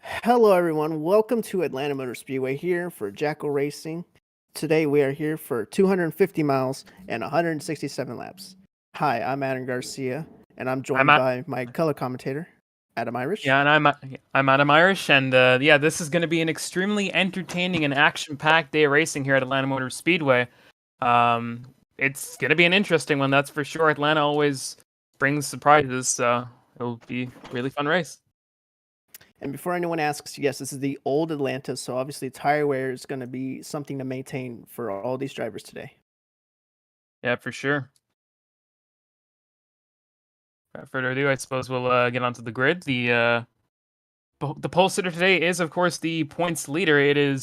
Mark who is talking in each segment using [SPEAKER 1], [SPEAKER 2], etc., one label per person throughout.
[SPEAKER 1] Hello, everyone. Welcome to Atlanta Motor Speedway here for Jackal Racing. Today we are here for 250 miles and 167 laps. Hi, I'm Adam Garcia, and I'm
[SPEAKER 2] I'm
[SPEAKER 1] joined
[SPEAKER 2] at,
[SPEAKER 1] by my color commentator, Adam Irish.
[SPEAKER 2] yeah, and I'm Adam Irish, and yeah, this is going to be an extremely entertaining and action-packed day of racing here at Atlanta Motor Speedway. Um, it's going to be an interesting one, that's for sure. Atlanta always brings surprises, so it'll be a really fun race.
[SPEAKER 1] And before anyone asks, yes, this is the old Atlanta, so obviously tire wear is going to be something to maintain for all these drivers today.
[SPEAKER 2] Yeah, for sure. Without further ado, I suppose we'll get onto the grid. The pole sitter today is, of course, the points leader. It is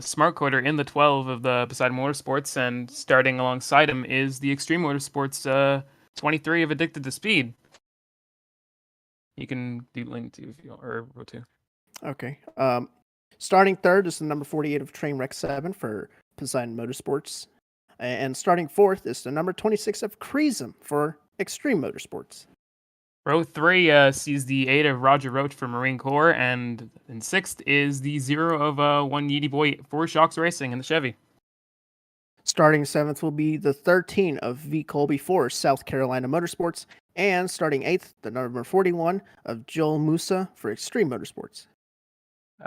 [SPEAKER 2] Smart Quarter in the 12 of the Poseidon Motorsports, and starting alongside him is the Extreme Motorsports 23 of Addicted to Speed. You can do link to if you or row two.
[SPEAKER 1] Okay. Starting third is the number 48 of Trainwreck 7 for Poseidon Motorsports. And starting fourth is the number 26 of Creasem for Extreme Motorsports.
[SPEAKER 2] Row 3 sees the 8 of Roger Roach for Marine Corps, and in 6th is the 0 of one Yeety Boy for Shocks Racing in the Chevy.
[SPEAKER 1] Starting seventh will be the 13 of V. Colby for South Carolina Motorsports. And starting eighth, the number 41 of Joel Musa for Extreme Motorsports.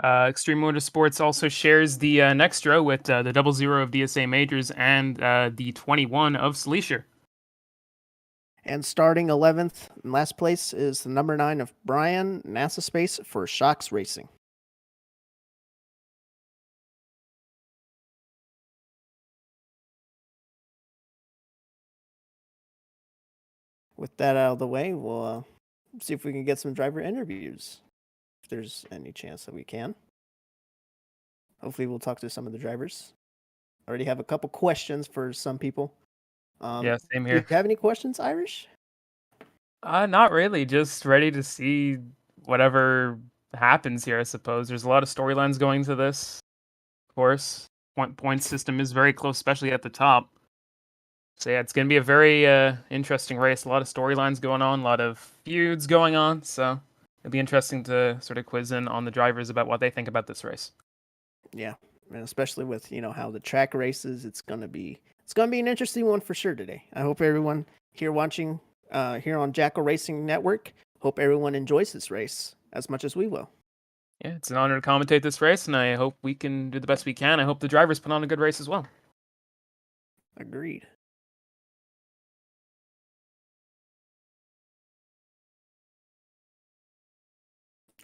[SPEAKER 2] Extreme Motorsports also shares the next row with the 00 of DSA Majors and the 21 of Sleesher.
[SPEAKER 1] And starting 11th in last place is the number 9 of Brian NASA Space for Shocks Racing. With that out of the way, we'll see if we can get some driver interviews, if there's any chance that we can. Hopefully, we'll talk to some of the drivers. I already have a couple questions for some people.
[SPEAKER 2] Yeah, same
[SPEAKER 1] Do you
[SPEAKER 2] here.
[SPEAKER 1] have any questions, Irish?
[SPEAKER 2] Not really. Just ready to see whatever happens here, I suppose. There's a lot of storylines going to this, of course. Point system is very close, especially at the top. So yeah, it's gonna be a very interesting race. A lot of storylines going on, a lot of feuds going on. So it'll be interesting to sort of quiz in on the drivers about what they think about this race.
[SPEAKER 1] Yeah, and especially with how the track races, it's gonna be an interesting one for sure today. I hope everyone here watching here on Jackal Racing Network, hope everyone enjoys this race as much as we will.
[SPEAKER 2] Yeah, it's an honor to commentate this race, and I hope we can do the best we can. I hope the drivers put on a good race as well.
[SPEAKER 1] Agreed.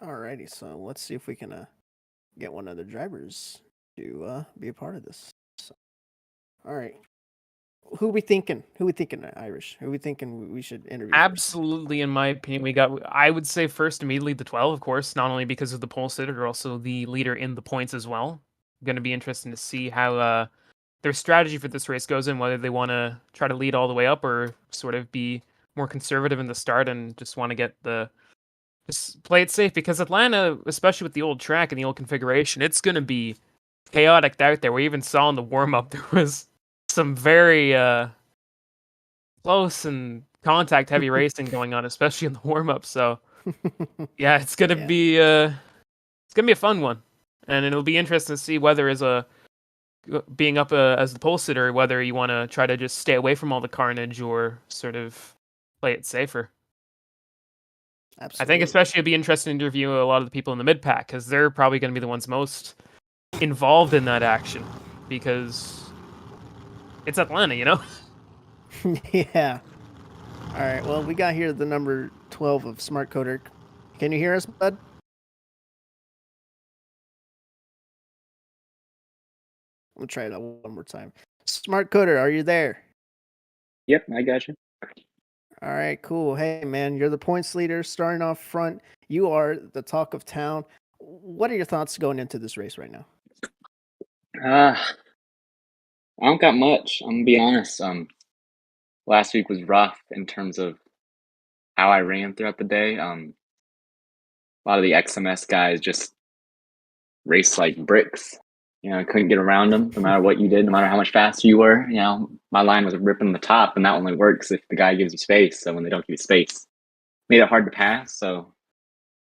[SPEAKER 1] Alrighty, so let's see if we can get one of the drivers to be a part of this. So, all right, who we thinking? Who we thinking, Irish? Who we thinking we should interview first?
[SPEAKER 2] Absolutely, in my opinion, I would say first immediately the 12, of course, not only because of the pole sitter, but also the leader in the points as well. Going to be interesting to see how their strategy for this race goes in, whether they want to try to lead all the way up or sort of be more conservative in the start and just want to just play it safe. Because Atlanta, especially with the old track and the old configuration, it's going to be chaotic out there. We even saw in the warm up there was some very close and contact heavy racing going on, especially in the warm up. So yeah,
[SPEAKER 1] Yeah.
[SPEAKER 2] it's gonna be a fun one, and it'll be interesting to see whether as a being up as the pole sitter, whether you want to try to just stay away from all the carnage or sort of play it safer. I think
[SPEAKER 1] Absolutely.
[SPEAKER 2] especially it'd be interesting to interview a lot of the people in the mid pack because they're probably going to be the ones most involved in that action because it's Atlanta, you know.
[SPEAKER 1] Yeah. All right. Well, we got here the number 12 of Smart Coder. Can you hear us, bud? We'll try that one more time. Smart Coder, are you there?
[SPEAKER 3] Yep, I got you.
[SPEAKER 1] All right, cool. Hey, man, you're the points leader starting off front. You are the talk of town. What are your thoughts going into this race right now?
[SPEAKER 3] Uh, I don't got much. I'm gonna be honest. Last week was rough in terms of how I ran throughout the day. A lot of the XMS guys just raced like bricks. I couldn't get around them no matter what you did, no matter how much faster you were. My line was ripping the top, and that only works if the guy gives you space. So when they don't give you space, made it hard to pass. So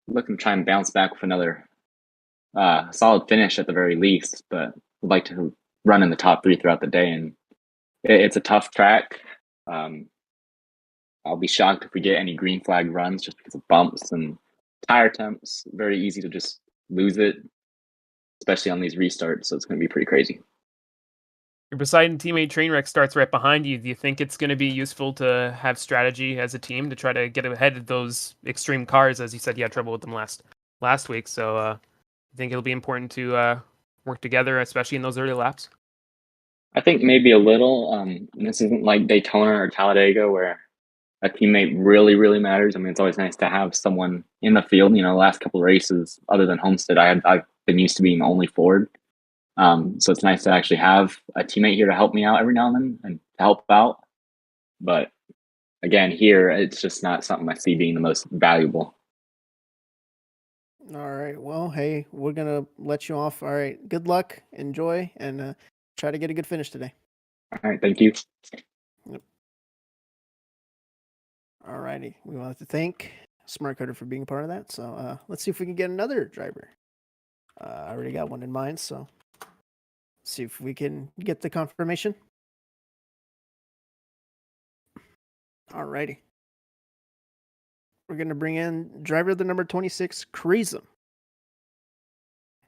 [SPEAKER 3] looking to try and bounce back with another solid finish at the very least, but would like to run in the top 3 throughout the day. And it's a tough track. I'll be shocked if we get any green flag runs just because of bumps and tire temps. Very easy to just lose it, especially on these restarts. So it's going to be pretty crazy.
[SPEAKER 2] Your Poseidon teammate Trainwreck starts right behind you. Do you think it's going to be useful to have strategy as a team to try to get ahead of those extreme cars? As you said, you had trouble with them last week. So I think it'll be important to work together, especially in those early laps.
[SPEAKER 3] I think maybe a little. This isn't like Daytona or Talladega where a teammate really, really matters. I mean, it's always nice to have someone in the field. You know, the last couple of races, other than Homestead, I've been used to being the only Ford. So it's nice to actually have a teammate here to help me out every now and then and to help out. But again, here it's just not something I see being the most valuable.
[SPEAKER 1] All right. Well, hey, we're gonna let you off. All right. Good luck. Enjoy, and try to get a good finish today.
[SPEAKER 3] All right, thank you.
[SPEAKER 1] All righty. We want to thank Smart Coder for being a part of that. So let's see if we can get another driver. I already got one in mind, so see if we can get the confirmation. All righty. We're gonna bring in driver the number 26, Kreesum.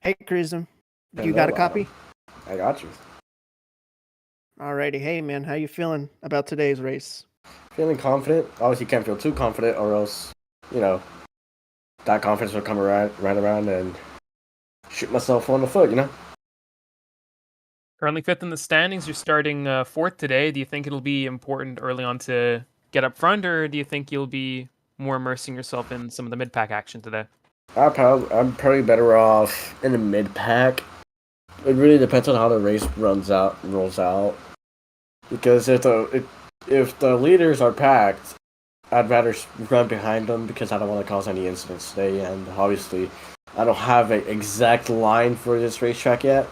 [SPEAKER 1] Hey, Kreesum. You got a copy?
[SPEAKER 4] I got you.
[SPEAKER 1] Alrighty. Hey, man. How you feeling about today's race?
[SPEAKER 4] Feeling confident. Obviously, can't feel too confident, or else, that confidence will come right around and shoot myself on the foot.
[SPEAKER 2] Currently fifth in the standings. You're starting fourth today. Do you think it'll be important early on to get up front, or do you think you'll be more immersing yourself in some of the mid-pack action today?
[SPEAKER 4] I'm probably better off in the mid pack. It really depends on how the race rolls out. Because if the leaders are packed, I'd rather run behind them because I don't want to cause any incidents today. And obviously, I don't have an exact line for this racetrack yet.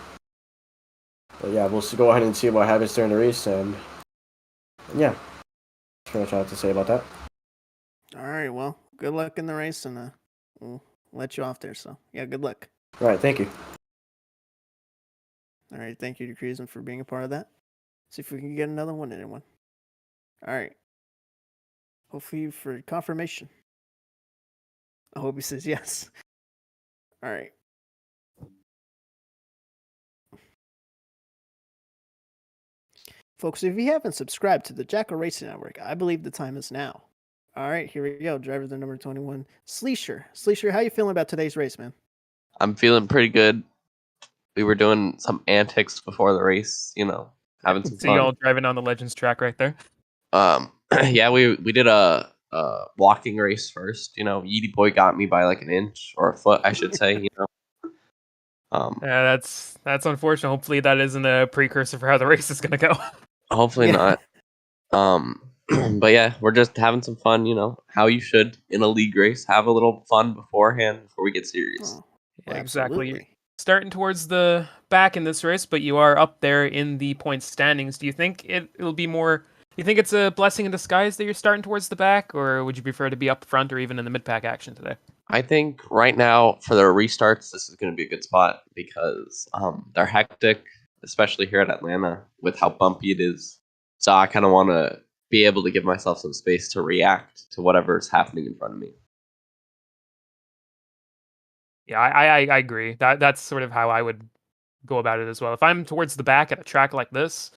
[SPEAKER 4] But yeah, we'll go ahead and see what happens during the race. And yeah, that's pretty much all I have to say about that.
[SPEAKER 1] All right. Well, good luck in the race, and we'll let you off there. So yeah, good luck.
[SPEAKER 4] All right, thank you.
[SPEAKER 1] All right. Thank you to Kreesum for being a part of that. See if we can get another one in one. All right. Hopefully for confirmation. I hope he says yes. All right. Folks, if you haven't subscribed to the Jackal Racing Network, I believe the time is now. All right, here we go. Driver the number 21, Sleesher. Sleesher, how you feeling about today's race, man?
[SPEAKER 5] I'm feeling pretty good. We were doing some antics before the race, having some
[SPEAKER 2] So you all
[SPEAKER 5] fun.
[SPEAKER 2] driving on the Legends track right there?
[SPEAKER 5] Yeah, we did a walking race first. Yeety Boy got me by like an inch or a foot, I should say.
[SPEAKER 2] Yeah, that's unfortunate. Hopefully that isn't a precursor for how the race is gonna go.
[SPEAKER 5] Hopefully
[SPEAKER 1] Yeah.
[SPEAKER 5] not. But yeah, we're just having some fun. How you should in a league race, have a little fun beforehand before we get serious.
[SPEAKER 1] Oh,
[SPEAKER 2] Yeah,
[SPEAKER 1] absolutely.
[SPEAKER 2] exactly. Starting towards the back in this race, but you are up there in the points standings. Do you think it'll be more? You think it's a blessing in disguise that you're starting towards the back, or would you prefer to be up front or even in the mid pack action today?
[SPEAKER 5] I think right now for the restarts, this is going to be a good spot because they're hectic, especially here at Atlanta with how bumpy it is. So I kind of want to be able to give myself some space to react to whatever's happening in front of me.
[SPEAKER 2] Yeah, I agree. That's sort of how I would go about it as well. If I'm towards the back at a track like this,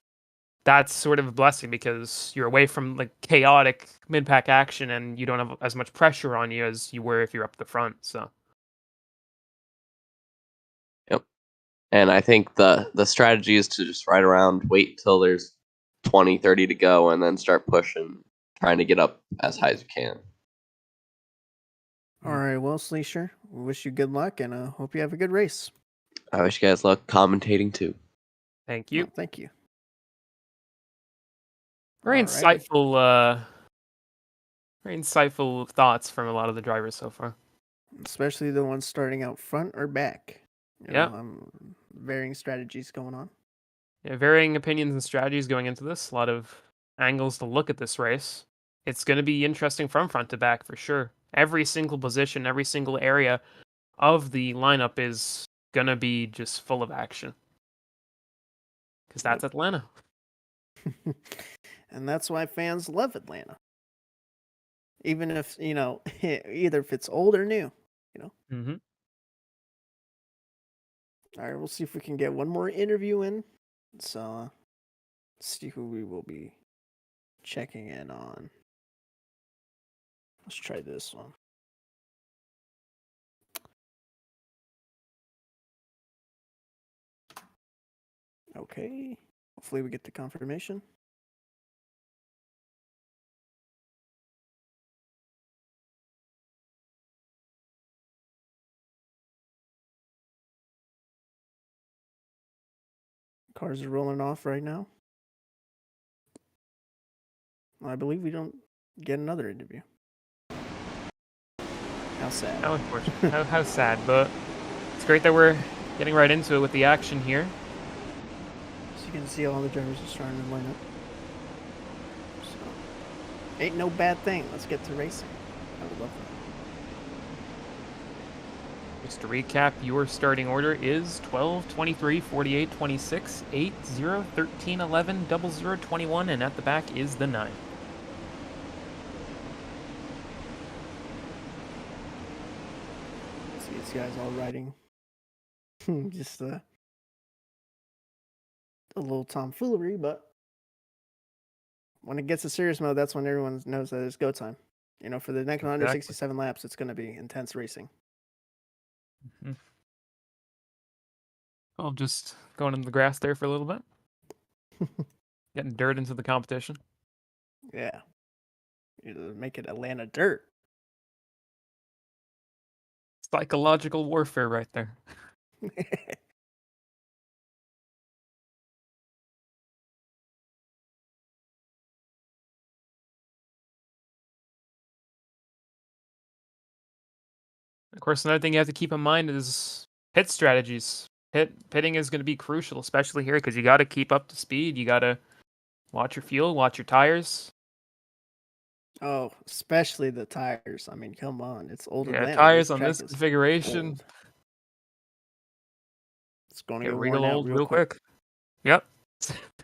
[SPEAKER 2] that's sort of a blessing because you're away from like chaotic mid pack action and you don't have as much pressure on you as you were if you're up the front. So
[SPEAKER 5] Yep. And I think the strategy is to just ride around, wait till there's 20, 30 to go, and then start pushing, trying to get up as high as you can.
[SPEAKER 1] All right, well, Sleesher, we wish you good luck and hope you have a good race.
[SPEAKER 5] I wish you guys luck commentating too.
[SPEAKER 2] thank you.
[SPEAKER 1] Oh, thank you.
[SPEAKER 2] Very
[SPEAKER 1] Alrighty.
[SPEAKER 2] insightful very insightful thoughts from a lot of the drivers so far.
[SPEAKER 1] Especially the ones starting out front or back.
[SPEAKER 2] Yeah.
[SPEAKER 1] Varying strategies going on.
[SPEAKER 2] Yeah, varying opinions and strategies going into this. A lot of angles to look at this race. It's going to be interesting from front to back for sure. Every single position, every single area of the lineup is gonna be just full of action. Because that's Atlanta.
[SPEAKER 1] And that's why fans love Atlanta. Even if, either if it's old or new,
[SPEAKER 2] Mm-hmm.
[SPEAKER 1] All right, we'll see if we can get one more interview in. So, see who we will be checking in on. Let's try this one. Okay. Hopefully we get the confirmation. Cars are rolling off right now. I believe we don't get another interview. How sad.
[SPEAKER 2] How unfortunate. how sad, but it's great that we're getting right into it with the action here.
[SPEAKER 1] So you can see all the drivers are starting to line up. So, ain't no bad thing. Let's get to racing. I would love that.
[SPEAKER 2] Just to recap, your starting order is 12, 23, 48, 26, 8, 0, 13, 11, 00, 21, and at the back is the 9.
[SPEAKER 1] See these guys all riding. Just a little tomfoolery, but when it gets to serious mode, that's when everyone knows that it's go time. For the next 167 laps, it's going to be intense racing.
[SPEAKER 2] Mm-hmm. Well, just going in the grass there for a little bit. Getting dirt into the competition.
[SPEAKER 1] Yeah. Make it Atlanta dirt.
[SPEAKER 2] Psychological warfare right there. Of course, another thing you have to keep in mind is pit strategies. Pitting is going to be crucial, especially here, because you got to keep up to speed. You got to watch your fuel, watch your tires.
[SPEAKER 1] Oh, especially the tires. I mean, come on. It's old
[SPEAKER 2] Yeah,
[SPEAKER 1] Atlanta.
[SPEAKER 2] tires on
[SPEAKER 1] track
[SPEAKER 2] this
[SPEAKER 1] is
[SPEAKER 2] configuration.
[SPEAKER 1] old. It's going to
[SPEAKER 2] Get
[SPEAKER 1] get
[SPEAKER 2] real
[SPEAKER 1] worn out
[SPEAKER 2] old
[SPEAKER 1] real quick.
[SPEAKER 2] Yep.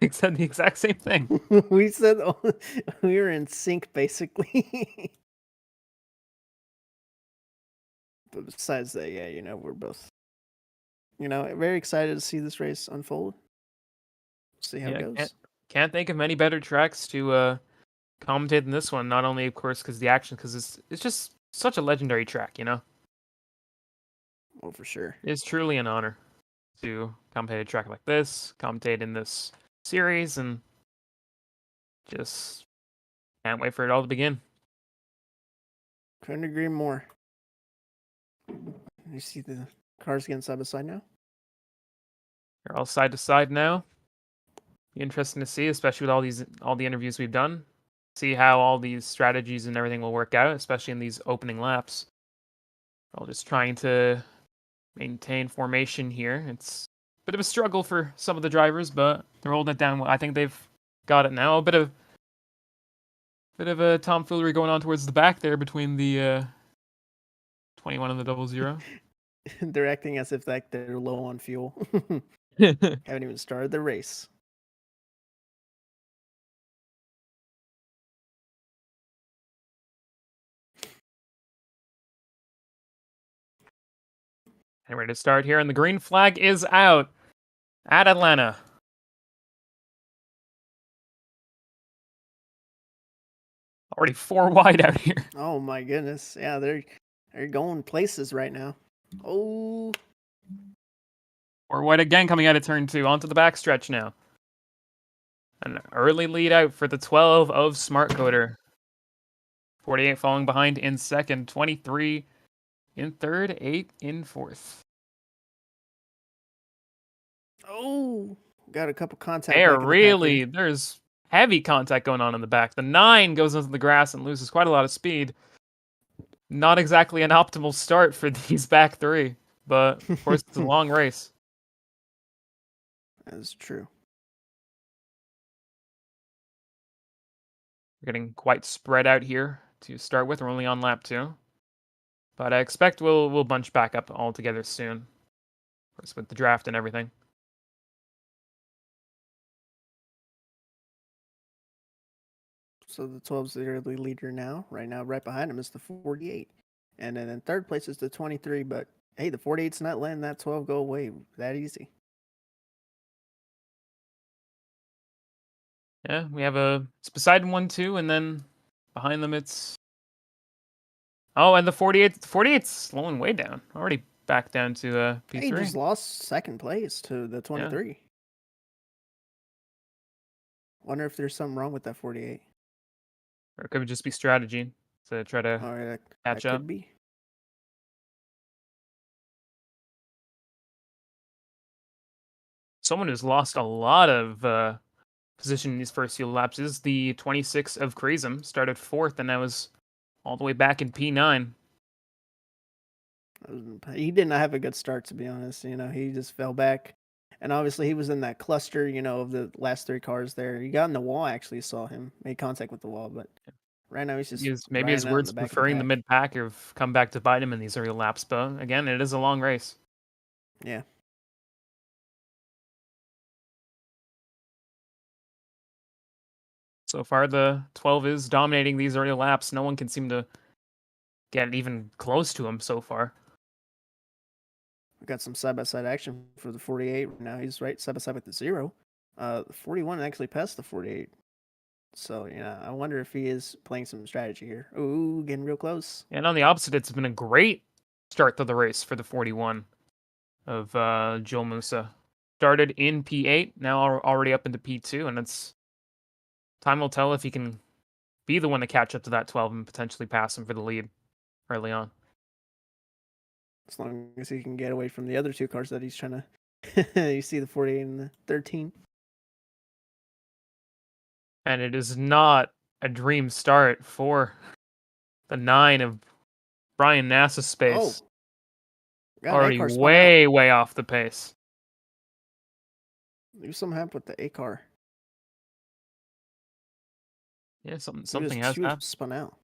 [SPEAKER 2] They said the exact same thing.
[SPEAKER 1] We said we were in sync, basically. But besides that, yeah, we're both, very excited to see this race unfold. See how it goes.
[SPEAKER 2] Can't think of many better tracks to commentate than this one. Not only, of course, because the action, because it's just such a legendary track,
[SPEAKER 1] Oh, for sure.
[SPEAKER 2] It's truly an honor to commentate a track like this, commentate in this series, and just can't wait for it all to begin.
[SPEAKER 1] Couldn't agree more. You see the cars getting side by side now?
[SPEAKER 2] They're all side to side now. Be interesting to see, especially with all the interviews we've done. See how all these strategies and everything will work out, especially in these opening laps. We're all just trying to maintain formation here. It's a bit of a struggle for some of the drivers, but they're holding it down. I think they've got it now. A bit of a tomfoolery going on towards the back there between the 21 and the 00.
[SPEAKER 1] They're acting as if they're low on fuel. Haven't even started the race.
[SPEAKER 2] And we're ready to start here, and the green flag is out at Atlanta. Already 4 wide out here.
[SPEAKER 1] Oh my goodness. Yeah, they're going places right now. Oh.
[SPEAKER 2] 4 wide again coming out of turn 2 onto the backstretch now. An early lead out for the 12 of Smart Coder. 48 falling behind in second, 23 in third, 8 in fourth.
[SPEAKER 1] Oh, got a couple contact.
[SPEAKER 2] There's heavy contact going on in the back. The 9 goes into the grass and loses quite a lot of speed. Not exactly an optimal start for these back 3, but of course it's a long race.
[SPEAKER 1] That's true.
[SPEAKER 2] We're getting quite spread out here to start with. We're only on lap 2. But I expect we'll bunch back up all together soon. Of course, with the draft and everything.
[SPEAKER 1] So the 12's the early leader now. Right now, right behind him is the 48. And then in third place is the 23. But hey, the 48's not letting that 12 go away that easy.
[SPEAKER 2] Yeah, we have it's beside 1-2, and then behind them it's. Oh, and the 48. The 48's slowing way down. Already back down to
[SPEAKER 1] Hey, he
[SPEAKER 2] P3.
[SPEAKER 1] just lost second place to the 23. Wonder if there's something wrong with that 48.
[SPEAKER 2] Or it could just be strategy to try to
[SPEAKER 1] All right,
[SPEAKER 2] catch
[SPEAKER 1] that
[SPEAKER 2] up.
[SPEAKER 1] could be.
[SPEAKER 2] Someone who's lost a lot of position in these first few laps is the 26 of Crazem. Started 4th and now is all the way back in P9.
[SPEAKER 1] He did not have a good start, to be honest. He just fell back. And obviously, he was in that cluster, of the last 3 cars there. He got in the wall, actually, saw him, made contact with the wall. But right now, he's just
[SPEAKER 2] Maybe his
[SPEAKER 1] riding out in
[SPEAKER 2] words
[SPEAKER 1] the back of the
[SPEAKER 2] preferring the
[SPEAKER 1] pack.
[SPEAKER 2] mid pack have come back to bite him in these early laps. But again, it is a long race.
[SPEAKER 1] Yeah.
[SPEAKER 2] So far, the 12 is dominating these early laps. No one can seem to get even close to him so far.
[SPEAKER 1] We got some side-by-side action for the 48. Now he's right side-by-side with the 0. The 41 actually passed the 48. So, I wonder if he is playing some strategy here. Ooh, getting real close.
[SPEAKER 2] And on the opposite, it's been a great start to the race for the 41 of Joel Musa. Started in P8, now already up into P2, and it's time will tell if he can be the one to catch up to that 12 and potentially pass him for the lead early on.
[SPEAKER 1] As long as he can get away from the other 2 cars that he's trying to. You see the 48 and the 13.
[SPEAKER 2] And it is not a dream start for the 9 of Brian Nass's space.
[SPEAKER 1] Oh. God,
[SPEAKER 2] Already
[SPEAKER 1] A-car spun out.
[SPEAKER 2] way off the pace.
[SPEAKER 1] Maybe something happened with the A-car.
[SPEAKER 2] Yeah, something has
[SPEAKER 1] She was
[SPEAKER 2] happened.
[SPEAKER 1] spun out.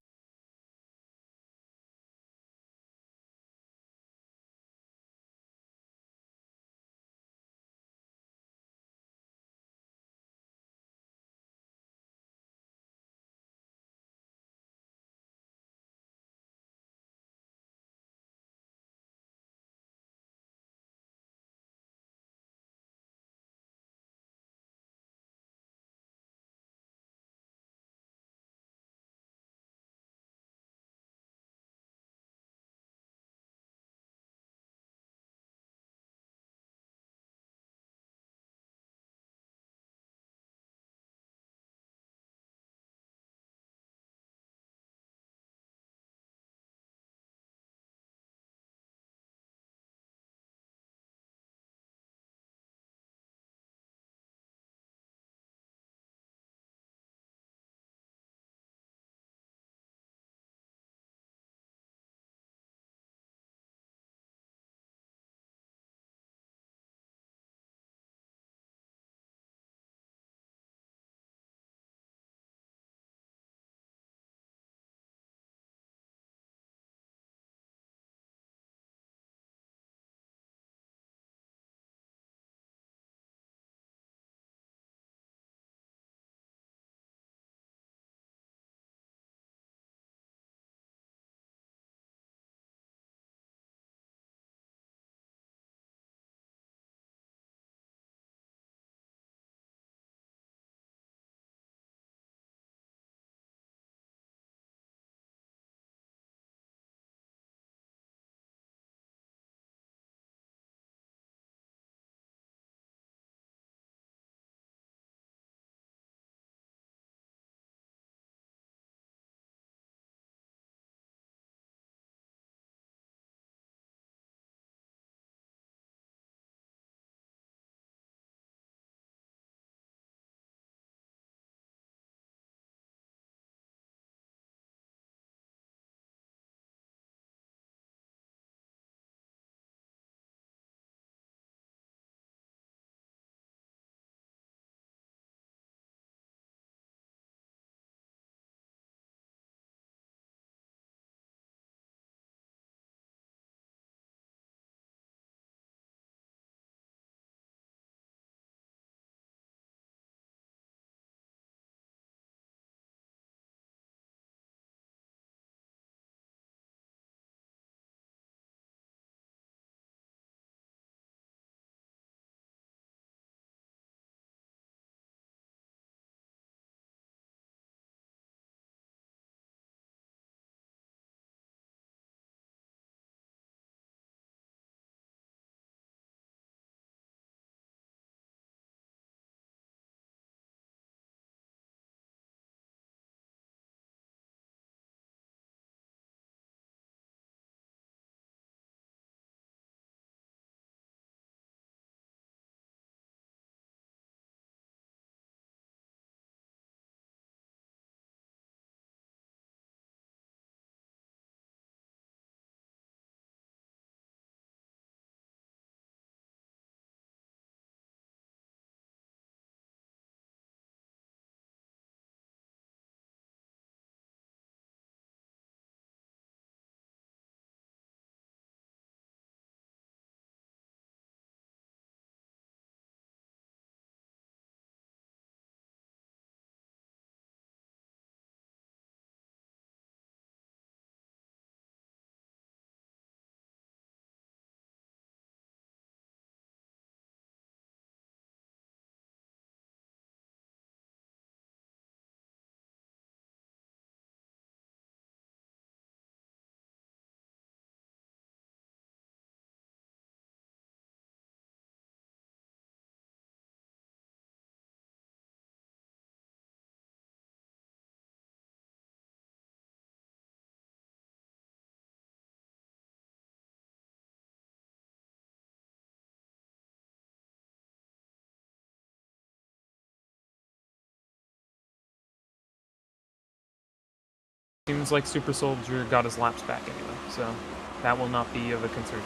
[SPEAKER 2] seems like Super Soldier got his laps back anyway, so that will not be of a concern.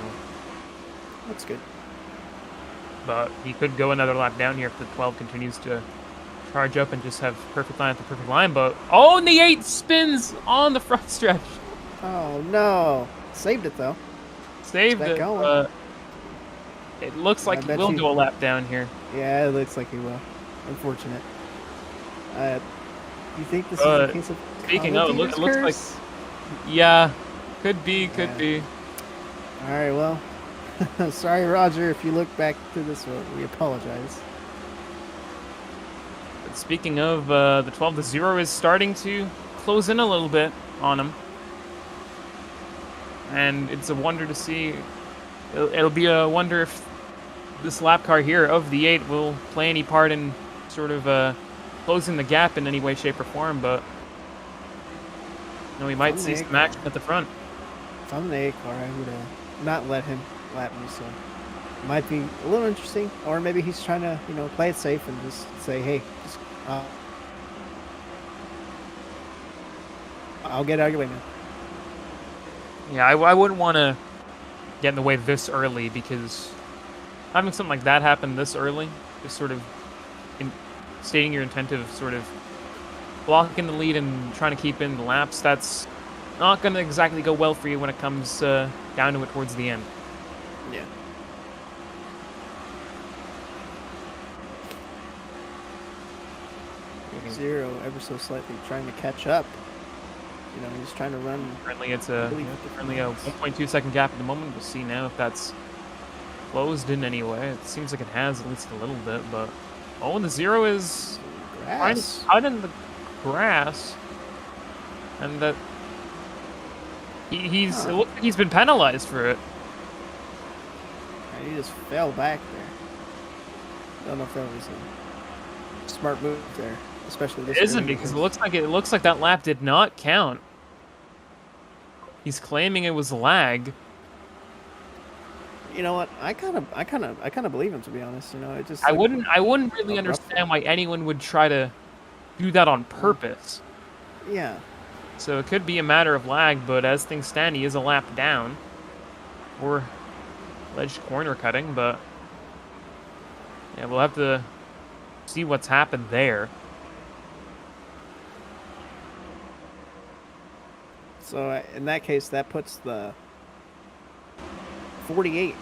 [SPEAKER 1] That's good.
[SPEAKER 2] But he could go another lap down here if the 12 continues to charge up and just have perfect line after perfect line. But oh, and the 8 spins on the front stretch.
[SPEAKER 1] Oh no! Saved it though.
[SPEAKER 2] Saved
[SPEAKER 1] Keeps that
[SPEAKER 2] it.
[SPEAKER 1] going.
[SPEAKER 2] It looks
[SPEAKER 1] I
[SPEAKER 2] like he
[SPEAKER 1] bet
[SPEAKER 2] will
[SPEAKER 1] you-
[SPEAKER 2] do a lap down here.
[SPEAKER 1] Yeah, it looks like he will. Unfortunate. You think this is a case of
[SPEAKER 2] Speaking of, it looks like
[SPEAKER 1] curse?
[SPEAKER 2] yeah, could be.
[SPEAKER 1] All right, well, sorry, Roger. If you look back to this one, we apologize.
[SPEAKER 2] But speaking of, the 12, the 0 is starting to close in a little bit on him, and it's a wonder to see. It'll be a wonder if this lap car here of the 8 will play any part in sort of closing the gap in any way, shape, or form. But we might see some action at the front.
[SPEAKER 1] If I'm the 8 car, I would not let him lap me. So it might be a little interesting, or maybe he's trying to play it safe and just say, hey, just, I'll get out of your way, man.
[SPEAKER 2] Yeah, I wouldn't want to get in the way this early, because having something like that happen this early, just sort of stating your intent of sort of blocking the lead and trying to keep in the laps, that's not going to exactly go well for you when it comes down to it towards the end.
[SPEAKER 1] Yeah. Zero ever so slightly trying to catch up. He's trying to run.
[SPEAKER 2] Currently, it's a 1.2 second gap at the moment. We'll see now if that's closed in any way. It seems like it has, at least a little bit. But and the 0 is trying to
[SPEAKER 1] Grass.
[SPEAKER 2] cut in the grass, and that he's it looks like he's been penalized for it.
[SPEAKER 1] And he just fell back there. Don't know if that was a smart move there, especially this.
[SPEAKER 2] It isn't,
[SPEAKER 1] early,
[SPEAKER 2] because it looks like that lap did not count. He's claiming it was lag.
[SPEAKER 1] You know what? I kind of believe him, to be honest. It just.
[SPEAKER 2] I wouldn't really
[SPEAKER 1] rough
[SPEAKER 2] understand why anyone would try to do that on purpose.
[SPEAKER 1] Yeah.
[SPEAKER 2] So it could be a matter of lag, but as things stand, he is a lap down, or alleged corner cutting. But yeah, we'll have to see what's happened there.
[SPEAKER 1] So in that case, that puts the 48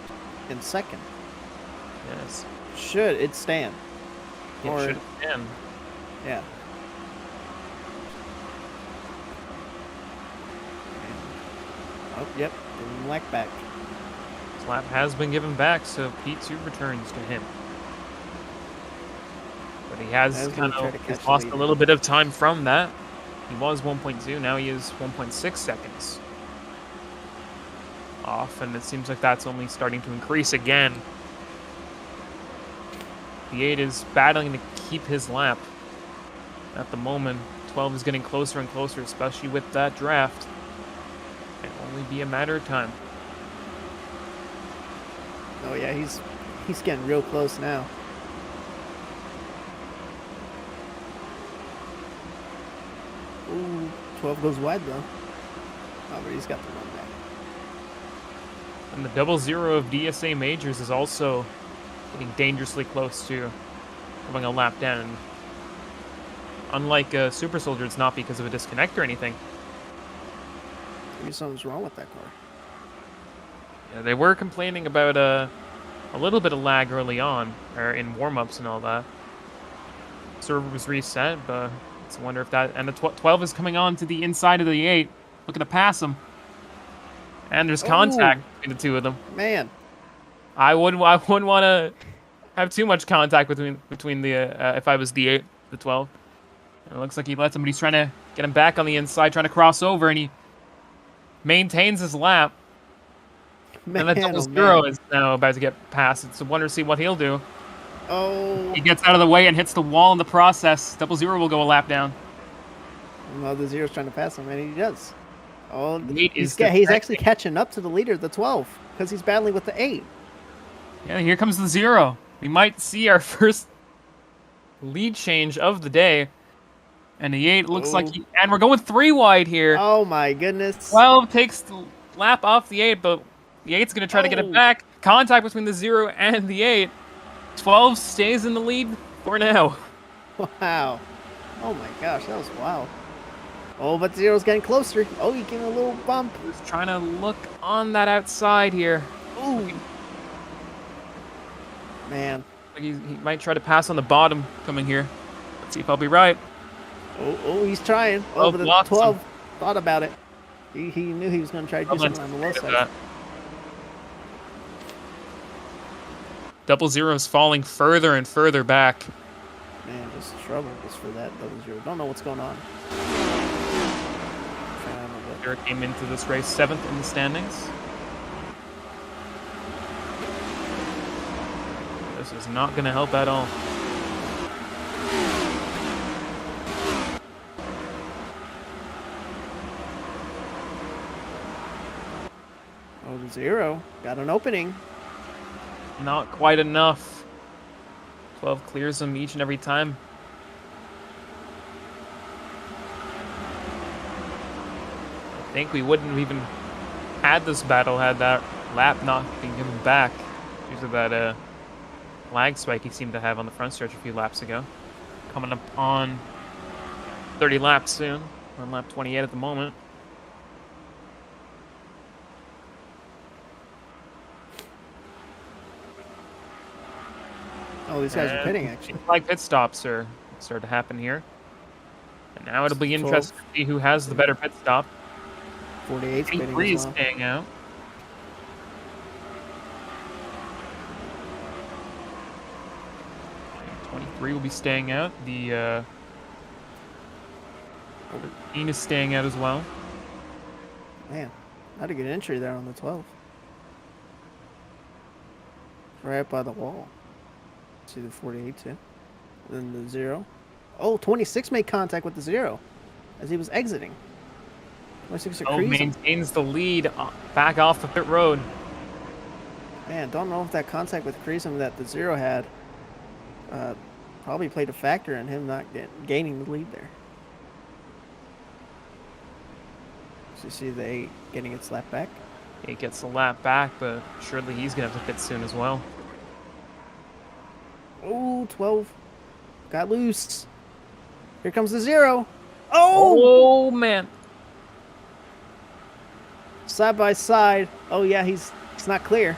[SPEAKER 1] in second.
[SPEAKER 2] Yes,
[SPEAKER 1] Should it stand?
[SPEAKER 2] it should stand.
[SPEAKER 1] Yeah. Oh, yep. Giving Lack back.
[SPEAKER 2] This lap has been given back, so P2 returns to him. But he has
[SPEAKER 1] I was gonna try to
[SPEAKER 2] he's
[SPEAKER 1] catch the
[SPEAKER 2] lost a
[SPEAKER 1] lead.
[SPEAKER 2] little bit of time from that. He was 1.2, now he is 1.6 seconds off, and it seems like that's only starting to increase again. The 8 is battling to keep his lap at the moment. 12 is getting closer and closer, especially with that draft. It'll only be a matter of time.
[SPEAKER 1] Oh yeah, he's getting real close now. Ooh, 12 goes wide though. Oh, but he's got the run back.
[SPEAKER 2] And the 00 of DSA Majors is also getting dangerously close to going a lap down. Unlike Super Soldier, it's not because of a disconnect or anything.
[SPEAKER 1] Maybe something's wrong with that car.
[SPEAKER 2] Yeah, they were complaining about a little bit of lag early on, or in warm-ups and all that. Server was reset, but it's a wonder if that... And the 12 is coming on to the inside of the 8, looking to pass him. And there's contact between the two of them.
[SPEAKER 1] Man,
[SPEAKER 2] I wouldn't want to have too much contact between the if I was the 8, the 12. And it looks like he lets him, but he's trying to get him back on the inside, trying to cross over, and he maintains his lap.
[SPEAKER 1] man,
[SPEAKER 2] And that
[SPEAKER 1] oh,
[SPEAKER 2] 00
[SPEAKER 1] man.
[SPEAKER 2] is now about to get past. It's a wonder to see what he'll do.
[SPEAKER 1] Oh,
[SPEAKER 2] He gets out of the way and hits the wall in the process. 00 will go a lap down.
[SPEAKER 1] well, the 0's trying to pass him, and he does. Oh,
[SPEAKER 2] The 8
[SPEAKER 1] he's
[SPEAKER 2] is
[SPEAKER 1] he's actually catching up to the leader, the 12, because he's battling with the 8.
[SPEAKER 2] Yeah, here comes the 0. We might see our first lead change of the day. And the 8 looks like
[SPEAKER 1] Oh.
[SPEAKER 2] and we're going 3 wide here.
[SPEAKER 1] Oh my goodness.
[SPEAKER 2] 12 takes the lap off the 8, but the 8's going to try to get it
[SPEAKER 1] Oh.
[SPEAKER 2] back. Contact between the 0 and the 8. 12 stays in the lead for now.
[SPEAKER 1] Wow. Oh my gosh, that was wild. Oh, but Zero's getting closer. Oh, he gave a little bump.
[SPEAKER 2] Just trying to look on that outside here.
[SPEAKER 1] Ooh. Man.
[SPEAKER 2] He might try to pass on the bottom coming here. Let's see if I'll be right.
[SPEAKER 1] Oh, he's trying. Oh,
[SPEAKER 2] Oh,
[SPEAKER 1] but the
[SPEAKER 2] blocks him.
[SPEAKER 1] 12 thought about it. He knew he was going to try to do something on the low side.
[SPEAKER 2] Double Zero's falling further and further back.
[SPEAKER 1] Man, just troubles for that double 0. Don't know what's going on.
[SPEAKER 2] Zero came into this race 7th in the standings. This is not going to help at all.
[SPEAKER 1] Oh, the 0 got an opening.
[SPEAKER 2] Not quite enough. 12 clears them each and every time. I think we wouldn't have even had this battle had that lap not been given back due to that lag spike he seemed to have on the front stretch a few laps ago. Coming up on 30 laps soon. We're on lap 28 at the moment.
[SPEAKER 1] Oh, these guys are pitting, actually.
[SPEAKER 2] Like pit stops are starting to happen here. And now it'll be
[SPEAKER 1] 12.
[SPEAKER 2] interesting to see who has the better pit stop.
[SPEAKER 1] 48's pitting
[SPEAKER 2] 23
[SPEAKER 1] as
[SPEAKER 2] is
[SPEAKER 1] well.
[SPEAKER 2] staying out. And 23 will be staying out. The 13 is staying out as well.
[SPEAKER 1] Man, not a good entry there on the 12. Right by the wall. See the 48 too. Then the 0. Oh, 26 made contact with the 0 as he was exiting. 26 are
[SPEAKER 2] Oh,
[SPEAKER 1] creasing.
[SPEAKER 2] maintains the lead back off the pit road.
[SPEAKER 1] Man, don't know if that contact with Creasum that the 0 had probably played a factor in him not gaining the lead there. So you see the 8 getting its lap back.
[SPEAKER 2] He gets the lap back, but surely he's going to have to pit soon as well.
[SPEAKER 1] Oh, 12 got loose. Here comes the 0. Oh!
[SPEAKER 2] Oh, man.
[SPEAKER 1] Side by side. Oh yeah, he's not clear.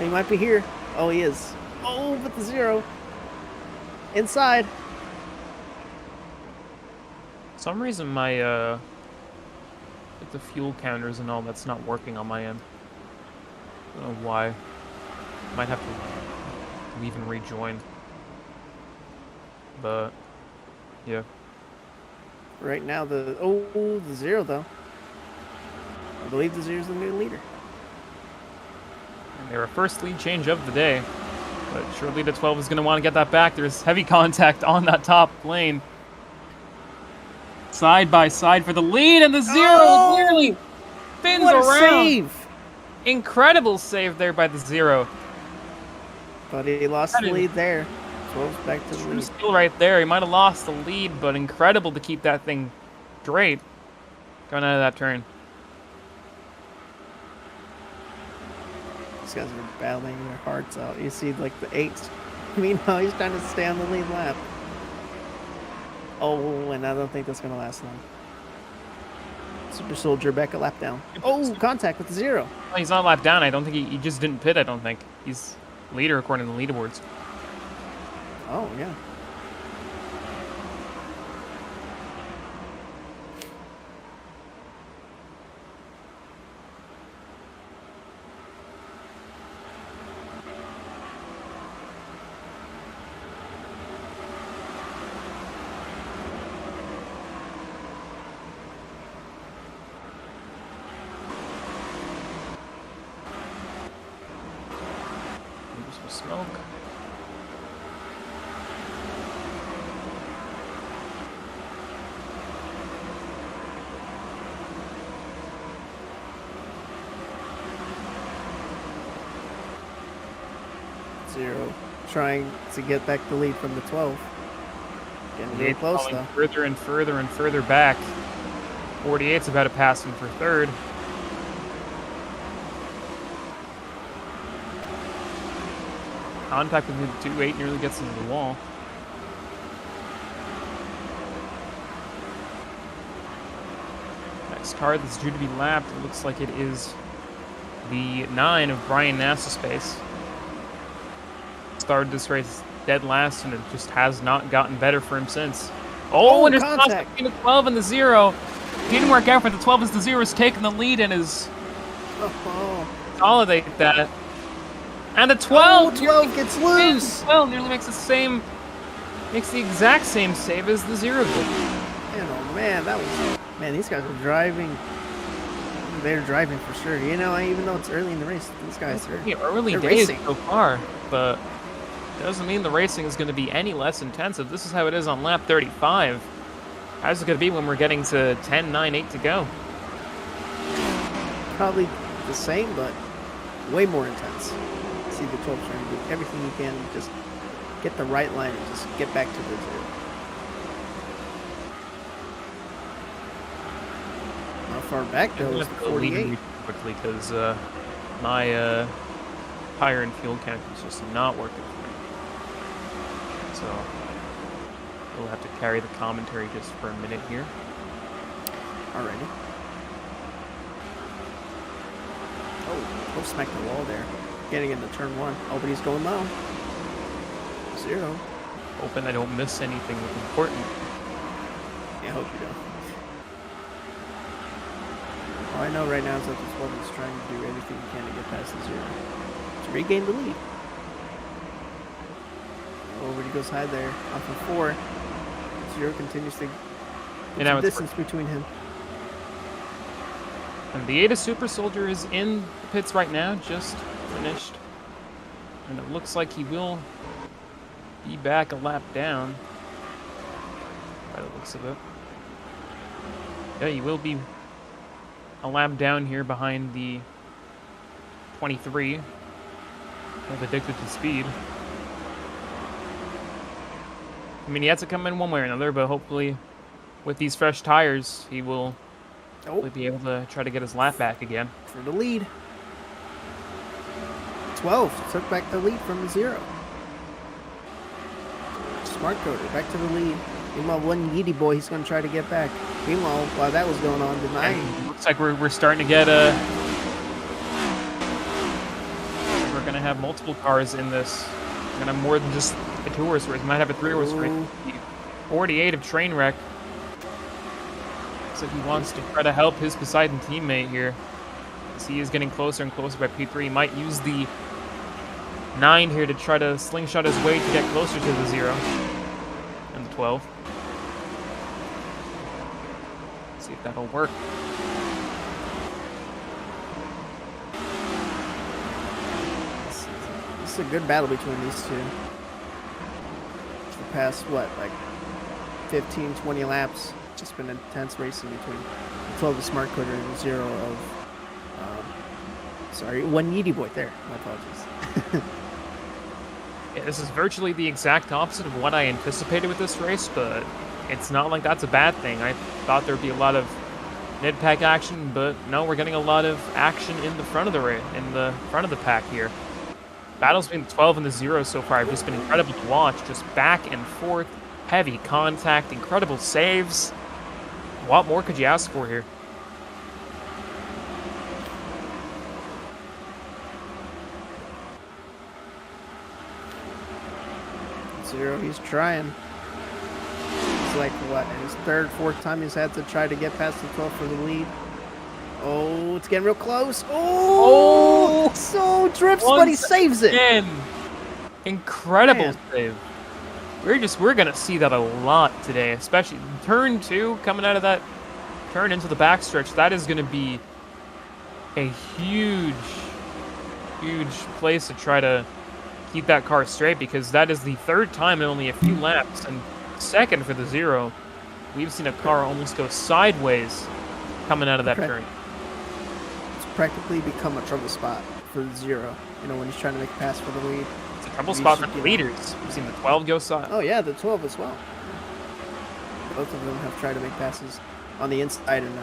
[SPEAKER 1] He might be here. Oh, he is. Oh, but the 0 inside.
[SPEAKER 2] For some reason my like the fuel counters and all that's not working on my end. I don't know why. Might have to leave and rejoin. But yeah.
[SPEAKER 1] Right now the 0 though. I believe the 0's the new leader.
[SPEAKER 2] And they're a first lead change of the day. But surely the 12 is going to want to get that back. There's heavy contact on that top lane. Side by side for the lead, and the 0 nearly spins
[SPEAKER 1] What a
[SPEAKER 2] around.
[SPEAKER 1] save!
[SPEAKER 2] Incredible save there by the 0.
[SPEAKER 1] But he lost the lead there. 12's back to the
[SPEAKER 2] True
[SPEAKER 1] lead.
[SPEAKER 2] skill right there. He might have lost the lead, but incredible to keep that thing straight going out of that turn.
[SPEAKER 1] These guys are battling their hearts out. You see, like, the 8. Meanwhile, he's trying to stay on the lead lap. Oh, and I don't think that's going to last long. Super Soldier back a lap down. Oh, contact with the 0.
[SPEAKER 2] Well, he's not lap down. I don't think he just didn't pit, I don't think. He's leader according to the leaderboards.
[SPEAKER 1] Oh, yeah.
[SPEAKER 2] Maybe some smoke.
[SPEAKER 1] Zero trying to get back the lead from the 12. Getting
[SPEAKER 2] The
[SPEAKER 1] real
[SPEAKER 2] 8's
[SPEAKER 1] close,
[SPEAKER 2] falling
[SPEAKER 1] though.
[SPEAKER 2] further and further and further back. 48's about to pass him for third. Contact with the 2.8 nearly gets into the wall. Next car that's due to be lapped, it looks like it is the 9 of Brian Nassaspace. Started this race dead last, and it just has not gotten better for him since. Oh, and there's a cross
[SPEAKER 1] contact.
[SPEAKER 2] between the 12 and the 0. Didn't work out for the 12 as the 0 is taking the lead and is
[SPEAKER 1] Oh,
[SPEAKER 2] consolidate that. And the 12,
[SPEAKER 1] 12 gets loose.
[SPEAKER 2] 12 nearly makes the exact same save as the 0 did.
[SPEAKER 1] Man, oh man, man, these guys are driving. They're driving for sure. You know, even though it's early in the race, these guys are
[SPEAKER 2] Early
[SPEAKER 1] they're
[SPEAKER 2] days
[SPEAKER 1] racing.
[SPEAKER 2] so far, but doesn't mean the racing is going to be any less intensive. This is how it is on lap 35. How's it going to be when we're getting to 10, 9, 8 to go?
[SPEAKER 1] Probably the same, but way more intense. See the 12 trying to do everything you can, to just get the right line and just get back to the 0. How far back though is the 48?
[SPEAKER 2] Quickly, because my tire and fuel count is just not working for me. So we'll have to carry the commentary just for a minute here.
[SPEAKER 1] Alrighty. Oh, smack the wall there. Getting into turn 1. Oh, but he's going low. 0.
[SPEAKER 2] Hoping I don't miss anything important.
[SPEAKER 1] Yeah, I hope you don't. All I know right now is that this one is trying to do everything he can to get past the 0. To regain the lead. Oh, but he goes high there. Off of 4. 0 continues to put some distance between him.
[SPEAKER 2] And the Ada Super Soldier is in the pits right now, just finished. And it looks like he will be back a lap down, by the looks of it. Yeah, he will be a lap down here behind the 23 of Addicted to Speed. I mean, he has to come in one way or another, but hopefully with these fresh tires, he will be able to try to get his lap back again.
[SPEAKER 1] For the lead. 12 took back the lead from the 0. Smart coder back to the lead. Meanwhile, one Yeety boy, he's going to try to get back. Meanwhile, while that was going on, the 9.
[SPEAKER 2] Looks like we're starting to get we're going to have multiple cars in this. We're going to have more than just a 2-horse race. We might have a 3-horse race. 48 of Trainwreck. Looks like he wants to try to help his Poseidon teammate here. As he is getting closer and closer by P3. He might use the 9 here to try to slingshot his way to get closer to the 0. And the 12. Let's see if that'll work.
[SPEAKER 1] This is a good battle between these two. For the past, what, like 15, 20 laps. It's just been intense racing between the 12 of Smart Coder and the 0 of, sorry, one Yeety boy there. My apologies.
[SPEAKER 2] Yeah, this is virtually the exact opposite of what I anticipated with this race, but it's not like that's a bad thing. I thought there'd be a lot of mid-pack action, but no, we're getting a lot of action in the front of the pack here. Battles between the 12 and the 0 so far have just been incredible to watch. Just back and forth, heavy contact, incredible saves. What more could you ask for here?
[SPEAKER 1] Zero, he's trying. It's like, what, his third, fourth time he's had to try to get past the 12 for the lead. Oh, it's getting real close. Oh! So drifts, but he saves it.
[SPEAKER 2] Again. Incredible
[SPEAKER 1] Man.
[SPEAKER 2] save. We're gonna see that a lot today, especially turn 2 coming out of that turn into the backstretch. That is gonna be a huge place to try to keep that car straight, because that is the third time in only a few laps, and second for the 0. We've seen a car almost go sideways coming out of that turn.
[SPEAKER 1] It's practically become a trouble spot for the 0. You know, when he's trying to make a pass for the lead.
[SPEAKER 2] It's a trouble spot for the leaders. We've seen the 12 go side.
[SPEAKER 1] Oh yeah, the 12 as well. Both of them have tried to make passes on the inside and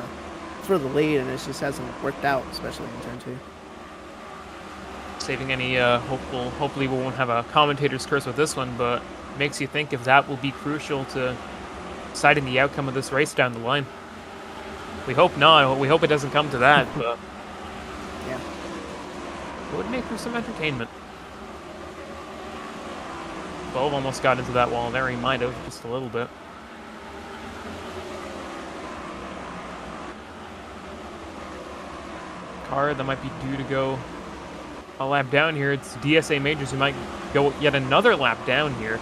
[SPEAKER 1] for the lead, and it just hasn't worked out, especially in turn 2.
[SPEAKER 2] Saving any hopefully we won't have a commentator's curse with this one, but makes you think if that will be crucial to deciding the outcome of this race down the line. We hope not. We hope it doesn't come to that, but
[SPEAKER 1] Yeah.
[SPEAKER 2] it would make for some entertainment. 12 almost got into that wall there. He might have, just a little bit. Car that might be due to go a lap down here. It's DSA Majors who might go yet another lap down here.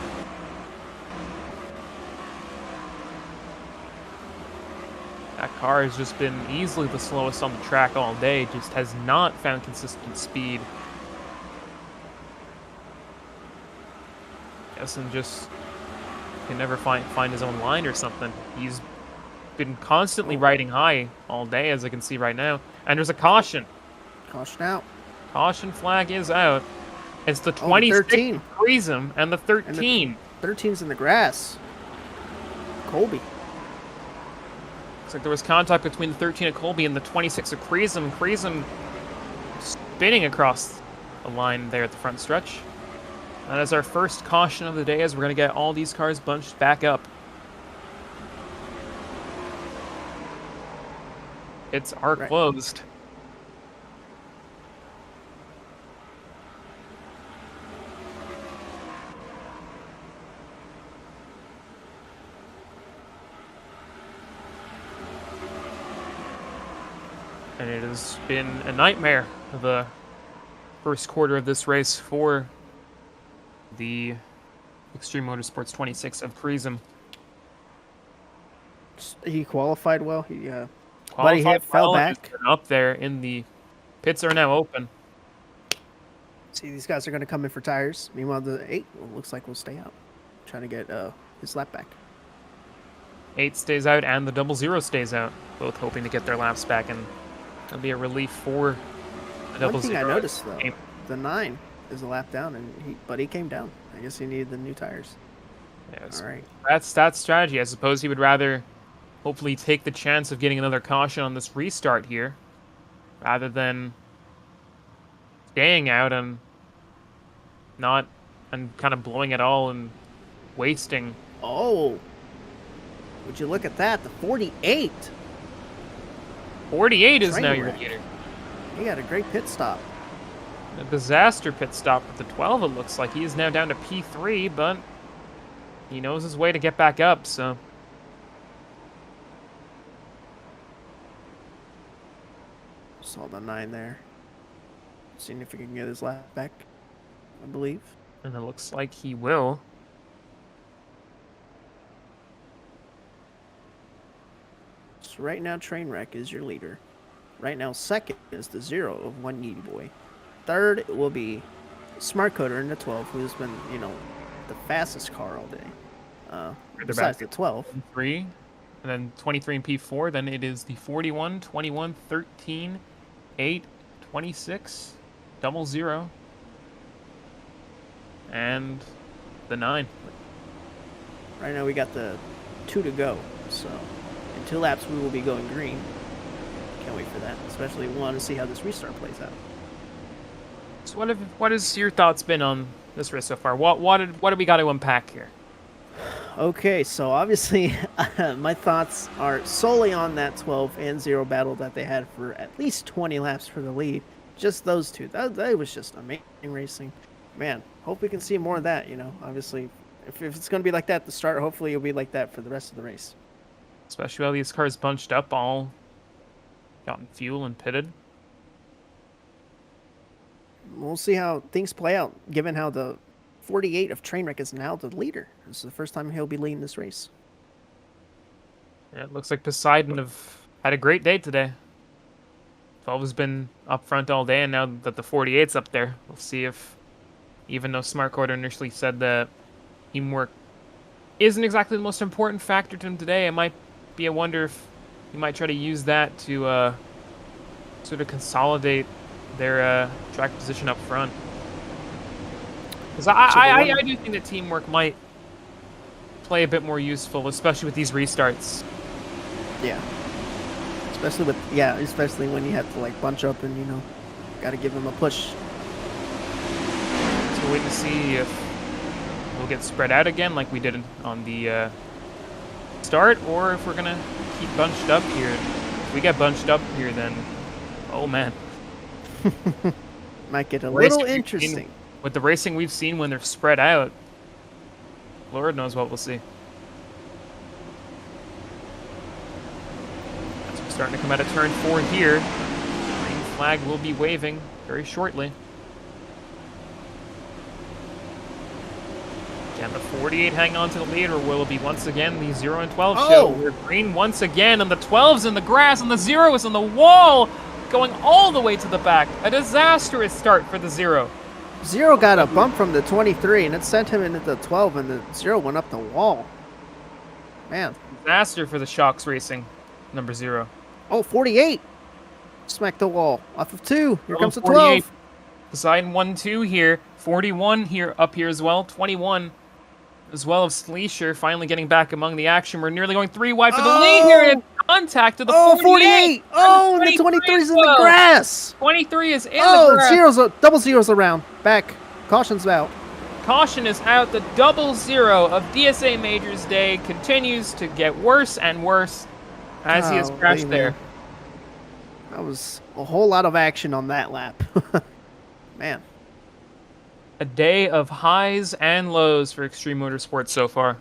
[SPEAKER 2] That car has just been easily the slowest on the track all day, just has not found consistent speed. Guessing just can never find his own line or something. He's been constantly riding high all day, as I can see right now. And there's a caution.
[SPEAKER 1] Caution out.
[SPEAKER 2] Caution flag is out. It's the
[SPEAKER 1] Oh,
[SPEAKER 2] 26
[SPEAKER 1] 13.
[SPEAKER 2] frees him, and the 13.
[SPEAKER 1] 13's in the grass. Colby.
[SPEAKER 2] Looks like there was contact between the 13 of Colby and the 26 of Kreesum. Kreesum spinning across the line there at the front stretch. That is our first caution of the day, as we're going to get all these cars bunched back up. It's arc
[SPEAKER 1] Right.
[SPEAKER 2] closed. And it has been a nightmare, the first quarter of this race for the Extreme Motorsports 26 of Kreesum.
[SPEAKER 1] He qualified well. He
[SPEAKER 2] Qualified
[SPEAKER 1] fell
[SPEAKER 2] well and has
[SPEAKER 1] back.
[SPEAKER 2] been up there in the pits are now open.
[SPEAKER 1] See, these guys are going to come in for tires. Meanwhile, the 8 looks like will stay out, trying to get his lap back.
[SPEAKER 2] 8 stays out and the 00 stays out, both hoping to get their laps back, and that'll be a relief for the 00.
[SPEAKER 1] One thing I noticed though,
[SPEAKER 2] Game.
[SPEAKER 1] the 9 is a lap down, and he came down. I guess he needed the new tires.
[SPEAKER 2] Yes.
[SPEAKER 1] All right.
[SPEAKER 2] That's strategy. I suppose he would rather hopefully take the chance of getting another caution on this restart here, rather than staying out and kind of blowing it all and wasting.
[SPEAKER 1] Oh, would you look at that? The 48.
[SPEAKER 2] 48 is
[SPEAKER 1] Train
[SPEAKER 2] now your
[SPEAKER 1] wreck.
[SPEAKER 2] leader.
[SPEAKER 1] He got a great pit stop.
[SPEAKER 2] A disaster pit stop with the 12, it looks like. He is now down to P3, but he knows his way to get back up, so.
[SPEAKER 1] Saw the 9 there. Seeing if he can get his lap back, I believe.
[SPEAKER 2] And it looks like he will.
[SPEAKER 1] So right now, Trainwreck is your leader. Right now, second is the 0 of One Needy Boy. Third will be Smart Coder in the 12, who's been, the fastest car all day. Besides the 12.
[SPEAKER 2] 3, and then 23 and P4. Then it is the 41, 21, 13, 8, 26, 00, and the 9.
[SPEAKER 1] Right now, we got the 2 to go. So in 2 laps, we will be going green. Can't wait for that. Especially want to see how this restart plays out.
[SPEAKER 2] So what has your thoughts been on this race so far? What do we got to unpack here?
[SPEAKER 1] Okay, so obviously my thoughts are solely on that 12 and 0 battle that they had for at least 20 laps for the lead. Just those two. That was just amazing racing. Man, hope we can see more of that, Obviously, if it's going to be like that at the start, hopefully it'll be like that for the rest of the race.
[SPEAKER 2] Especially while these cars bunched up, all gotten fuel and pitted.
[SPEAKER 1] We'll see how things play out, given how the 48 of Trainwreck is now the leader. This is the first time he'll be leading this race.
[SPEAKER 2] Yeah, it looks like Poseidon have had a great day today. 12 has been up front all day, and now that the 48's up there, we'll see if, even though Smart Quarter initially said that teamwork isn't exactly the most important factor to him today, it might be a wonder if he might try to use that to sort of consolidate their track position up front. Because I do think that teamwork might play a bit more useful, especially with these restarts.
[SPEAKER 1] Yeah. Especially when you have to like bunch up and got to give him a push.
[SPEAKER 2] So we're waiting to see if we'll get spread out again like we did on the start, or if we're gonna keep bunched up here. If we get bunched up here, then oh man,
[SPEAKER 1] might get a
[SPEAKER 2] Racing
[SPEAKER 1] little
[SPEAKER 2] we've
[SPEAKER 1] interesting.
[SPEAKER 2] with the racing we've seen when they're spread out. Lord knows what we'll see. As we're starting to come out of turn 4 here, green flag will be waving very shortly. Can the 48 hang on to the lead, or will it be once again the 0 and 12 show? We're green once again, and the 12's in the grass, and the 0 is on the wall, going all the way to the back. A disastrous start for the 0.
[SPEAKER 1] 0 got a bump from the 23, and it sent him into the 12, and the 0 went up the wall. Man.
[SPEAKER 2] Disaster for the Shocks Racing, number 0.
[SPEAKER 1] Oh, 48. Smack the wall. Off of 2. Here comes the
[SPEAKER 2] 48.
[SPEAKER 1] 12.
[SPEAKER 2] Deciding 1-2 here. 41 here, up here as well. 21 as well of Sleesher finally getting back among the action. We're nearly going 3 wide for the lead here, and contact to the 48.
[SPEAKER 1] Oh, and the 23's in the grass.
[SPEAKER 2] 23 is in the grass.
[SPEAKER 1] Double zeros around. Back. Caution's out.
[SPEAKER 2] Caution is out. The 0-0 of DSA Majors Day continues to get worse and worse as he has crashed there.
[SPEAKER 1] That was a whole lot of action on that lap. Man.
[SPEAKER 2] A day of highs and lows for Extreme Motorsports so far.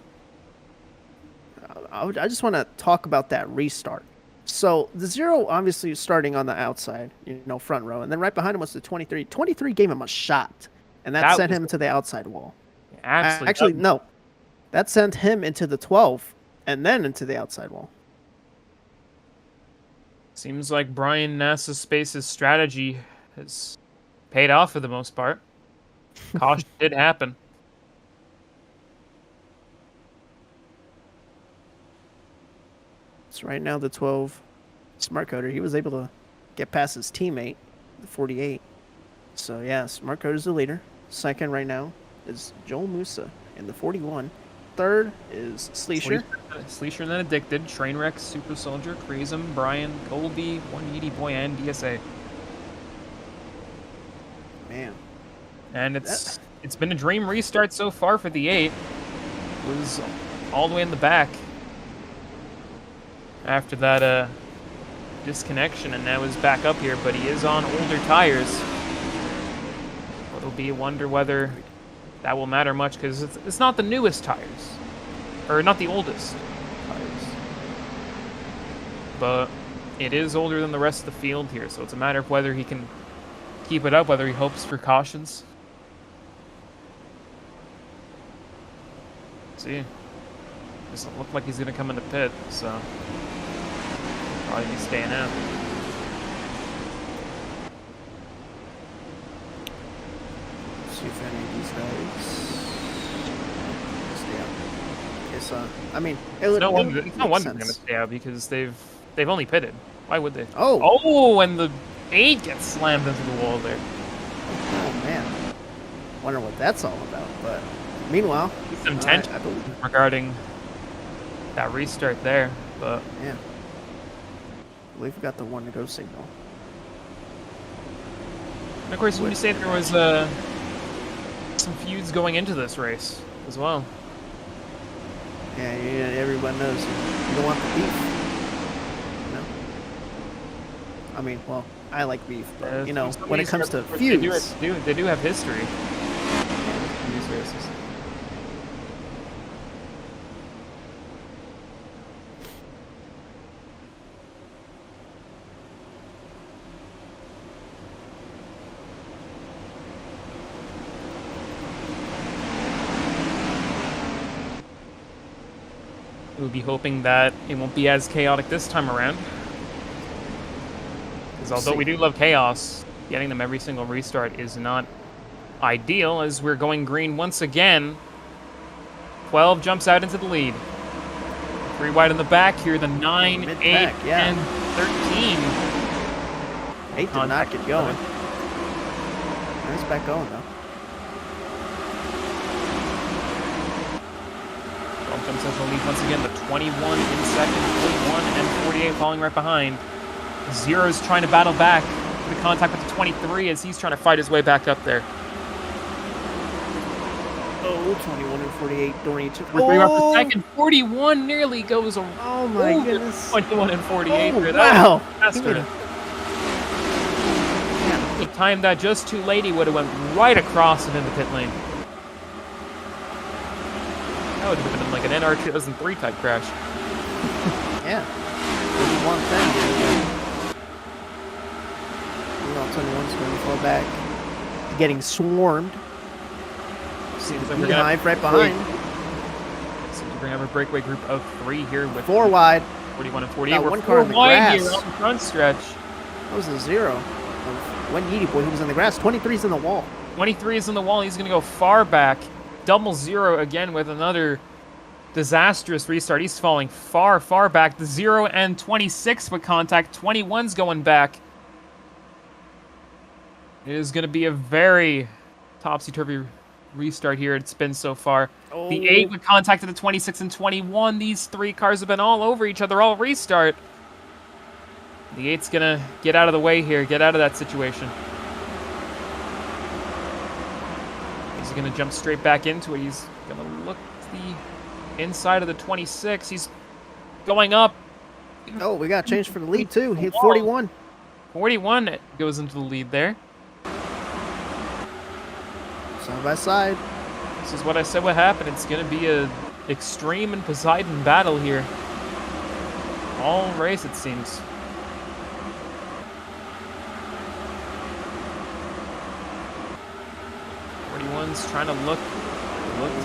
[SPEAKER 1] I just want to talk about that restart. So the 0 obviously is starting on the outside, front row, and then right behind him was the 23. 23 gave him a shot, and that sent him to the outside wall.
[SPEAKER 2] Absolutely.
[SPEAKER 1] Actually, no. That sent him into the 12 and then into the outside wall.
[SPEAKER 2] Seems like Brian NASA Space's strategy has paid off for the most part. Caution did happen.
[SPEAKER 1] So right now the 12 Smart Coder, he was able to get past his teammate, the 48. So yeah, Smart Coder's the leader. Second right now is Joel Musa in the 41. Third is Sleesher.
[SPEAKER 2] Sleesher and then Addicted, Trainwreck, Super Soldier, Crazem, Brian, Colby, 180 Boy, and DSA.
[SPEAKER 1] Man.
[SPEAKER 2] And it's been a dream restart so far for the 8. It was all the way in the back after that disconnection, and now is back up here, but he is on older tires. It'll be a wonder whether that will matter much, because it's not the newest tires, or not the oldest tires, but it is older than the rest of the field here, so it's a matter of whether he can keep it up, whether he hopes for cautions. See, doesn't look like he's gonna come into pit, so probably be staying out.
[SPEAKER 1] See if any of these guys stay out. Okay, so I mean,
[SPEAKER 2] It's no wonder they're gonna stay out, because they've only pitted. Why would they?
[SPEAKER 1] Oh,
[SPEAKER 2] and the 8 gets slammed into the wall there.
[SPEAKER 1] Oh man, wonder what that's all about. But meanwhile,
[SPEAKER 2] some tension regarding that restart there, but
[SPEAKER 1] yeah, I believe we got the 1 to go signal.
[SPEAKER 2] And of course, when you say there was some feuds going into this race as well.
[SPEAKER 1] Yeah, everyone knows you don't want the beef. I mean, well, I like beef, but when it comes to feuds,
[SPEAKER 2] they do have history in these races. We'll be hoping that it won't be as chaotic this time around. Because although we do love chaos, getting them every single restart is not ideal, as we're going green once again. 12 jumps out into the lead. 3 wide in the back here, the 9, 8, and 13.
[SPEAKER 1] 8 did not get going. Nice back going, though.
[SPEAKER 2] Jumps into the lead once again. The 21 in second, 41 and 48 falling right behind. Zero's trying to battle back. The contact with the 23 as he's trying to fight his way back up there.
[SPEAKER 1] Oh, 21 and 48 don't each.
[SPEAKER 2] We're up to second. 41 nearly goes over.
[SPEAKER 1] Oh my goodness.
[SPEAKER 2] 21 and 48.
[SPEAKER 1] Oh,
[SPEAKER 2] here.
[SPEAKER 1] wow.
[SPEAKER 2] That's faster. He timed that just too late. He would have went right across him in the pit lane. That would have been like an NR 2003 type crash.
[SPEAKER 1] Yeah. 31 thing. Well, 21's going to fall back. Getting swarmed.
[SPEAKER 2] Seems
[SPEAKER 1] The
[SPEAKER 2] like we're
[SPEAKER 1] beehive right behind.
[SPEAKER 2] Seems like we're gonna have a breakaway group of 3 here with
[SPEAKER 1] 4 wide.
[SPEAKER 2] 41 and 48.
[SPEAKER 1] Got
[SPEAKER 2] We're
[SPEAKER 1] one
[SPEAKER 2] 4
[SPEAKER 1] car on the
[SPEAKER 2] wide here
[SPEAKER 1] grass.
[SPEAKER 2] on the front stretch.
[SPEAKER 1] That was a 0. One Yeety boy who was on the grass. 23's in the wall.
[SPEAKER 2] 23 is on the wall. He's gonna go far back. Double 0 again with another disastrous restart. He's falling far, far back. The 0 and 26 with contact. 21's going back. It is gonna be a very topsy-turvy restart here. It's been so far.
[SPEAKER 1] Oh.
[SPEAKER 2] The 8 with contact to the 26 and 21. These 3 cars have been all over each other all restart. The 8's gonna get out of the way here, get out of that situation. He's gonna jump straight back into it. He's gonna look to the inside of the 26. He's going up.
[SPEAKER 1] Oh, we got changed for the lead too. He hit 41.
[SPEAKER 2] 41 goes into the lead there.
[SPEAKER 1] Side by side.
[SPEAKER 2] This is what I said would happen. It's going to be a extreme and Poseidon battle here. All race, it seems. One's trying to looks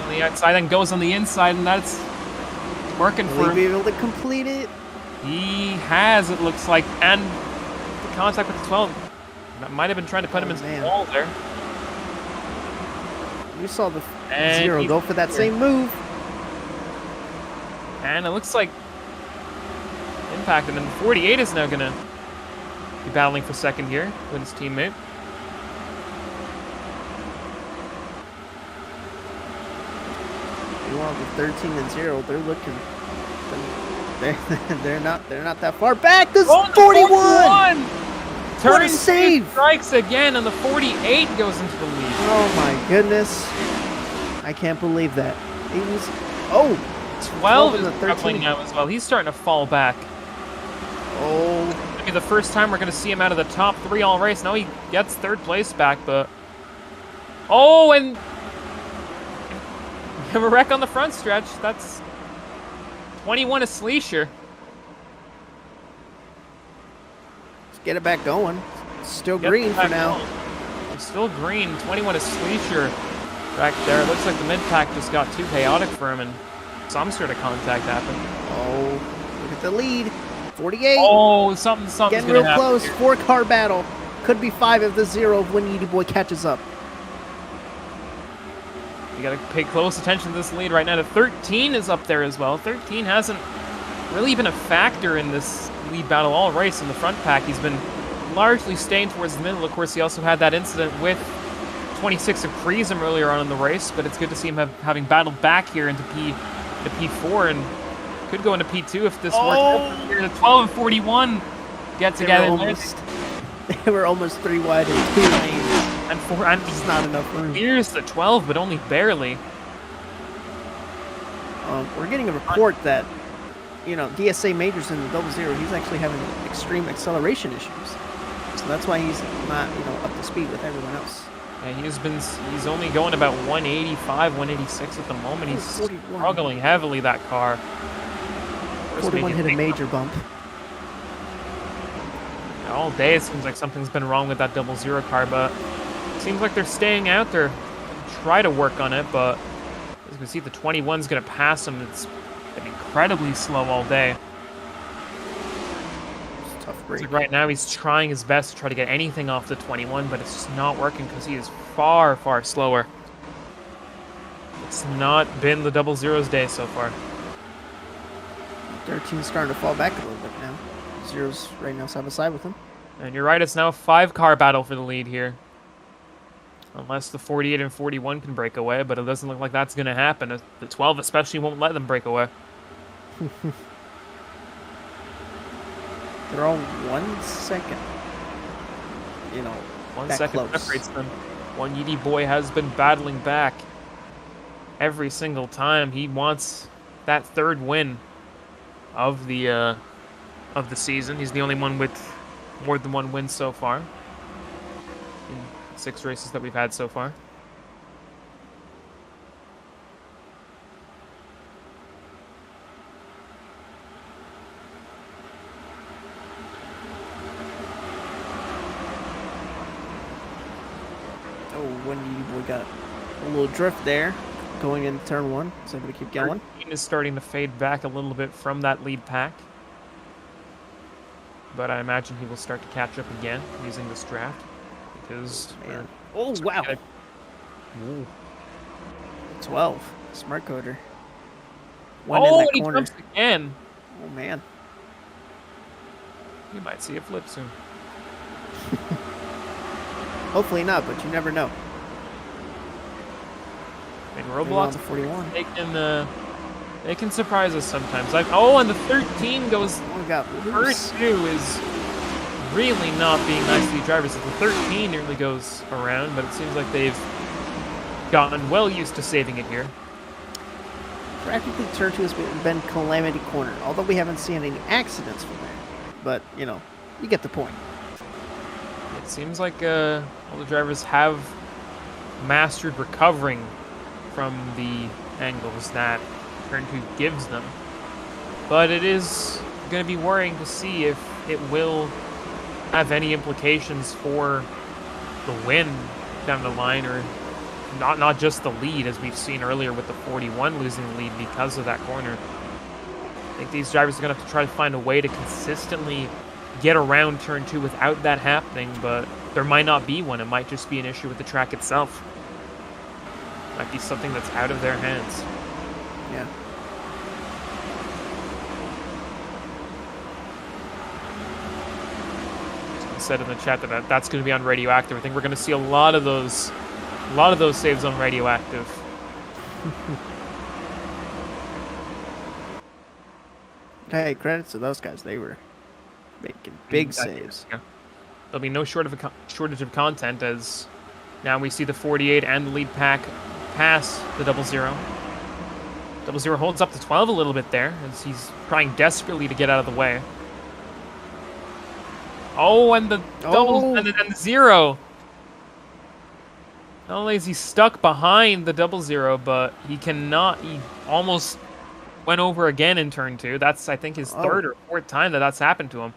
[SPEAKER 2] on the outside and goes on the inside, and that's working
[SPEAKER 1] Will
[SPEAKER 2] for
[SPEAKER 1] he be
[SPEAKER 2] him.
[SPEAKER 1] able to complete it?
[SPEAKER 2] He has, it looks like, and the contact with the 12. That might have been trying to put him into the wall there.
[SPEAKER 1] You saw the
[SPEAKER 2] And
[SPEAKER 1] 0
[SPEAKER 2] he's
[SPEAKER 1] go for that
[SPEAKER 2] here.
[SPEAKER 1] same move.
[SPEAKER 2] And it looks like impact, and then 48 is now going to be battling for second here with his teammate.
[SPEAKER 1] You want the 13 and 0? They're looking. They're not that far back. This
[SPEAKER 2] Oh,
[SPEAKER 1] 41. What a
[SPEAKER 2] Turns
[SPEAKER 1] save!
[SPEAKER 2] strikes again, and the 48 goes into the lead.
[SPEAKER 1] Oh my goodness! I can't believe that. He was. Oh.
[SPEAKER 2] 12
[SPEAKER 1] and
[SPEAKER 2] is
[SPEAKER 1] the
[SPEAKER 2] struggling
[SPEAKER 1] 13.
[SPEAKER 2] now as well. He's starting to fall back.
[SPEAKER 1] Oh.
[SPEAKER 2] It's be the first time we're going to see him out of the top 3 all race. Now he gets 3rd place back, but... Oh, and... We have a wreck on the front stretch. That's 21 is Sleesher.
[SPEAKER 1] Let's get it back going. Still
[SPEAKER 2] Gets
[SPEAKER 1] green
[SPEAKER 2] it
[SPEAKER 1] for
[SPEAKER 2] back
[SPEAKER 1] now.
[SPEAKER 2] going. It's still green. 21 is Sleesher back there. It looks like the mid-pack just got too chaotic for him, and some sort of contact happened.
[SPEAKER 1] Oh, look at the lead. 48.
[SPEAKER 2] Oh, something's
[SPEAKER 1] Getting
[SPEAKER 2] gonna
[SPEAKER 1] real
[SPEAKER 2] happen
[SPEAKER 1] close.
[SPEAKER 2] here.
[SPEAKER 1] 4-car battle. Could be 5 if the 0 when Yeety Boy catches up.
[SPEAKER 2] You gotta pay close attention to this lead right now. The 13 is up there as well. 13 hasn't really been a factor in this lead battle all race in the front pack. He's been largely staying towards the middle. Of course, he also had that incident with 26 of Prism earlier on in the race, but it's good to see him having battled back here into P4 and could go into P2 if this works out. Here, the 12 and 41 get together.
[SPEAKER 1] They were almost 3 wide in 2 lanes.
[SPEAKER 2] And
[SPEAKER 1] It's not enough room.
[SPEAKER 2] here's the 12, but only barely.
[SPEAKER 1] We're getting a report that, DSA Majors in the 00, he's actually having extreme acceleration issues. So that's why he's not, up to speed with everyone else.
[SPEAKER 2] Yeah, he's only going about 185, 186 at the moment. He's
[SPEAKER 1] 41.
[SPEAKER 2] struggling heavily, that car.
[SPEAKER 1] 41 hit a major bump.
[SPEAKER 2] All day it seems like something's been wrong with that 00 car, but it seems like they're staying out there. Try to work on it, but as you can see, the 21's going to pass him. It's been incredibly slow all day.
[SPEAKER 1] It's a tough
[SPEAKER 2] It's
[SPEAKER 1] break.
[SPEAKER 2] like right now he's trying his best to try to get anything off the 21, but it's just not working because he is far, far slower. It's not been the 00's day so far.
[SPEAKER 1] 13's starting to fall back a little bit now. 0's right now side by side with him.
[SPEAKER 2] And you're right, it's now a 5-car battle for the lead here. Unless the 48 and 41 can break away, but it doesn't look like that's going to happen. The 12 especially won't let them break away.
[SPEAKER 1] They're all 1 second. You know,
[SPEAKER 2] 1
[SPEAKER 1] that
[SPEAKER 2] second
[SPEAKER 1] close.
[SPEAKER 2] separates them. One Yeety boy has been battling back every single time. He wants that third win of the season. He's the only one with more than one win so far in 6 races that we've had so far.
[SPEAKER 1] Oh, one Yeety boy got a little drift there going into turn 1. So I'm going to keep going.
[SPEAKER 2] 13 is starting to fade back a little bit from that lead pack. But I imagine he will start to catch up again using this draft. Because...
[SPEAKER 1] Man. Oh, wow.
[SPEAKER 2] Ooh.
[SPEAKER 1] 12. Smart coder. One
[SPEAKER 2] Oh,
[SPEAKER 1] in that
[SPEAKER 2] and he
[SPEAKER 1] corner.
[SPEAKER 2] jumps again.
[SPEAKER 1] Oh, man.
[SPEAKER 2] You might see a flip soon.
[SPEAKER 1] Hopefully not, but you never know.
[SPEAKER 2] And
[SPEAKER 1] Maybe on
[SPEAKER 2] Roblox,
[SPEAKER 1] the 41.
[SPEAKER 2] they can surprise us sometimes. And the 13 goes...
[SPEAKER 1] Oh, we got loose.
[SPEAKER 2] First 2 is really not being nice to the drivers. The 13 nearly goes around, but it seems like they've gotten well used to saving it here.
[SPEAKER 1] Practically turn 2 has been Calamity Corner, although we haven't seen any accidents from there. But, you know, you get the point.
[SPEAKER 2] It seems like all the drivers have mastered recovering from the angles that turn 2 gives them. But it is going to be worrying to see if it will have any implications for the win down the line, or not just the lead, as we've seen earlier with the 41 losing the lead because of that corner. I think these drivers are going to have to try to find a way to consistently get around turn 2 without that happening, but there might not be one. It might just be an issue with the track itself. Might be something that's out of their hands.
[SPEAKER 1] Yeah.
[SPEAKER 2] Said in the chat that's going to be on Radioactive. I think we're going to see a lot of those saves on Radioactive.
[SPEAKER 1] Hey, credits to those guys. They were making big saves.
[SPEAKER 2] Yeah. There'll be no shortage of content, as now we see the 48 and the lead pack pass the 00. 00 holds up to 12 a little bit there, as he's trying desperately to get out of the way. Oh, and the double and the 0. Not only is he stuck behind the 00, but he cannot. He almost went over again in turn 2. That's, I think, his third or fourth time that's happened to him.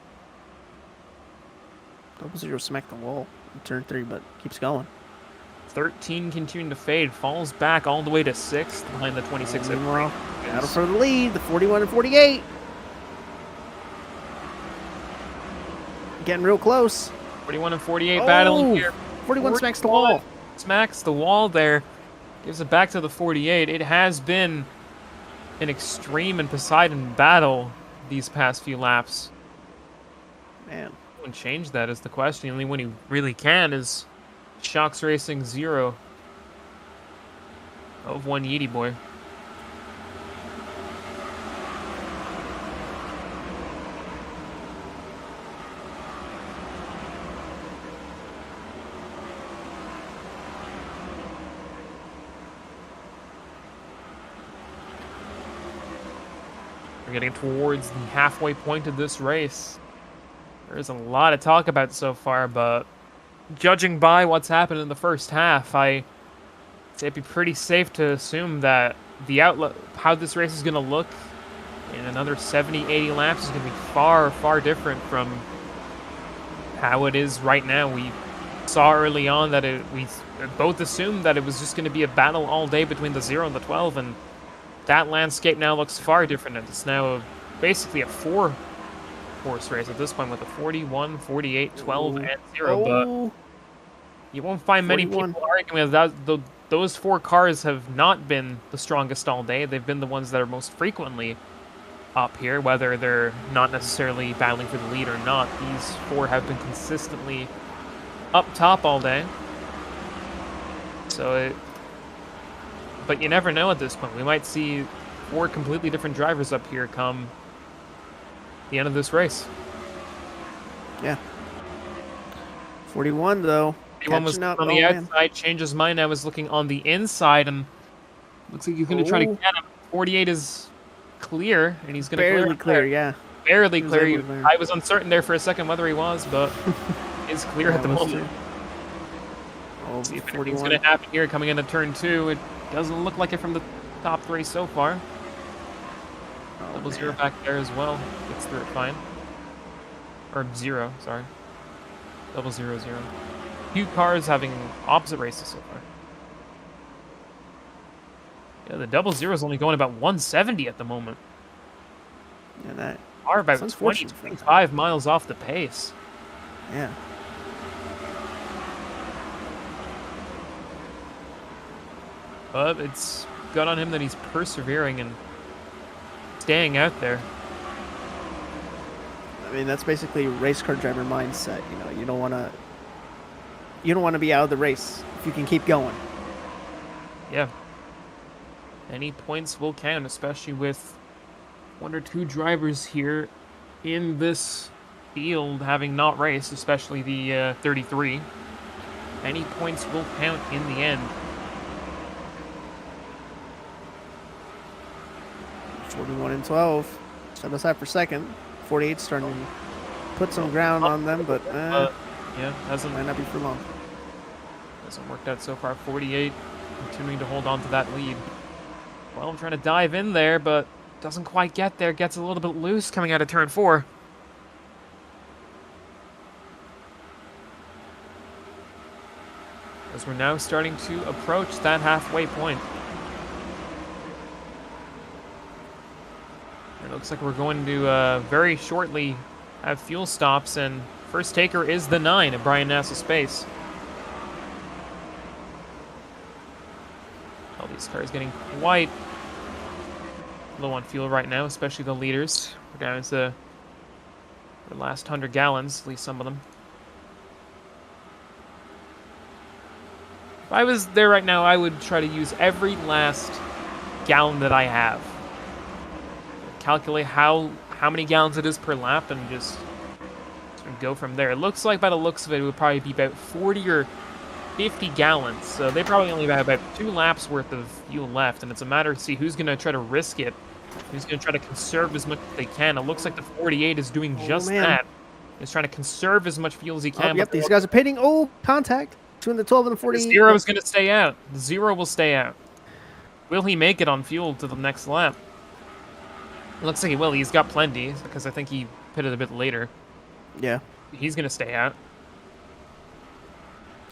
[SPEAKER 1] 00 smacked the wall in turn 3, but keeps going.
[SPEAKER 2] 13 continuing to fade, falls back all the way to 6th behind the 26 at
[SPEAKER 1] Meanwhile, battle for the lead, the 41 and 48. Getting real close.
[SPEAKER 2] 41 and 48 battling here.
[SPEAKER 1] 41 smacks the wall.
[SPEAKER 2] Smacks the wall there. Gives it back to the 48. It has been an extreme and Poseidon battle these past few laps.
[SPEAKER 1] Man.
[SPEAKER 2] No one changed that is the question. The only one who really can is Shocks Racing 0 of one Yeety boy. We're getting towards the halfway point of this race. There's a lot of talk about so far, but judging by what's happened in the first half, I'd say it'd be pretty safe to assume that the outlook, how this race is going to look in another 70, 80 laps is going to be far, far different from how it is right now. We saw early on that we both assumed that it was just going to be a battle all day between the 0 and the 12, and that landscape now looks far different. It's now basically a 4-horse race at this point with a 41, 48, 12, and 0. But you won't find many
[SPEAKER 1] 41.
[SPEAKER 2] people arguing with that. Those 4 cars have not been the strongest all day. They've been the ones that are most frequently up here, whether they're not necessarily battling for the lead or not. These 4 have been consistently up top all day. But you never know at this point. We might see 4 completely different drivers up here come the end of this race.
[SPEAKER 1] Yeah. 41 though.
[SPEAKER 2] 41 was
[SPEAKER 1] Catching up.
[SPEAKER 2] on
[SPEAKER 1] Oh,
[SPEAKER 2] the
[SPEAKER 1] man.
[SPEAKER 2] outside, changes mind. I was looking on the inside, and looks like he's going to try to
[SPEAKER 1] Oh.
[SPEAKER 2] get him. 48 is clear, and he's going to
[SPEAKER 1] Barely clear, yeah.
[SPEAKER 2] Barely
[SPEAKER 1] He was
[SPEAKER 2] clear.
[SPEAKER 1] able to clear.
[SPEAKER 2] I was uncertain there for a second whether he was, but it's clear
[SPEAKER 1] Yeah,
[SPEAKER 2] at the
[SPEAKER 1] it was
[SPEAKER 2] moment.
[SPEAKER 1] too. Oh,
[SPEAKER 2] See if anything's
[SPEAKER 1] 41.
[SPEAKER 2] going to happen here coming into turn 2. It doesn't look like it from the top 3 so far.
[SPEAKER 1] Oh,
[SPEAKER 2] Double
[SPEAKER 1] man.
[SPEAKER 2] 0 back there as well. Gets through it fine. Or 0, sorry. Double 0 0. Few cars having opposite races so far. Yeah, the double 0 is only going about 170 at the moment.
[SPEAKER 1] Yeah, that.
[SPEAKER 2] Are about
[SPEAKER 1] It's
[SPEAKER 2] 20,
[SPEAKER 1] unfortunate for them.
[SPEAKER 2] 25 miles off the pace.
[SPEAKER 1] Yeah.
[SPEAKER 2] But it's good on him that he's persevering and staying out there.
[SPEAKER 1] I mean, that's basically race car driver mindset. You know, you don't want to be out of the race if you can keep going.
[SPEAKER 2] Yeah. Any points will count, especially with 1 or 2 drivers here in this field having not raced, especially the 33. Any points will count in the end.
[SPEAKER 1] 41 and 12 set us up for second. 48 starting to put some ground on them, but
[SPEAKER 2] Yeah,
[SPEAKER 1] might not be for long.
[SPEAKER 2] hasn't worked out so far. 48 continuing to hold on to that lead. Well, I'm trying to dive in there, but doesn't quite get there. Gets a little bit loose coming out of turn 4. As we're now starting to approach that halfway point. It looks like we're going to very shortly have fuel stops, and first taker is the 9 at Brian Nassau Space. All these cars getting quite low on fuel right now, especially the leaders. We're down to the last 100 gallons, at least some of them. If I was there right now, I would try to use every last gallon that I have. Calculate how many gallons it is per lap and just sort of go from there. It looks like by the looks of it, it would probably be about 40 or 50 gallons. So they probably only have about 2 laps worth of fuel left, and it's a matter of see who's going to try to risk it. Who's going to try to conserve as much as they can. It looks like the 48 is doing just
[SPEAKER 1] man.
[SPEAKER 2] that. He's trying to conserve as much fuel as he can.
[SPEAKER 1] Oh, yep, these guys are pitting. Oh, contact between the 12 and the 40.
[SPEAKER 2] The 0 is going to stay out. The 0 will stay out. Will he make it on fuel to the next lap? It looks like he will. He's got plenty, because I think he pitted a bit later.
[SPEAKER 1] Yeah.
[SPEAKER 2] He's going to stay out.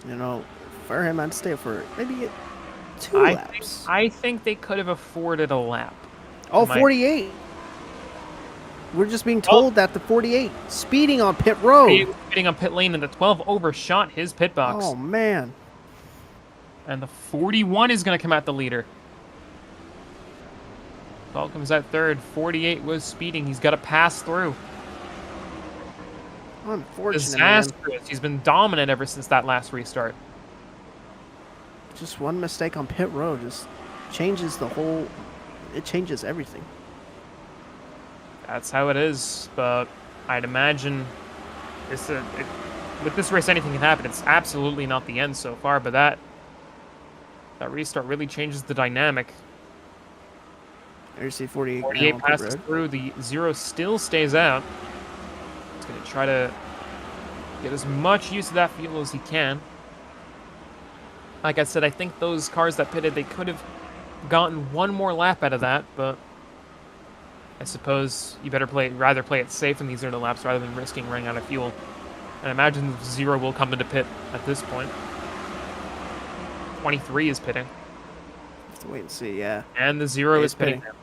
[SPEAKER 1] You know, for him, I'd stay for maybe 2
[SPEAKER 2] I
[SPEAKER 1] laps.
[SPEAKER 2] think they could have afforded a lap.
[SPEAKER 1] Oh,
[SPEAKER 2] Am I-
[SPEAKER 1] 48. We're just being told that the 48 speeding on pit road.
[SPEAKER 2] He was pitting on pit lane, and the 12 overshot his pit box.
[SPEAKER 1] Oh, man.
[SPEAKER 2] And the 41 is going to come out the leader. 12 comes out third. 48 was speeding. He's got to pass through.
[SPEAKER 1] Unfortunate, man.
[SPEAKER 2] Disastrous. He's been dominant ever since that last restart.
[SPEAKER 1] Just one mistake on pit road just changes the whole... It changes everything.
[SPEAKER 2] That's how it is, but I'd imagine with this race anything can happen. It's absolutely not the end so far, but that restart really changes the dynamic.
[SPEAKER 1] There you see 48.
[SPEAKER 2] 48
[SPEAKER 1] now on pit
[SPEAKER 2] passes
[SPEAKER 1] road.
[SPEAKER 2] through. The 0 still stays out. He's going to try to get as much use of that fuel as he can. Like I said, I think those cars that pitted, they could have gotten one more lap out of that, but I suppose you better rather play it safe in these early laps rather than risking running out of fuel. And I imagine 0 will come into pit at this point. 23 is pitting.
[SPEAKER 1] Have to wait and see, yeah.
[SPEAKER 2] And the 0
[SPEAKER 1] Yeah,
[SPEAKER 2] is
[SPEAKER 1] he's
[SPEAKER 2] pitting.
[SPEAKER 1] pitting.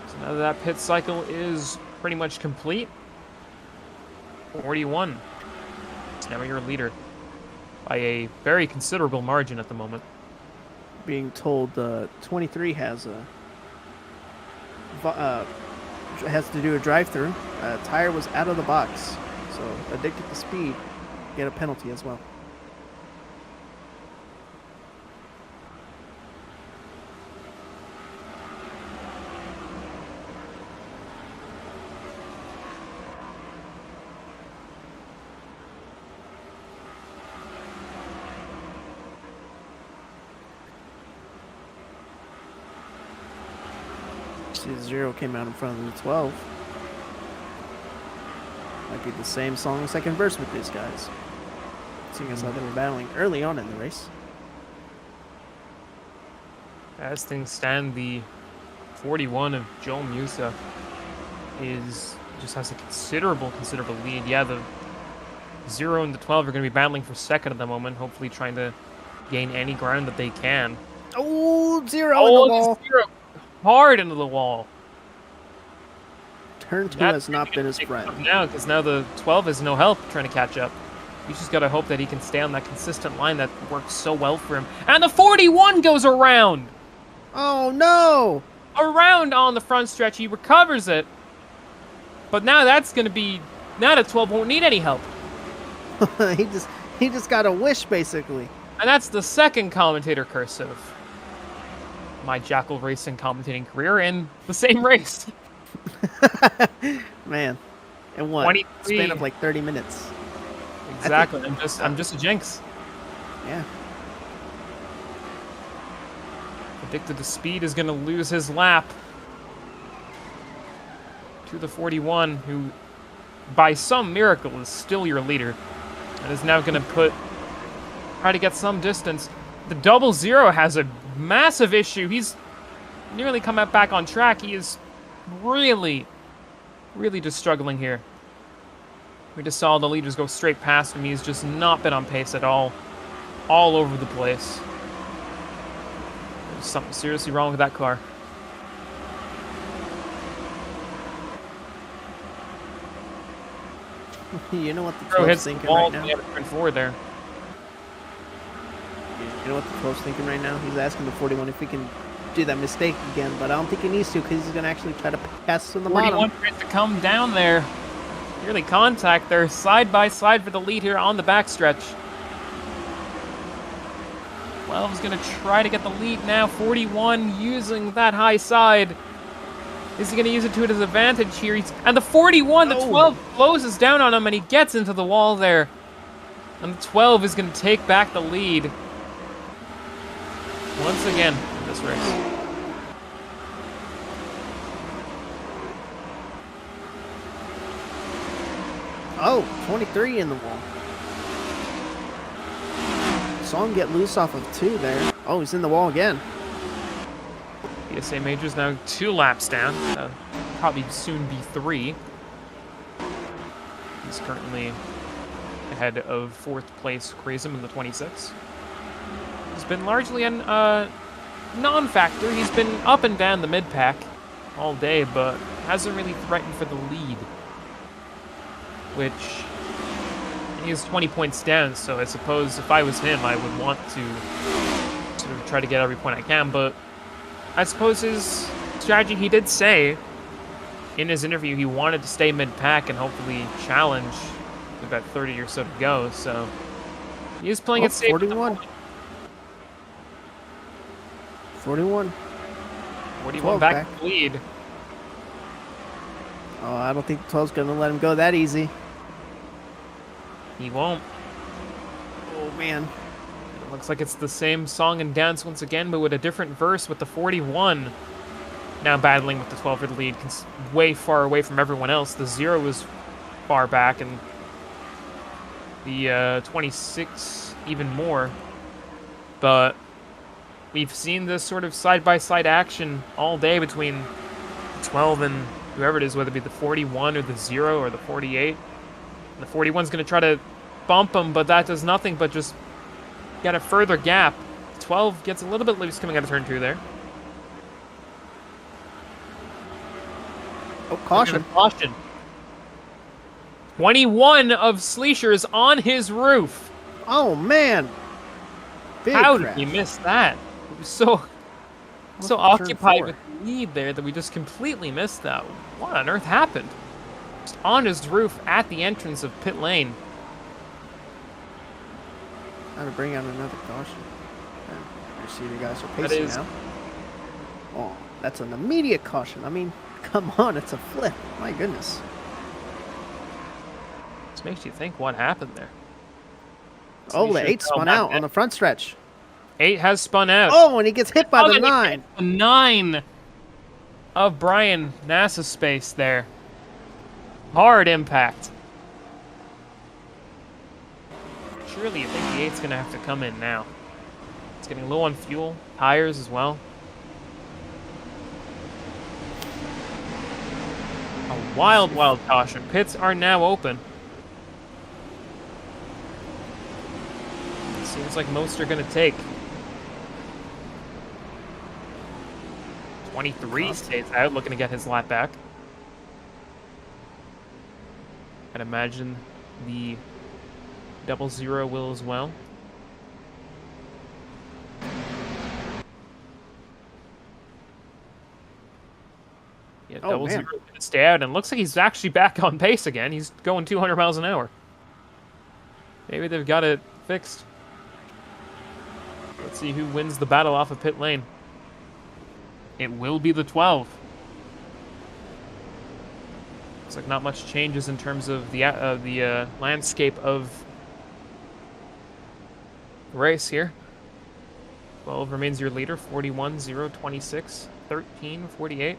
[SPEAKER 2] So now that pit cycle is pretty much complete. 41. It's now your leader by a very considerable margin at the moment.
[SPEAKER 1] Being told 23 has a has to do a drive-through. Tire was out of the box, so addicted to speed, get a penalty as well. See, the 0 came out in front of the 12. Might be the same song second verse with these guys. Seeing as how they were battling early on in the race.
[SPEAKER 2] As things stand, the 41 of Joel Musa just has a considerable lead. Yeah, the 0 and the 12 are going to be battling for second at the moment, hopefully trying to gain any ground that they can.
[SPEAKER 1] Oh, 0 in the wall.
[SPEAKER 2] 0 hard into the wall.
[SPEAKER 1] Turn 2 has not been his friend.
[SPEAKER 2] Now, because now the 12 has no help trying to catch up. He's just got to hope that he can stay on that consistent line that works so well for him. And the 41 goes around!
[SPEAKER 1] Oh, no!
[SPEAKER 2] Around on the front stretch. He recovers it. But now that's going to be... Now the 12 won't need any help.
[SPEAKER 1] he just got a wish, basically.
[SPEAKER 2] And that's the second commentator curse of my Jackal racing commentating career in the same race.
[SPEAKER 1] Man, and what? Span of like 30 minutes.
[SPEAKER 2] Exactly. I'm just a jinx.
[SPEAKER 1] Yeah.
[SPEAKER 2] Addicted to speed is going to lose his lap to the 41, who, by some miracle, is still your leader, and is now going to try to get some distance. The 00 has a massive issue. He's nearly come back on track. He is really just struggling here. We just saw the leaders go straight past him. He's just not been on pace at all over the place. There's something seriously wrong with that car.
[SPEAKER 1] You know what the 12's thinking right now?
[SPEAKER 2] Turn forward there.
[SPEAKER 1] You know what the 12's thinking right now? He's asking the 41 if he can do that mistake again, but I don't think he needs to because he's going to actually try to pass from the bottom.
[SPEAKER 2] 41 tries to come down there. Nearly contact. They're side by side for the lead here on the backstretch. 12 is going to try to get the lead now. 41 using that high side. Is he going to use it to his advantage here? And the 41, the 12 closes down on him and he gets into the wall there. And the 12 is going to take back the lead once again in this race.
[SPEAKER 1] Oh, 23 in the wall. Saw him get loose off of 2 there. Oh, he's in the wall again.
[SPEAKER 2] PSA Major's now 2 laps down. Probably soon be 3. He's currently ahead of 4th place Crazem in the 26. He's been largely a non-factor. He's been up and down the mid-pack all day, but hasn't really threatened for the lead. Which, he is 20 points down, so I suppose if I was him, I would want to sort of try to get every point I can, but I suppose his strategy, he did say in his interview he wanted to stay mid-pack and hopefully challenge with about 30 or so to go, so he is playing it safe.
[SPEAKER 1] 41. 41.
[SPEAKER 2] 41 back in the lead.
[SPEAKER 1] Oh, I don't think 12's going to let him go that easy.
[SPEAKER 2] He won't.
[SPEAKER 1] Oh, man.
[SPEAKER 2] It looks like it's the same song and dance once again, but with a different verse with the 41 now battling with the 12 for the lead, way far away from everyone else. The 0 is far back, and the 26 even more. But we've seen this sort of side-by-side action all day between the 12 and whoever it is, whether it be the 41 or the 0 or the 48. The 41's going to try to bump him, but that does nothing but just get a further gap. 12 gets a little bit loose coming out of turn 2 there.
[SPEAKER 1] Oh, caution.
[SPEAKER 2] Caution. 21 of Sleesher is on his roof.
[SPEAKER 1] Oh, man. Big
[SPEAKER 2] How
[SPEAKER 1] crash.
[SPEAKER 2] did he miss that? He was so occupied with lead there that we just completely missed that. What on earth happened? Just on his roof at the entrance of pit lane.
[SPEAKER 1] Time to bring out another caution. You see the guys are
[SPEAKER 2] That
[SPEAKER 1] pacing
[SPEAKER 2] is-
[SPEAKER 1] now. Oh, that's an immediate caution. I mean, come on, it's a flip. My goodness.
[SPEAKER 2] Just makes you think what happened there.
[SPEAKER 1] Oh,
[SPEAKER 2] we
[SPEAKER 1] the
[SPEAKER 2] should
[SPEAKER 1] 8
[SPEAKER 2] tell
[SPEAKER 1] spun
[SPEAKER 2] that
[SPEAKER 1] out
[SPEAKER 2] bit.
[SPEAKER 1] on the front stretch.
[SPEAKER 2] 8 has spun out.
[SPEAKER 1] Oh, and he gets hit by
[SPEAKER 2] Oh,
[SPEAKER 1] the
[SPEAKER 2] and he
[SPEAKER 1] 9.
[SPEAKER 2] hit the 9 of Brian NASA's space there. Hard impact. Surely you think the 8's going to have to come in now. It's getting low on fuel, tires as well. A wild caution. Pits are now open. Seems like most are going to take. 23 stays out, looking to get his lap back. I'd imagine the 00 will as well. Yeah,
[SPEAKER 1] Oh,
[SPEAKER 2] 00
[SPEAKER 1] man.
[SPEAKER 2] gonna stay out, and looks like he's actually back on pace again. He's going 200 miles an hour. Maybe they've got it fixed. Let's see who wins the battle off of pit lane. It will be the 12. Looks like not much changes in terms of the landscape of the race here. 12 remains your leader, 41, 0, 26, 13, 48.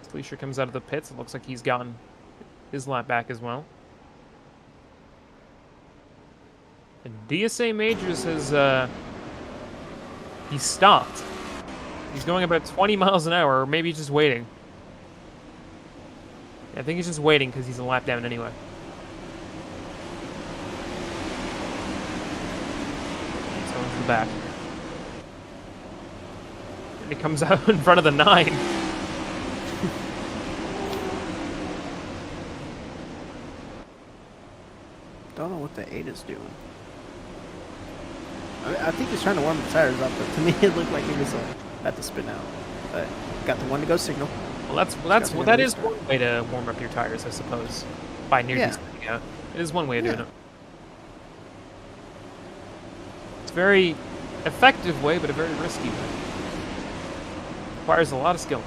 [SPEAKER 2] Fleischer comes out of the pits. It looks like he's gotten his lap back as well. And DSA Majors has, he stopped. He's going about 20 miles an hour, or maybe just waiting. I think he's just waiting because he's a lap down anyway. So into the back. And he comes out in front of the 9.
[SPEAKER 1] Don't know what the 8 is doing. I think he's trying to warm the tires up, but to me it looked like he was about to spin out. But got the one to go signal.
[SPEAKER 2] Well, that is one way to warm up your tires, I suppose. By nearly spinning out. It is one way of doing it. It's a very effective way, but a very risky way. Requires a lot of skill.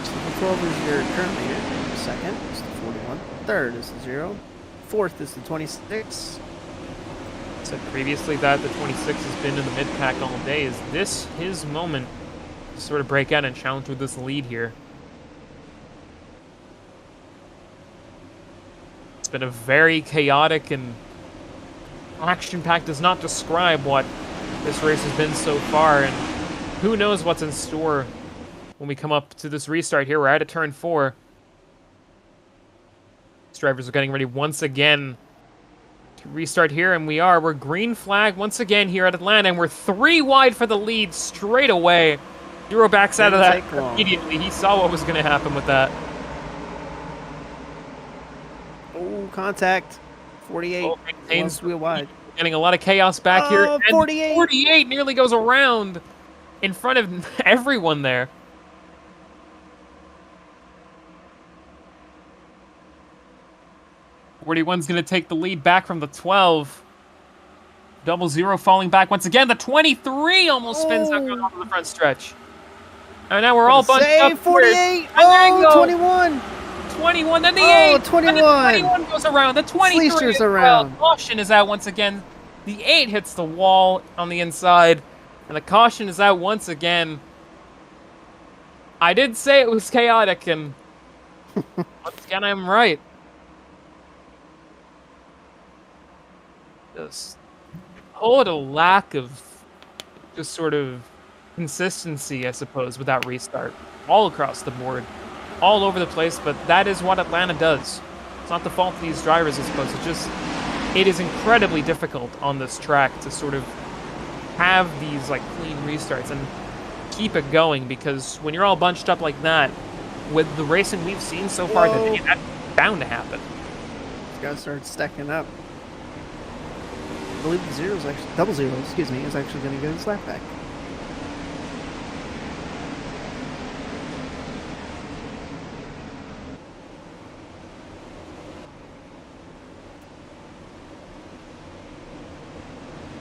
[SPEAKER 1] So the 12 is your current leader. The second is the 41. Third is the 0. Fourth is the 26.
[SPEAKER 2] Said previously that the 26 has been in the mid-pack all day. Is this his moment to sort of break out and challenge with this lead here? It's been a very chaotic and action-packed, does not describe what this race has been so far, and who knows what's in store when we come up to this restart here. We're at a turn 4. These drivers are getting ready once again to restart here, and we're green flag once again here at Atlanta, and we're 3 wide for the lead straight away. Duro backs out of that immediately. He saw what was going to happen with that.
[SPEAKER 1] Oh, contact. 48.
[SPEAKER 2] Oh, maintains
[SPEAKER 1] Wheel wide.
[SPEAKER 2] Getting a lot of chaos back here. And
[SPEAKER 1] 48.
[SPEAKER 2] 48 nearly goes around in front of everyone there. One's going to take the lead back from the 12. 00 falling back once again. The 23 almost spins out going off the front stretch. And now we're all bunched up.
[SPEAKER 1] 48.
[SPEAKER 2] Oh,
[SPEAKER 1] 21.
[SPEAKER 2] 21, then the
[SPEAKER 1] Oh,
[SPEAKER 2] 8.
[SPEAKER 1] 21.
[SPEAKER 2] And the 21 goes around. The 23
[SPEAKER 1] Fleister's
[SPEAKER 2] as well.
[SPEAKER 1] around.
[SPEAKER 2] Caution is out once again. The 8 hits the wall on the inside. And the caution is out once again. I did say it was chaotic, and once again I'm right. Just total lack of just sort of consistency, I suppose, with that restart. All across the board. All over the place, but that is what Atlanta does. It's not the fault of these drivers, I suppose. It is incredibly difficult on this track to sort of have these like clean restarts and keep it going, because when you're all bunched up like that, with the racing we've seen so far today, that's bound to happen.
[SPEAKER 1] These guys start stacking up. I believe the zero is actually double zero. Excuse me, is actually going to get his lap back.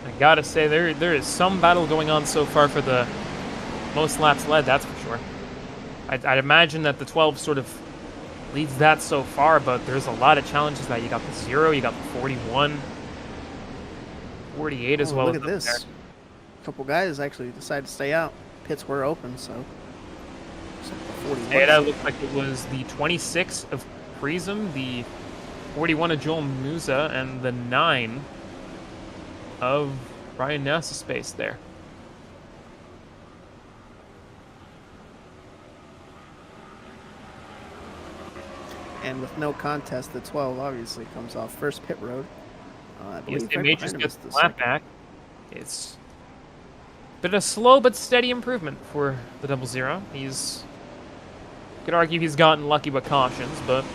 [SPEAKER 2] I gotta say, there is some battle going on so far for the most laps led, that's for sure. I'd imagine that the 12 sort of leads that so far, but there's a lot of challenges that you got the 0, you got the 41, 48 as well.
[SPEAKER 1] Look at this. A couple guys actually decided to stay out. Pits were open, so.
[SPEAKER 2] It looks like it was the 26 of Prism, the 41 of Joel Musa, and the 9 of Brian NASA Space there.
[SPEAKER 1] And with no contest, the 12 obviously comes off first pit road. I believe
[SPEAKER 2] Yes, they
[SPEAKER 1] right
[SPEAKER 2] may
[SPEAKER 1] behind
[SPEAKER 2] just
[SPEAKER 1] him
[SPEAKER 2] get
[SPEAKER 1] is
[SPEAKER 2] the
[SPEAKER 1] the
[SPEAKER 2] lap
[SPEAKER 1] second.
[SPEAKER 2] back. It's been a slow but steady improvement for the 00. He's, could argue he's gotten lucky with cautions, but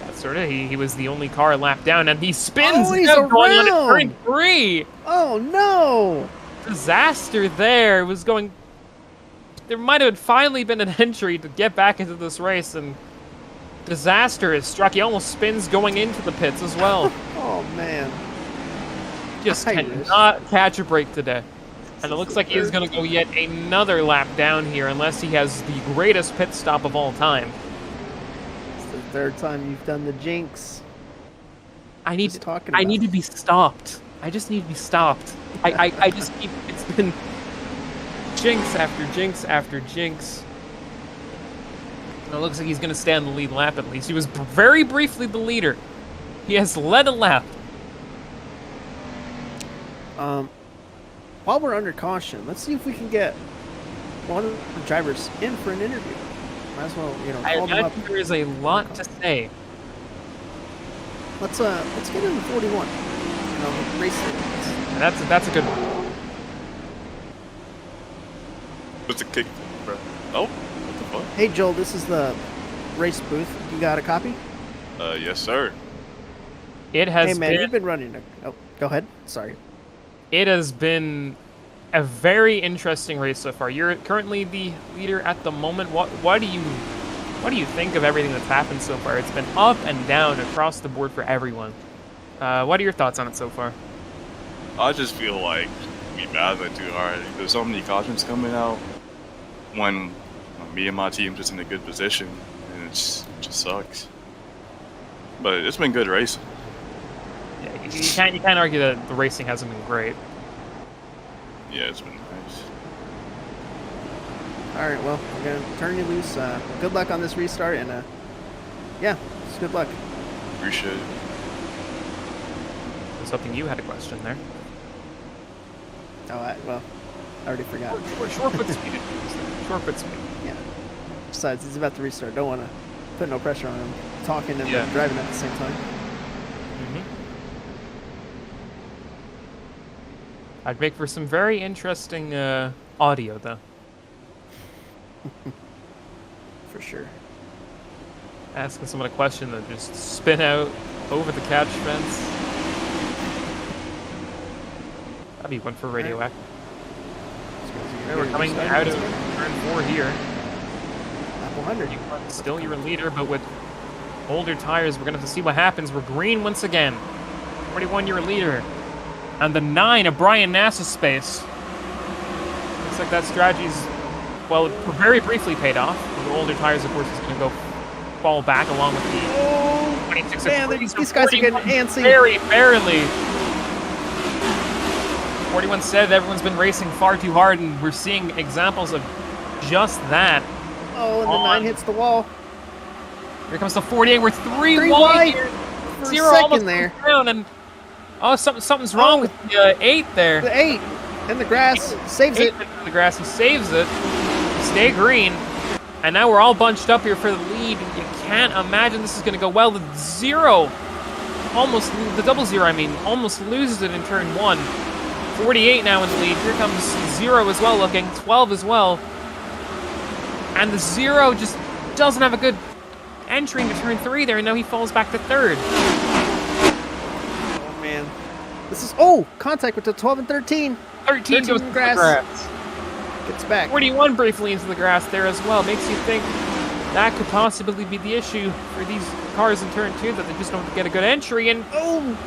[SPEAKER 2] that's sort of, he was the only car lap down, and he spins
[SPEAKER 1] Oh, he's
[SPEAKER 2] out going on to
[SPEAKER 1] around!
[SPEAKER 2] turn 3.
[SPEAKER 1] Oh no!
[SPEAKER 2] Disaster there. It was going. There might have finally been an entry to get back into this race, and disaster is struck. He almost spins going into the pits as well.
[SPEAKER 1] Oh man!
[SPEAKER 2] Just
[SPEAKER 1] I
[SPEAKER 2] cannot catch a break today. And it looks like he is going to go yet another lap down here, unless he has the greatest pit stop of all time.
[SPEAKER 1] It's the third time you've done the jinx.
[SPEAKER 2] I need
[SPEAKER 1] Just talking
[SPEAKER 2] I
[SPEAKER 1] about
[SPEAKER 2] need to
[SPEAKER 1] it.
[SPEAKER 2] be stopped. I just need to be stopped. I just keep. It's been jinx after jinx after jinx. And it looks like he's going to stay on the lead lap at least. He was very briefly the leader. He has led a lap.
[SPEAKER 1] While we're under caution, let's see if we can get one of the drivers in for an interview. Might as well,
[SPEAKER 2] I
[SPEAKER 1] call them up.
[SPEAKER 2] imagine there is a lot to say.
[SPEAKER 1] Let's get in the 41. Race it.
[SPEAKER 2] And that's a good one.
[SPEAKER 6] What's the kick, bro? Oh, what the fuck?
[SPEAKER 1] Hey Joel, this is the race booth. You got a copy?
[SPEAKER 6] Yes, sir.
[SPEAKER 2] It has
[SPEAKER 1] Hey man,
[SPEAKER 2] been.
[SPEAKER 1] you've been running. Oh, go ahead. Sorry.
[SPEAKER 2] It has been very interesting race so far. You're currently the leader at the moment. What do you think of everything that's happened so far? It's been up and down across the board for everyone. What are your thoughts on it so far?
[SPEAKER 6] I just feel like we battling too hard. There's so many cautions coming out when me and my team just in a good position, and it just sucks. But it's been good racing.
[SPEAKER 2] Yeah, you can't argue that the racing hasn't been great.
[SPEAKER 6] Yeah, it's been nice.
[SPEAKER 1] All right. Well, we're gonna turn you loose. Good luck on this restart, and yeah, just good luck.
[SPEAKER 6] Appreciate it.
[SPEAKER 2] I was hoping you had a question there.
[SPEAKER 1] Oh, I already forgot.
[SPEAKER 2] Short foot speed. Short foot speed.
[SPEAKER 1] Yeah. Besides, he's about to restart. Don't want to put no pressure on him. Talking and
[SPEAKER 2] Yeah.
[SPEAKER 1] driving at the same time.
[SPEAKER 2] I'd make for some very interesting audio, though.
[SPEAKER 1] For sure.
[SPEAKER 2] Asking someone a question that just spin out over the catch fence. That'd be one for radioactive. Okay, we're coming out of turn 4 here.
[SPEAKER 1] Lap 100.
[SPEAKER 2] You are still your leader, but with older tires, we're going to have to see what happens. We're green once again. 41, your leader. And the 9 of Brian NASA Space. Looks like that strategy's, well, it very briefly paid off. The older tires, of course, is going to go fall back along with the 26.
[SPEAKER 1] Man, these guys are getting antsy.
[SPEAKER 2] Very barely. 41 said everyone's been racing far too hard, and we're seeing examples of just that.
[SPEAKER 1] Oh, and the 9 hits the wall.
[SPEAKER 2] Here comes the 48. We're three
[SPEAKER 1] Three
[SPEAKER 2] wide
[SPEAKER 1] wide
[SPEAKER 2] here.
[SPEAKER 1] for a
[SPEAKER 2] 0 almost
[SPEAKER 1] second there.
[SPEAKER 2] comes down, and something's wrong with the 8 there.
[SPEAKER 1] The 8 in the grass saves it.
[SPEAKER 2] 8 in the grass, he saves it. Stay green, and now we're all bunched up here for the lead. You can't imagine this is going to go well. The 0, the 00, I mean, almost loses it in turn 1. 48 now in the lead. Here comes 0 as well looking. 12 as well. And the 0 just doesn't have a good entry into turn 3 there, and now he falls back to 3rd.
[SPEAKER 1] Oh, man. This is contact with the 12 and 13.
[SPEAKER 2] 13 goes
[SPEAKER 1] in
[SPEAKER 2] into
[SPEAKER 1] the
[SPEAKER 2] the
[SPEAKER 1] grass.
[SPEAKER 2] grass.
[SPEAKER 1] Gets back.
[SPEAKER 2] 41 briefly into the grass there as well. Makes you think that could possibly be the issue for these cars in turn 2, that they just don't get a good entry. And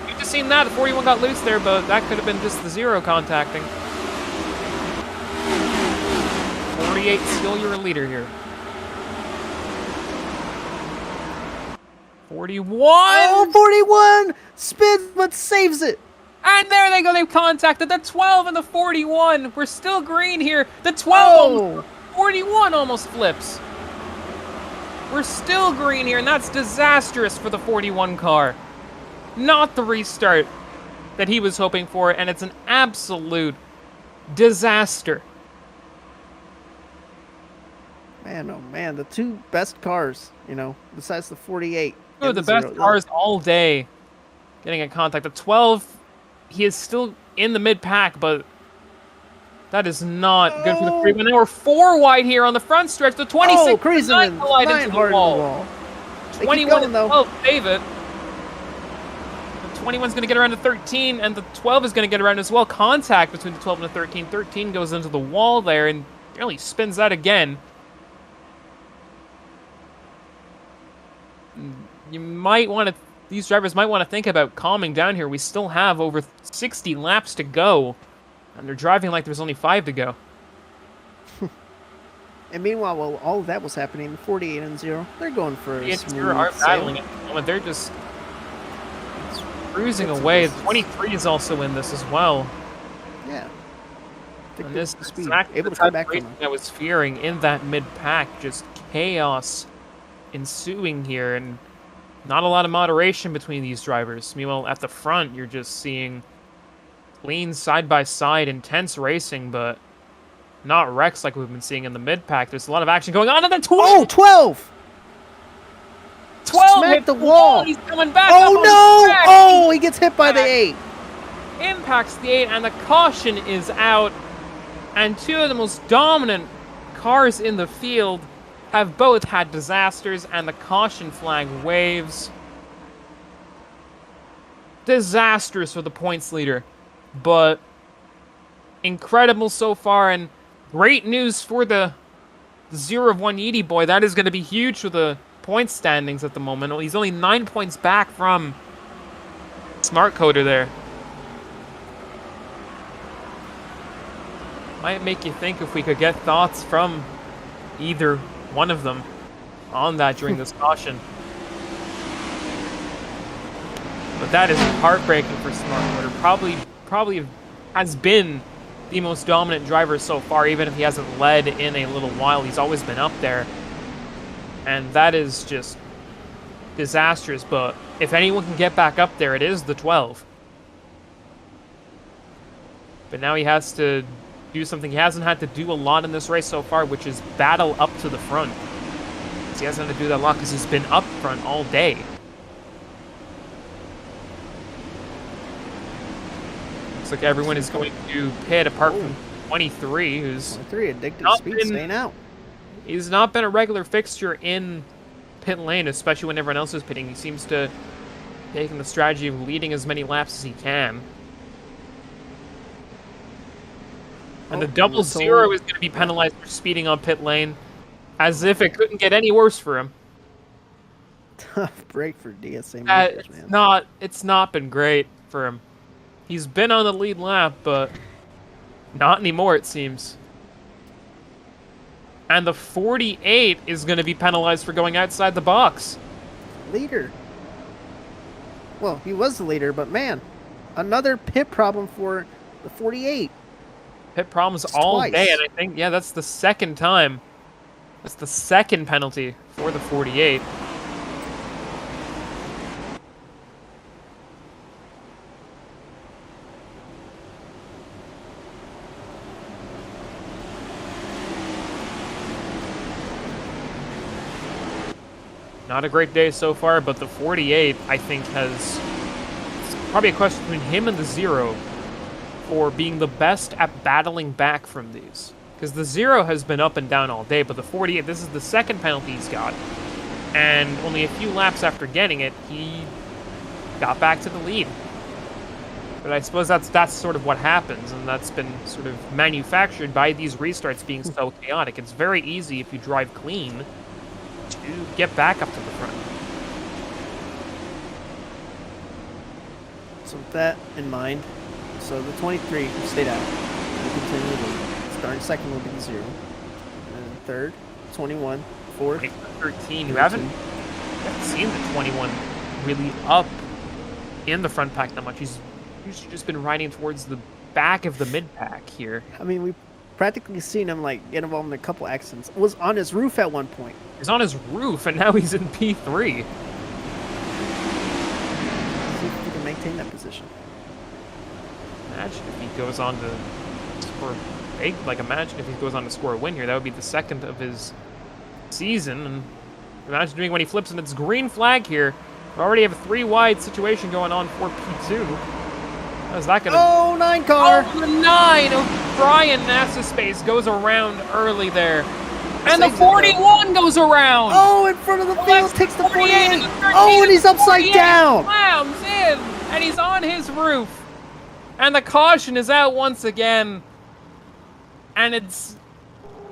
[SPEAKER 2] you've just seen that. The 41 got loose there, but that could have been just the 0 contacting. 48, still your leader here. 41!
[SPEAKER 1] Oh, 41! Spins, but saves it.
[SPEAKER 2] And there they go, they've contacted the 12 and the 41. We're still green here. The 12 41 almost flips. We're still green here, and that's disastrous for the 41 car. Not the restart that he was hoping for, and it's an absolute disaster.
[SPEAKER 1] Man, oh man, the 2 best cars, besides the 48.
[SPEAKER 2] Two of the best cars all day getting in contact. The 12, he is still in the mid-pack, but that is not good for the 41. Now we're 4 wide here on the front stretch. The 26
[SPEAKER 1] crazy
[SPEAKER 2] collide into the wall. 21 and 12 save it. The 21's going to get around to 13, and the 12 is going to get around as well. Contact between the 12 and the 13. 13 goes into the wall there and barely spins that again. These drivers might want to think about calming down here. We still have over 60 laps to go, and they're driving like there's only 5 to go.
[SPEAKER 1] And meanwhile, while all of that was happening, the 48 and 0, they're going for a smooth
[SPEAKER 2] are
[SPEAKER 1] sail.
[SPEAKER 2] battling at the moment. They're just cruising away. The 23 is also in this as well.
[SPEAKER 1] Yeah.
[SPEAKER 2] And this is
[SPEAKER 1] speed.
[SPEAKER 2] exactly
[SPEAKER 1] Able
[SPEAKER 2] the
[SPEAKER 1] to come
[SPEAKER 2] type
[SPEAKER 1] back
[SPEAKER 2] of
[SPEAKER 1] from
[SPEAKER 2] racing
[SPEAKER 1] them.
[SPEAKER 2] I was fearing in that mid-pack. Just chaos ensuing here, and not a lot of moderation between these drivers. Meanwhile, at the front, you're just seeing clean side-by-side intense racing, but not wrecks like we've been seeing in the mid-pack. There's a lot of action going on, and then 12!
[SPEAKER 1] 12!
[SPEAKER 2] 12
[SPEAKER 1] Smack
[SPEAKER 2] hit
[SPEAKER 1] the wall!
[SPEAKER 2] He's coming back
[SPEAKER 1] Oh,
[SPEAKER 2] up on the
[SPEAKER 1] no!
[SPEAKER 2] track.
[SPEAKER 1] Oh, he gets hit by the 8.
[SPEAKER 2] Impacts the 8, and the caution is out. And 2 of the most dominant cars in the field have both had disasters, and the caution flag waves. Disastrous for the points leader, but incredible so far, and great news for the 0 of 1 Yeety boy. That is going to be huge for the point standings at the moment. He's only 9 points back from Smart Coder there. Might make you think if we could get thoughts from either one of them on that during this caution. But that is heartbreaking for Smart Coder. Probably has been the most dominant driver so far, even if he hasn't led in a little while. He's always been up there. And that is just disastrous. But if anyone can get back up there, it is the 12. But now he has to do something he hasn't had to do a lot in this race so far, which is battle up to the front. He hasn't had to do that a lot because he's been up front all day. Looks like everyone is going to pit apart from 23, who's
[SPEAKER 1] 23 addicted to speed, staying out.
[SPEAKER 2] He's not been a regular fixture in pit lane, especially when everyone else is pitting. He seems to taking the strategy of leading as many laps as he can. And the double 0 is going to be penalized for speeding on pit lane, as if it couldn't get any worse for him.
[SPEAKER 1] Tough break for DSA makers, man.
[SPEAKER 2] It's not been great for him. He's been on the lead lap, but not anymore, it seems. And the 48 is going to be penalized for going outside the box.
[SPEAKER 1] Leader. Well, he was the leader, but man, another pit problem for the 48.
[SPEAKER 2] Pit problems all day, and I think, yeah, that's the second time. That's the second penalty for the 48. Not a great day so far, but the 48, I think, has probably a question between him and the 0 for being the best at battling back from these. Because the 0 has been up and down all day, but the 48, this is the second penalty he's got. And only a few laps after getting it, he got back to the lead. But I suppose that's sort of what happens, and that's been sort of manufactured by these restarts being so chaotic. It's very easy if you drive clean to get back up to the front.
[SPEAKER 1] So with that in mind, so the 23 stayed out. We'll continue to lead. Starting second will be the 0. And third, 21. Fourth,
[SPEAKER 2] 13. You haven't seen the 21 really up in the front pack that much. He's usually just been riding towards the back of the mid pack here.
[SPEAKER 1] I mean, we've practically seen him like get involved in a couple accidents. Was on his roof at one point.
[SPEAKER 2] He's on his roof, and now he's in P3.
[SPEAKER 1] See if he can maintain that position.
[SPEAKER 2] Imagine if he goes on to score big. Like, imagine if he goes on to score a win here. That would be the second of his season. And imagine doing when he flips, and it's green flag here. We already have a 3-wide situation going on for P2. How's that gonna?
[SPEAKER 1] Oh, 9 car!
[SPEAKER 2] Oh, the 9! O'Brien NASA Space goes around early there. And the 41 goes around!
[SPEAKER 1] Oh, in front of the field, takes the 48!
[SPEAKER 2] And the 13,
[SPEAKER 1] Oh, and he's upside down!
[SPEAKER 2] Slams in! And he's on his roof. And the caution is out once again. And it's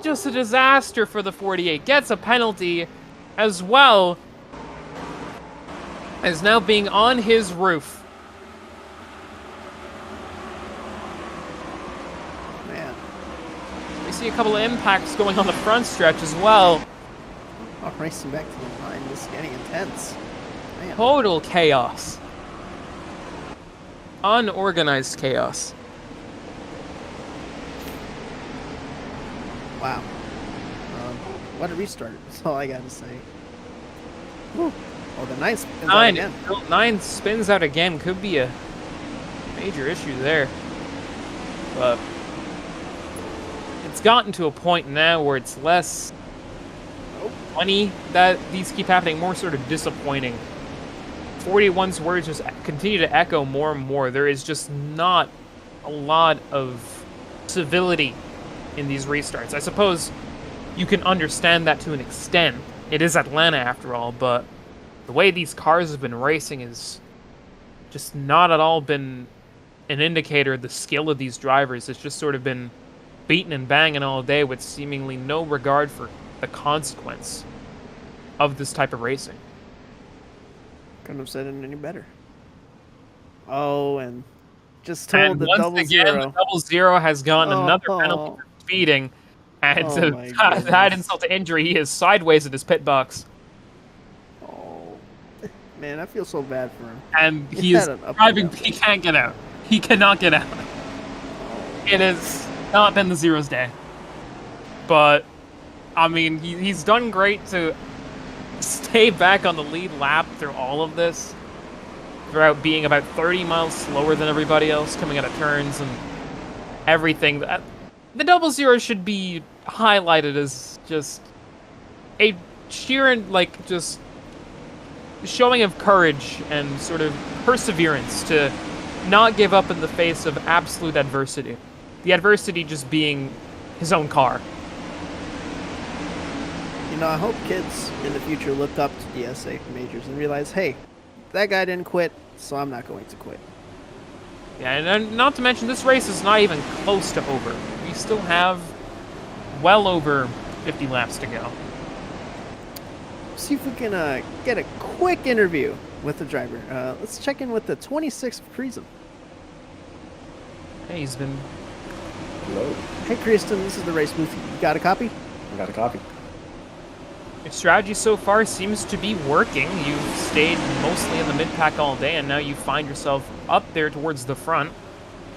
[SPEAKER 2] just a disaster for the 48. Gets a penalty as well as now being on his roof.
[SPEAKER 1] Man.
[SPEAKER 2] We see a couple of impacts going on the front stretch as well.
[SPEAKER 1] Oh, racing back to the line. This is getting intense. Man.
[SPEAKER 2] Total chaos. Unorganized chaos.
[SPEAKER 1] Wow. What a restart. That's all I gotta say. Whew. Oh, the 9 spins out again.
[SPEAKER 2] 9 spins out again. Could be a major issue there. But it's gotten to a point now where it's less funny that these keep happening, more sort of disappointing. 41's words just continue to echo more and more. There is just not a lot of civility in these restarts. I suppose you can understand that to an extent. It is Atlanta after all, but the way these cars have been racing is just not at all been an indicator of the skill of these drivers. It's just sort of been beating and banging all day with seemingly no regard for the consequence of this type of racing.
[SPEAKER 1] Couldn't have said it any better. Oh, and just told
[SPEAKER 2] And
[SPEAKER 1] the
[SPEAKER 2] once
[SPEAKER 1] double
[SPEAKER 2] again,
[SPEAKER 1] 0.
[SPEAKER 2] the double 0 has gotten another penalty for speeding. And
[SPEAKER 1] Oh
[SPEAKER 2] to
[SPEAKER 1] my
[SPEAKER 2] add
[SPEAKER 1] goodness.
[SPEAKER 2] insult to injury, he is sideways in his pit box.
[SPEAKER 1] Oh, man, I feel so bad for him.
[SPEAKER 2] And
[SPEAKER 1] He's
[SPEAKER 2] he is
[SPEAKER 1] had an up and
[SPEAKER 2] driving.
[SPEAKER 1] down.
[SPEAKER 2] He can't get out. He cannot get out. It has not been the Zero's day. But, I mean, he's done great to stay back on the lead lap through all of this. Throughout being about 30 miles slower than everybody else, coming out of turns and everything. The double 0 should be highlighted as just a sheer, like, just showing of courage and sort of perseverance to not give up in the face of absolute adversity. The adversity just being his own car.
[SPEAKER 1] You know, I hope kids in the future look up to DSA majors and realize, hey, that guy didn't quit, so I'm not going to quit.
[SPEAKER 2] Yeah, and not to mention, this race is not even close to over. We still have well over 50 laps to go.
[SPEAKER 1] See if we can get a quick interview with the driver. Let's check in with the 26th Creasem.
[SPEAKER 2] Hey, he's been...
[SPEAKER 4] Hello.
[SPEAKER 1] Hey, Kristen, this is the race booth. You got a copy?
[SPEAKER 4] I got a copy.
[SPEAKER 2] Your strategy so far seems to be working. You've stayed mostly in the mid-pack all day, and now you find yourself up there towards the front.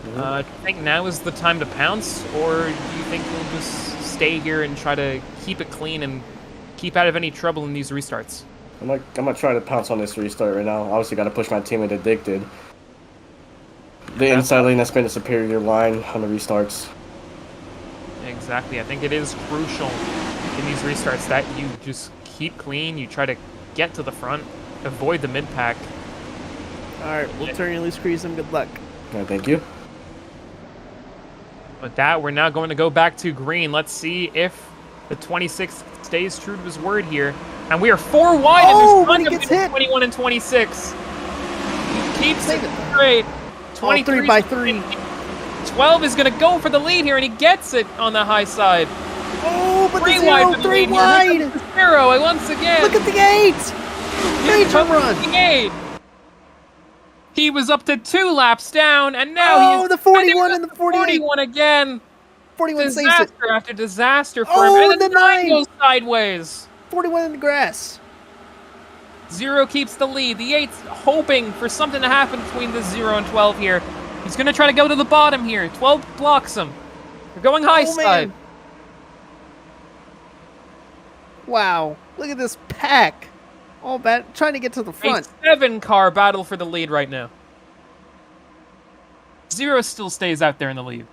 [SPEAKER 2] Do you think now is the time to pounce, or do you think you'll just stay here and try to keep it clean and keep out of any trouble in these restarts?
[SPEAKER 4] I'm gonna try to pounce on this restart right now. Obviously, got to push my teammate Addicted. The inside lane has been a superior line on the restarts.
[SPEAKER 2] Exactly. I think it is crucial in these restarts that you just keep clean, you try to get to the front, avoid the mid-pack.
[SPEAKER 1] All right, we'll turn you loose, Creasem. Good luck.
[SPEAKER 4] All right, thank you.
[SPEAKER 2] With that, we're now going to go back to green. Let's see if the 26 stays true to his word here. And we are 4 wide
[SPEAKER 1] Oh,
[SPEAKER 2] in
[SPEAKER 1] but
[SPEAKER 2] his
[SPEAKER 1] he gets hit.
[SPEAKER 2] 21 and 26. He keeps
[SPEAKER 1] Save
[SPEAKER 2] it
[SPEAKER 1] it.
[SPEAKER 2] straight. 23
[SPEAKER 1] 3 by 3.
[SPEAKER 2] 12 is going to go for the lead here, and he gets it on the high side.
[SPEAKER 1] Oh, but the
[SPEAKER 2] 3
[SPEAKER 1] 0,
[SPEAKER 2] wide for the
[SPEAKER 1] 3
[SPEAKER 2] lead here. Here
[SPEAKER 1] wide.
[SPEAKER 2] comes the 0 once again.
[SPEAKER 1] Look at the 8.
[SPEAKER 2] Here
[SPEAKER 1] Major
[SPEAKER 2] comes
[SPEAKER 1] run.
[SPEAKER 2] the 8. He was up to 2 laps down, and now
[SPEAKER 1] Oh, the 41 and the 48.
[SPEAKER 2] 41 again.
[SPEAKER 1] 41 saves it.
[SPEAKER 2] Disaster after disaster for him.
[SPEAKER 1] Oh,
[SPEAKER 2] And
[SPEAKER 1] the
[SPEAKER 2] the 9
[SPEAKER 1] 9.
[SPEAKER 2] goes sideways.
[SPEAKER 1] 41 in the grass.
[SPEAKER 2] 0 keeps the lead. The 8's hoping for something to happen between the 0 and 12 here. He's going to try to go to the bottom here. 12 blocks him. They're going high side.
[SPEAKER 1] Man. Wow. Look at this pack. All trying to get to the front.
[SPEAKER 2] A 7-car battle for the lead right now. 0 still stays out there in the lead.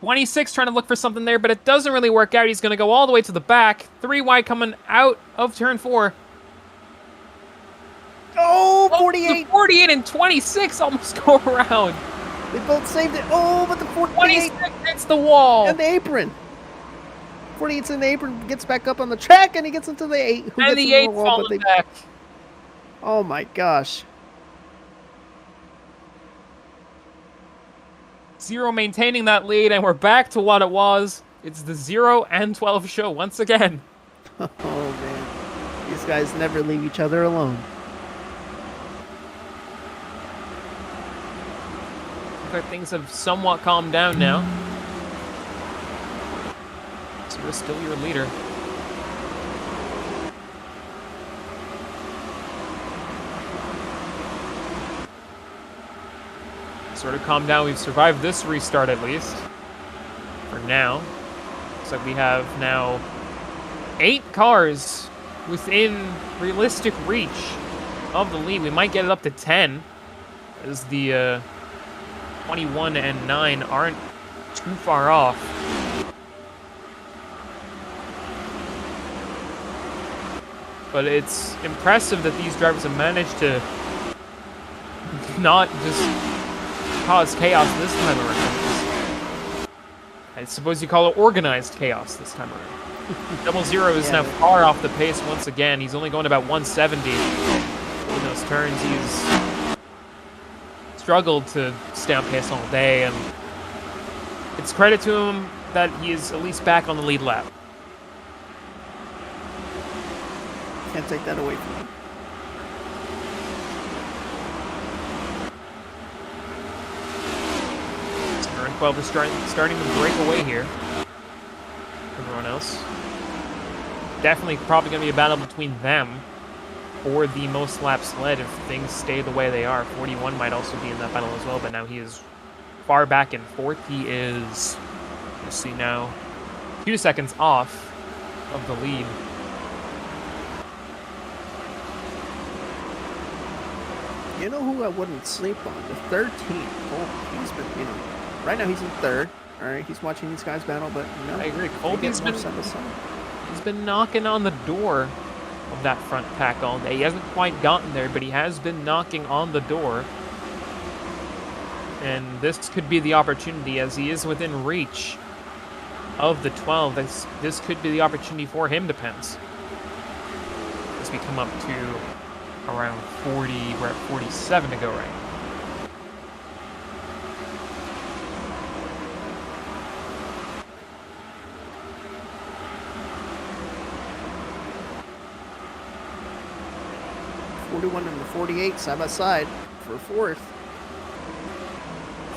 [SPEAKER 2] 26 trying to look for something there, but it doesn't really work out. He's going to go all the way to the back. 3 wide coming out of turn 4.
[SPEAKER 1] Oh,
[SPEAKER 2] Oh,
[SPEAKER 1] 48.
[SPEAKER 2] the 48 and 26 almost go around.
[SPEAKER 1] They both saved it. Oh, but the 48
[SPEAKER 2] 26 hits the wall.
[SPEAKER 1] and the apron. 48's in the apron, gets back up on the track, and he gets into the 8. Who
[SPEAKER 2] And
[SPEAKER 1] gets
[SPEAKER 2] the
[SPEAKER 1] into
[SPEAKER 2] 8
[SPEAKER 1] wall,
[SPEAKER 2] falling
[SPEAKER 1] they...
[SPEAKER 2] back.
[SPEAKER 1] Oh my gosh.
[SPEAKER 2] 0 maintaining that lead, and we're back to what it was. It's the 0 and 12 show once again.
[SPEAKER 1] Oh man. These guys never leave each other alone.
[SPEAKER 2] Looks like things have somewhat calmed down now. 0 still your leader. Sort of calmed down. We've survived this restart at least. For now. Looks like we have now 8 cars within realistic reach of the lead. We might get it up to 10 as the 21 and 9 aren't too far off. But it's impressive that these drivers have managed to not just cause chaos this time around. I suppose you call it organized chaos this time around. Double 0 is now far off the pace once again. He's only going about 170 in those turns. He's struggled to stay on pace all day, and it's credit to him that he is at least back on the lead lap.
[SPEAKER 1] Can't take that away from him.
[SPEAKER 2] Turn 12 is starting to break away here. Everyone else. Definitely probably going to be a battle between them or the most laps led if things stay the way they are. 41 might also be in that battle as well, but now he is far back in 4th. He is, let's see now, 2 seconds off of the lead.
[SPEAKER 1] You know who I wouldn't sleep on? The 13th. Oh, he's been, you know, right now he's in 3rd. All right, he's watching these guys battle, but you know,
[SPEAKER 2] I agree. Colby's
[SPEAKER 1] he's
[SPEAKER 2] been knocking on the door of that front pack all day. He hasn't quite gotten there, but he has been knocking on the door. And this could be the opportunity as he is within reach of the 12. This could be the opportunity for him to pounce. As we come up to around 40, we're at 47 to go right now.
[SPEAKER 1] '41 and the 48 side by side for 4th.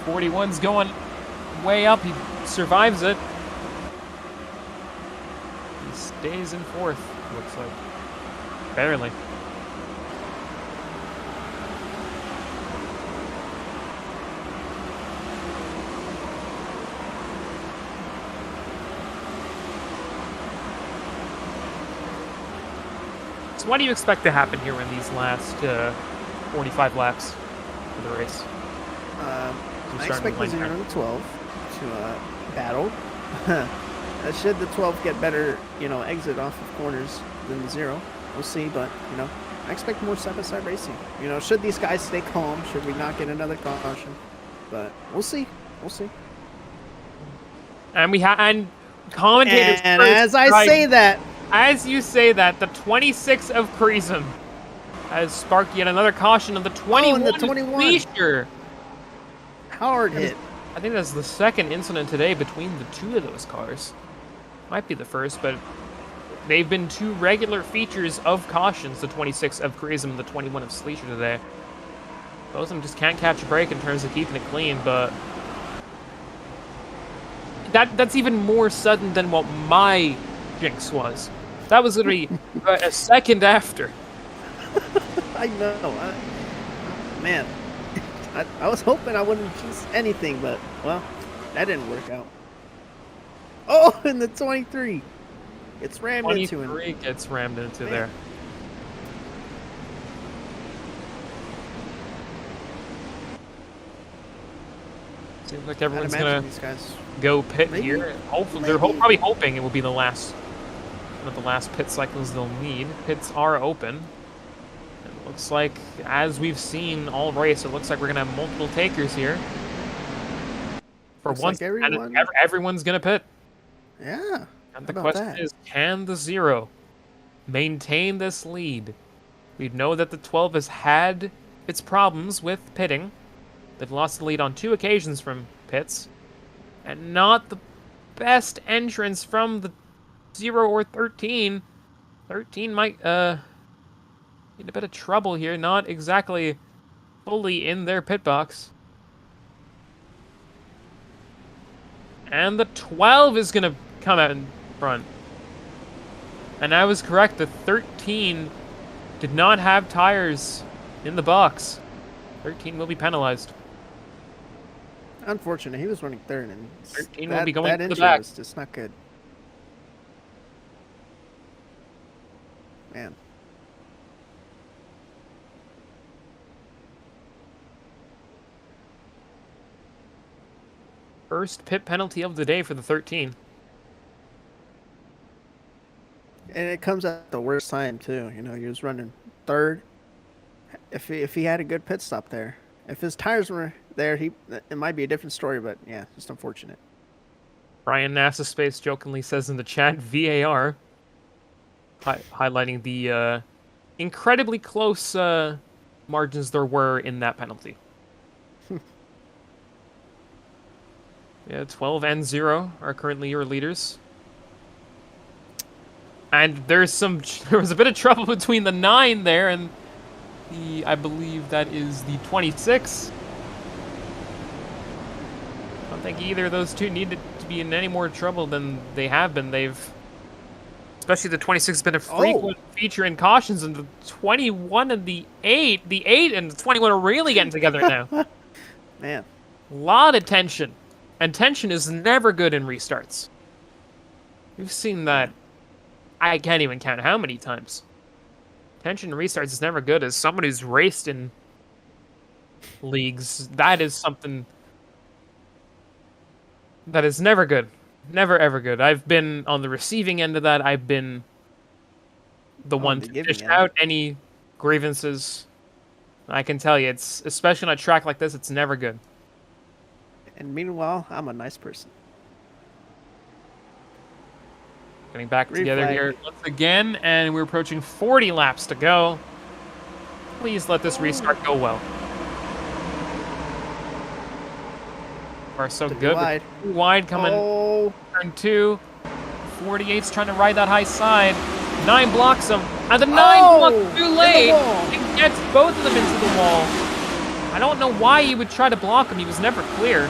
[SPEAKER 2] 41's going way up. He survives it. He stays in 4th, looks like. Barely. So what do you expect to happen here in these last 45 laps for the race?
[SPEAKER 1] I expect the 0 and the 12 to battle. Should the 12 get better, you know, exit off of corners than the 0? We'll see, but, you know, I expect more side-by-side racing. You know, should these guys stay calm? Should we not get another caution? But we'll see. We'll see.
[SPEAKER 2] And and commentators.
[SPEAKER 1] And as I say that,
[SPEAKER 2] as you say that, the 26 of Creasem has sparked yet another caution of the 21.
[SPEAKER 1] Oh, and the 21.
[SPEAKER 2] Leisure
[SPEAKER 1] Hard hit.
[SPEAKER 2] I think that's the second incident today between the two of those cars. Might be the first, but they've been two regular features of cautions, the 26 of Charism and the 21 of Sleesher today. Both of them just can't catch a break in terms of keeping it clean, but that's even more sudden than what my jinx was. That was literally a second after.
[SPEAKER 1] I know. Man, I was hoping I wouldn't jinx anything, but, well, that didn't work out. Oh, and the 23. It's rammed into him.
[SPEAKER 2] 23 gets rammed into
[SPEAKER 1] Man.
[SPEAKER 2] there. Seems like everyone's gonna
[SPEAKER 1] these guys.
[SPEAKER 2] go pit
[SPEAKER 1] Maybe-
[SPEAKER 2] here. Hopefully, they're
[SPEAKER 1] maybe-
[SPEAKER 2] probably hoping it will be the last one of the last pit cycles they'll need. Pits are open. It looks like, as we've seen all race, it looks like we're gonna have multiple takers here. For
[SPEAKER 1] Looks
[SPEAKER 2] once,
[SPEAKER 1] like
[SPEAKER 2] and
[SPEAKER 1] everyone-
[SPEAKER 2] everyone's gonna pit.
[SPEAKER 1] Yeah.
[SPEAKER 2] And the
[SPEAKER 1] How about
[SPEAKER 2] question
[SPEAKER 1] that?
[SPEAKER 2] is, can the 0 maintain this lead? We know that the 12 has had its problems with pitting. They've lost the lead on 2 occasions from pits. And not the best entrance from the 0 or 13. 13 might in a bit of trouble here. Not exactly fully in their pit box. And the 12 is going to come out in front. And I was correct. The 13 did not have tires in the box. 13 will be penalized.
[SPEAKER 1] Unfortunate. He was running third, and
[SPEAKER 2] 13 will
[SPEAKER 1] that,
[SPEAKER 2] be going
[SPEAKER 1] that
[SPEAKER 2] to the
[SPEAKER 1] injury
[SPEAKER 2] back.
[SPEAKER 1] was just not good. Man.
[SPEAKER 2] First pit penalty of the day for the 13.
[SPEAKER 1] And it comes at the worst time too. You know, he was running third. If he had a good pit stop there, if his tires were there, it might be a different story. But yeah, just unfortunate.
[SPEAKER 2] Brian NASA Space jokingly says in the chat, VAR, highlighting the incredibly close margins there were in that penalty. Yeah, 12 and 0 are currently your leaders. And there was a bit of trouble between the 9 there and I believe that is the 26. I don't think either of those two needed to be in any more trouble than they have been. Especially the 26 has been a frequent feature in cautions, and the 21 and the 8 and the 21 are really getting together now.
[SPEAKER 1] Man.
[SPEAKER 2] A lot of tension. And tension is never good in restarts. We've seen that. I can't even count how many times. Tension in restarts is never good. As someone who's raced in leagues, that is something that is never good. Never, ever good. I've been on the receiving end of that. I've been the one to dish out any grievances. I can tell you, it's especially on a track like this, it's never good.
[SPEAKER 1] And meanwhile, I'm a nice person.
[SPEAKER 2] Getting back
[SPEAKER 1] Green
[SPEAKER 2] together
[SPEAKER 1] flag.
[SPEAKER 2] here once again, and we're approaching 40 laps to go. Please let this restart go well. Far so
[SPEAKER 1] Took it
[SPEAKER 2] good. but
[SPEAKER 1] wide.
[SPEAKER 2] too wide coming.
[SPEAKER 1] Oh,
[SPEAKER 2] Turn 2. 48's trying to ride that high side. 9 blocks him. And the 9
[SPEAKER 1] Oh,
[SPEAKER 2] blocks too
[SPEAKER 1] in the
[SPEAKER 2] late.
[SPEAKER 1] wall.
[SPEAKER 2] It gets both of them into the wall. I don't know why he would try to block him. He was never clear.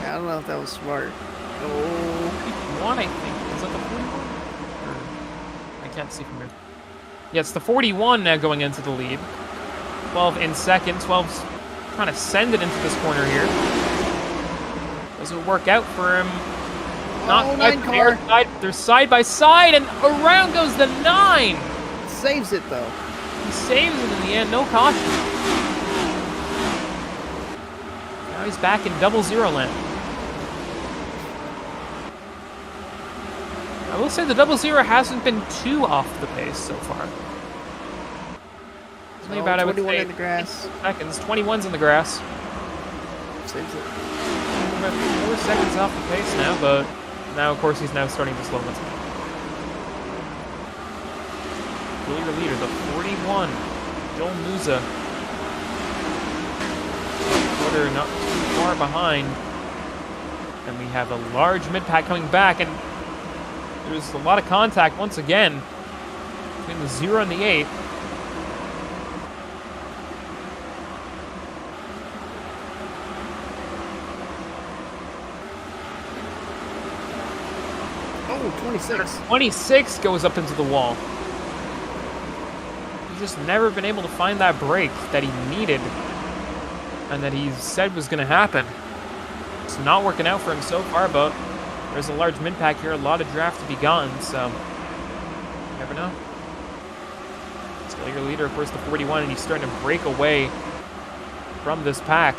[SPEAKER 1] I don't know if that was smart. Oh,
[SPEAKER 2] 41, I think. Is that the 41? Or, I can't see from here. Yeah, it's the 41 now going into the lead. 12 in second. 12's trying to send it into this corner here. Doesn't work out for him. Not
[SPEAKER 1] Oh,
[SPEAKER 2] quite
[SPEAKER 1] 9
[SPEAKER 2] the
[SPEAKER 1] car.
[SPEAKER 2] air side. They're side by side, and around goes the 9.
[SPEAKER 1] saves it though.
[SPEAKER 2] He saves it in the end. No caution. Now he's back in 0-0 land. I will say the 0-0 hasn't been too off the pace so far. It's only about, I would
[SPEAKER 1] 21
[SPEAKER 2] say,
[SPEAKER 1] in the grass.
[SPEAKER 2] seconds. 21's in the grass.
[SPEAKER 1] Saves it.
[SPEAKER 2] About 4 seconds off the pace now, but now, of course, he's now starting to slow once again. Clear leader, the 41, Joel Musa. Order not too far behind. And we have a large mid-pack coming back, and there's a lot of contact once again between the 0 and the 8.
[SPEAKER 1] Oh, 26.
[SPEAKER 2] 26 goes up into the wall. He's just never been able to find that break that he needed and that he said was going to happen. It's not working out for him so far, but there's a large mid-pack here, a lot of draft to be gone, so you never know. Still your leader, of course, the 41, and he's starting to break away from this pack.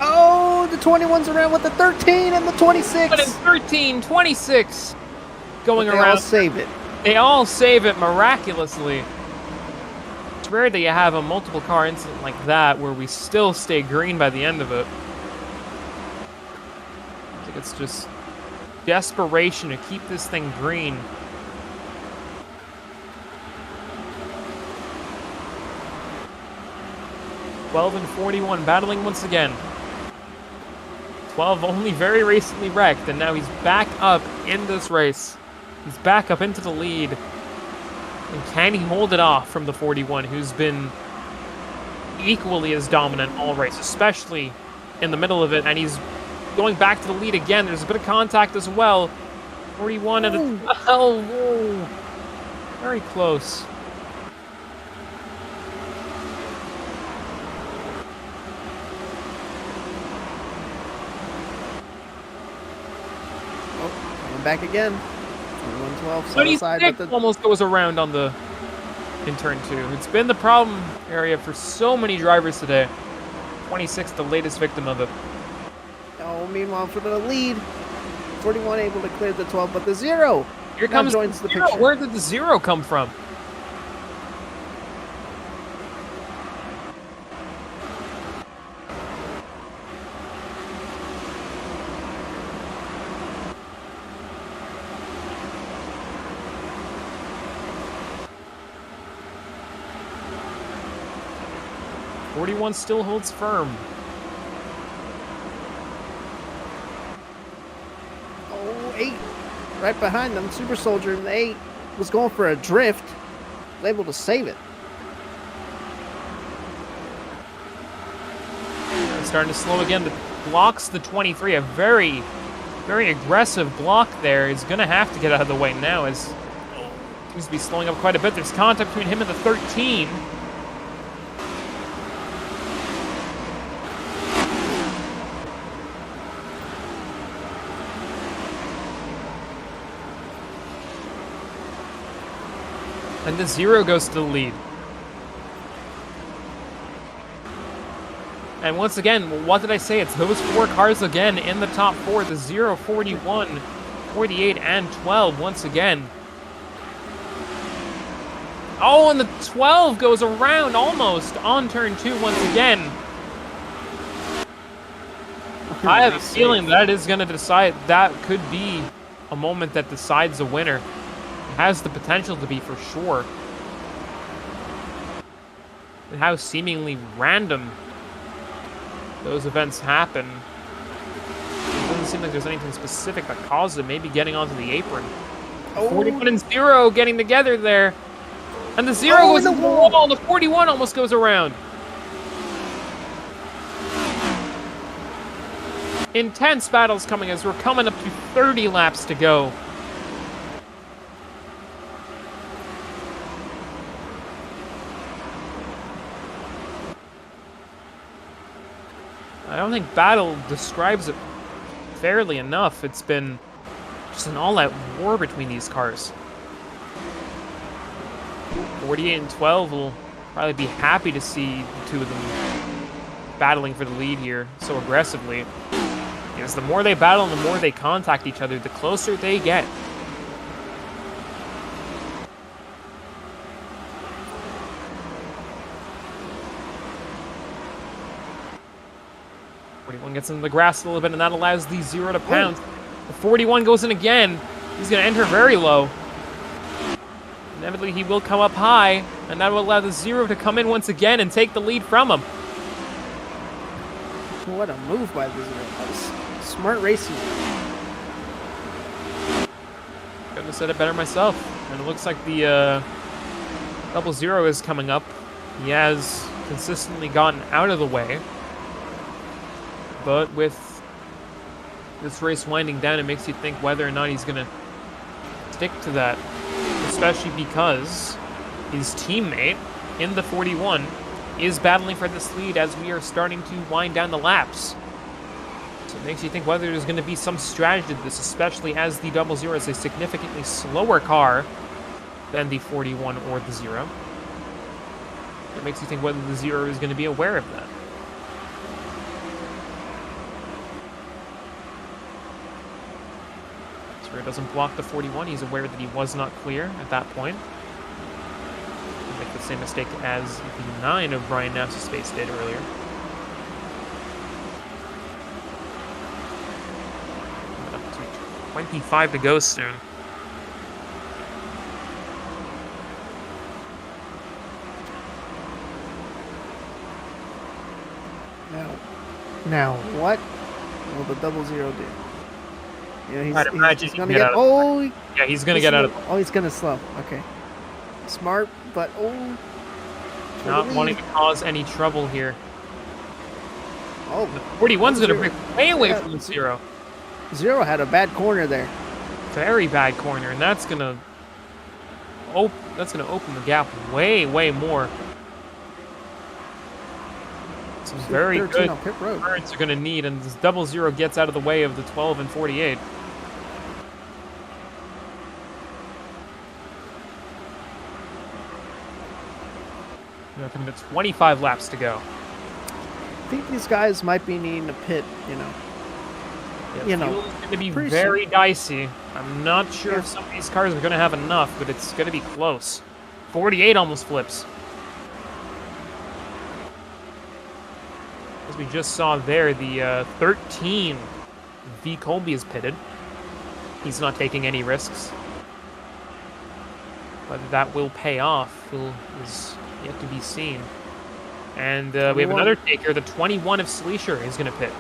[SPEAKER 1] Oh, the 21's around with the 13 and the 26.
[SPEAKER 2] But in 13, 26 going
[SPEAKER 1] But they
[SPEAKER 2] around.
[SPEAKER 1] all save it.
[SPEAKER 2] They all save it miraculously. It's rare that you have a multiple car incident like that where we still stay green by the end of it. I think it's just desperation to keep this thing green. $12 and 41 battling once again. 12 only very recently wrecked, and now he's back up in this race. He's back up into the lead. And can he hold it off from the 41, who's been equally as dominant all race, especially in the middle of it, and he's going back to the lead again. There's a bit of contact as well. 41 and a 12. Whoa. Very close.
[SPEAKER 1] Coming back again. 21-12, side to side.
[SPEAKER 2] 26
[SPEAKER 1] But the,
[SPEAKER 2] almost goes around on the in turn 2. It's been the problem area for so many drivers today. 26, the latest victim of it.
[SPEAKER 1] oh, meanwhile, for the lead, 41 able to clear the 12, but the 0
[SPEAKER 2] Here
[SPEAKER 1] now
[SPEAKER 2] comes
[SPEAKER 1] joins the
[SPEAKER 2] zero.
[SPEAKER 1] picture.
[SPEAKER 2] Where did the 0 come from? '41 still holds firm.
[SPEAKER 1] Oh, 8 right behind them. Super Soldier in the 8 was going for a drift. Was able to save it.
[SPEAKER 2] Starting to slow again. Blocks the 23. A very, very aggressive block there. Is going to have to get out of the way now as seems to be slowing up quite a bit. There's contact between him and the 13. And the 0 goes to the lead. And once again, what did I say? It's those 4 cars again in the top 4. The 0, 41, 48, and 12 once again. Oh, and the 12 goes around almost on turn 2 once again. I have a feeling that is going to decide. That could be a moment that decides the winner. Has the potential to be for sure. And how seemingly random those events happen. It doesn't seem like there's anything specific that caused it. Maybe getting onto the apron.
[SPEAKER 1] Oh.
[SPEAKER 2] 41 and 0 getting together there. And the 0
[SPEAKER 1] Oh,
[SPEAKER 2] goes
[SPEAKER 1] in
[SPEAKER 2] into
[SPEAKER 1] the
[SPEAKER 2] the wall. The 41 almost goes around. Intense battles coming as we're coming up to 30 laps to go. I don't think battle describes it fairly enough. It's been just an all-out war between these cars. 48 and 12 will probably be happy to see the two of them battling for the lead here so aggressively. Because the more they battle and the more they contact each other, the closer they get. 41 gets into the grass a little bit, and that allows the 0 to pounce. The 41 goes in again. He's going to enter very low. Inevitably, he will come up high, and that will allow the 0 to come in once again and take the lead from him.
[SPEAKER 1] What a move by the 0. That was smart racing.
[SPEAKER 2] Couldn't have said it better myself. And it looks like the 00 is coming up. He has consistently gotten out of the way. But with this race winding down, it makes you think whether or not he's going to stick to that. Especially because his teammate in the 41 is battling for this lead as we are starting to wind down the laps. So it makes you think whether there's going to be some strategy to this, especially as the 00 is a significantly slower car than the 41 or the 0. It makes you think whether the 0 is going to be aware of that. So it doesn't block the 41. He's aware that he was not clear at that point. He'll make the same mistake as the 9 of Brian Nass's Space did earlier. Up to 25 to go soon.
[SPEAKER 1] Now what will the 00 do? You know,
[SPEAKER 2] I'd imagine
[SPEAKER 1] he's gonna
[SPEAKER 2] he'd get
[SPEAKER 1] get.
[SPEAKER 2] out of
[SPEAKER 1] Oh,
[SPEAKER 2] Yeah, he's going to get out of
[SPEAKER 1] oh, he's gonna slow. Okay, smart, but
[SPEAKER 2] not wanting to cause any trouble here.
[SPEAKER 1] Oh,
[SPEAKER 2] The 41's going to break way away
[SPEAKER 1] Yeah,
[SPEAKER 2] from the 0.
[SPEAKER 1] 0 had a bad corner there.
[SPEAKER 2] Very bad corner, and that's going to open the gap way, way more. Some very
[SPEAKER 1] 13
[SPEAKER 2] good
[SPEAKER 1] on pit road.
[SPEAKER 2] turns are going to need, and this 00 gets out of the way of the 12 and 48. Nothing but 25 laps to go.
[SPEAKER 1] I think these guys might be needing a pit. You know,
[SPEAKER 2] Fuel's going to be
[SPEAKER 1] pretty
[SPEAKER 2] very dicey. I'm not sure if some of these cars are going to have enough, but it's going to be close. 48 almost flips. As we just saw there, the 13 V Colby is pitted. He's not taking any risks. Whether that will pay off is yet to be seen. And we have another taker. The 21 of Sleesher is going to pit.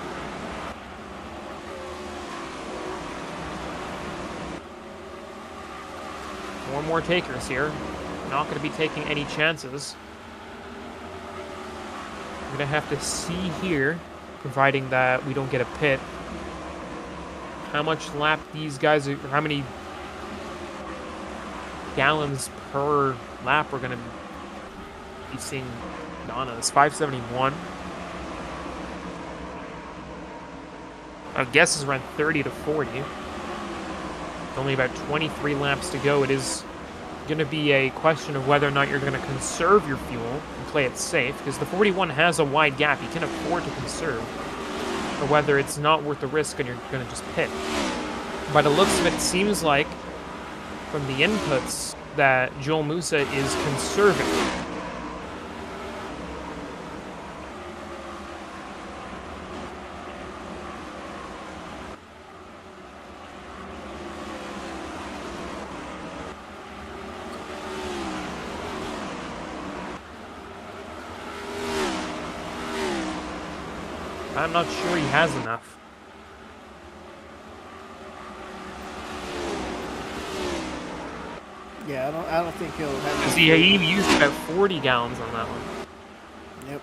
[SPEAKER 2] More takers here. Not going to be taking any chances. We're going to have to see here, providing that we don't get a pit, how much lap these guys are, how many gallons per lap we're going to be seeing Donna. It's 571. I guess is around 30 to 40. Only about 23 laps to go. It is going to be a question of whether or not you're going to conserve your fuel and play it safe, because the 41 has a wide gap. You can afford to conserve, or whether it's not worth the risk and you're going to just pit. By the looks of it, it seems like from the inputs that Joel Musa is conserving. I'm not sure he has enough.
[SPEAKER 1] Yeah, I don't think he'll have.
[SPEAKER 2] Because he used about 40 gallons on that one.
[SPEAKER 1] Yep.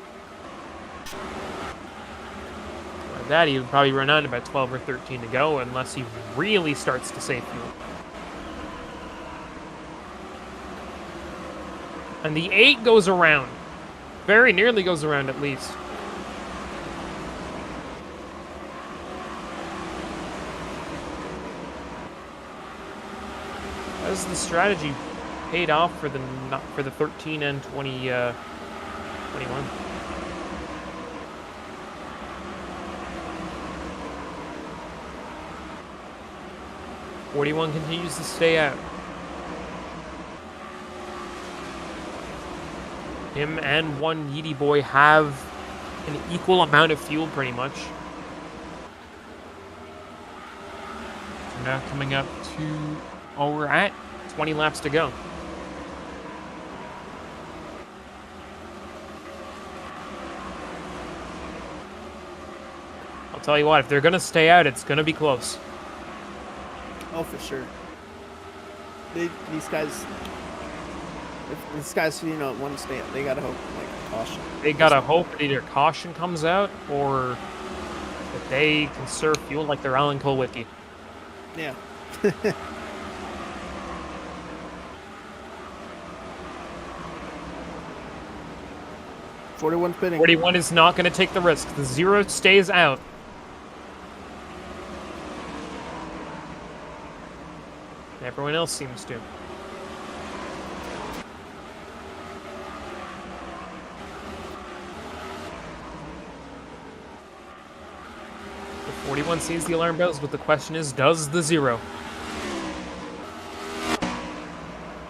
[SPEAKER 2] Like that, he would probably run out in about 12 or 13 to go, unless he really starts to save fuel. And the 8 goes around. Very nearly goes around, at least. As the strategy paid off for the 13 and 21. 41 continues to stay out. Him and one Yeety Boy have an equal amount of fuel, pretty much. Now coming up to... Oh, we're at 20 laps to go. I'll tell you what, if they're going to stay out, it's going to be close.
[SPEAKER 1] Oh, for sure. These guys, if these guys, want to stay out, they gotta hope like caution.
[SPEAKER 2] They got to hope that either caution comes out or that they conserve fuel like they're Alan Kulwicki.
[SPEAKER 1] Yeah. 41 pitting.
[SPEAKER 2] 41 is not going to take the risk. The 0 stays out. Everyone else seems to. The 41 sees the alarm bells, but the question is, does the 0?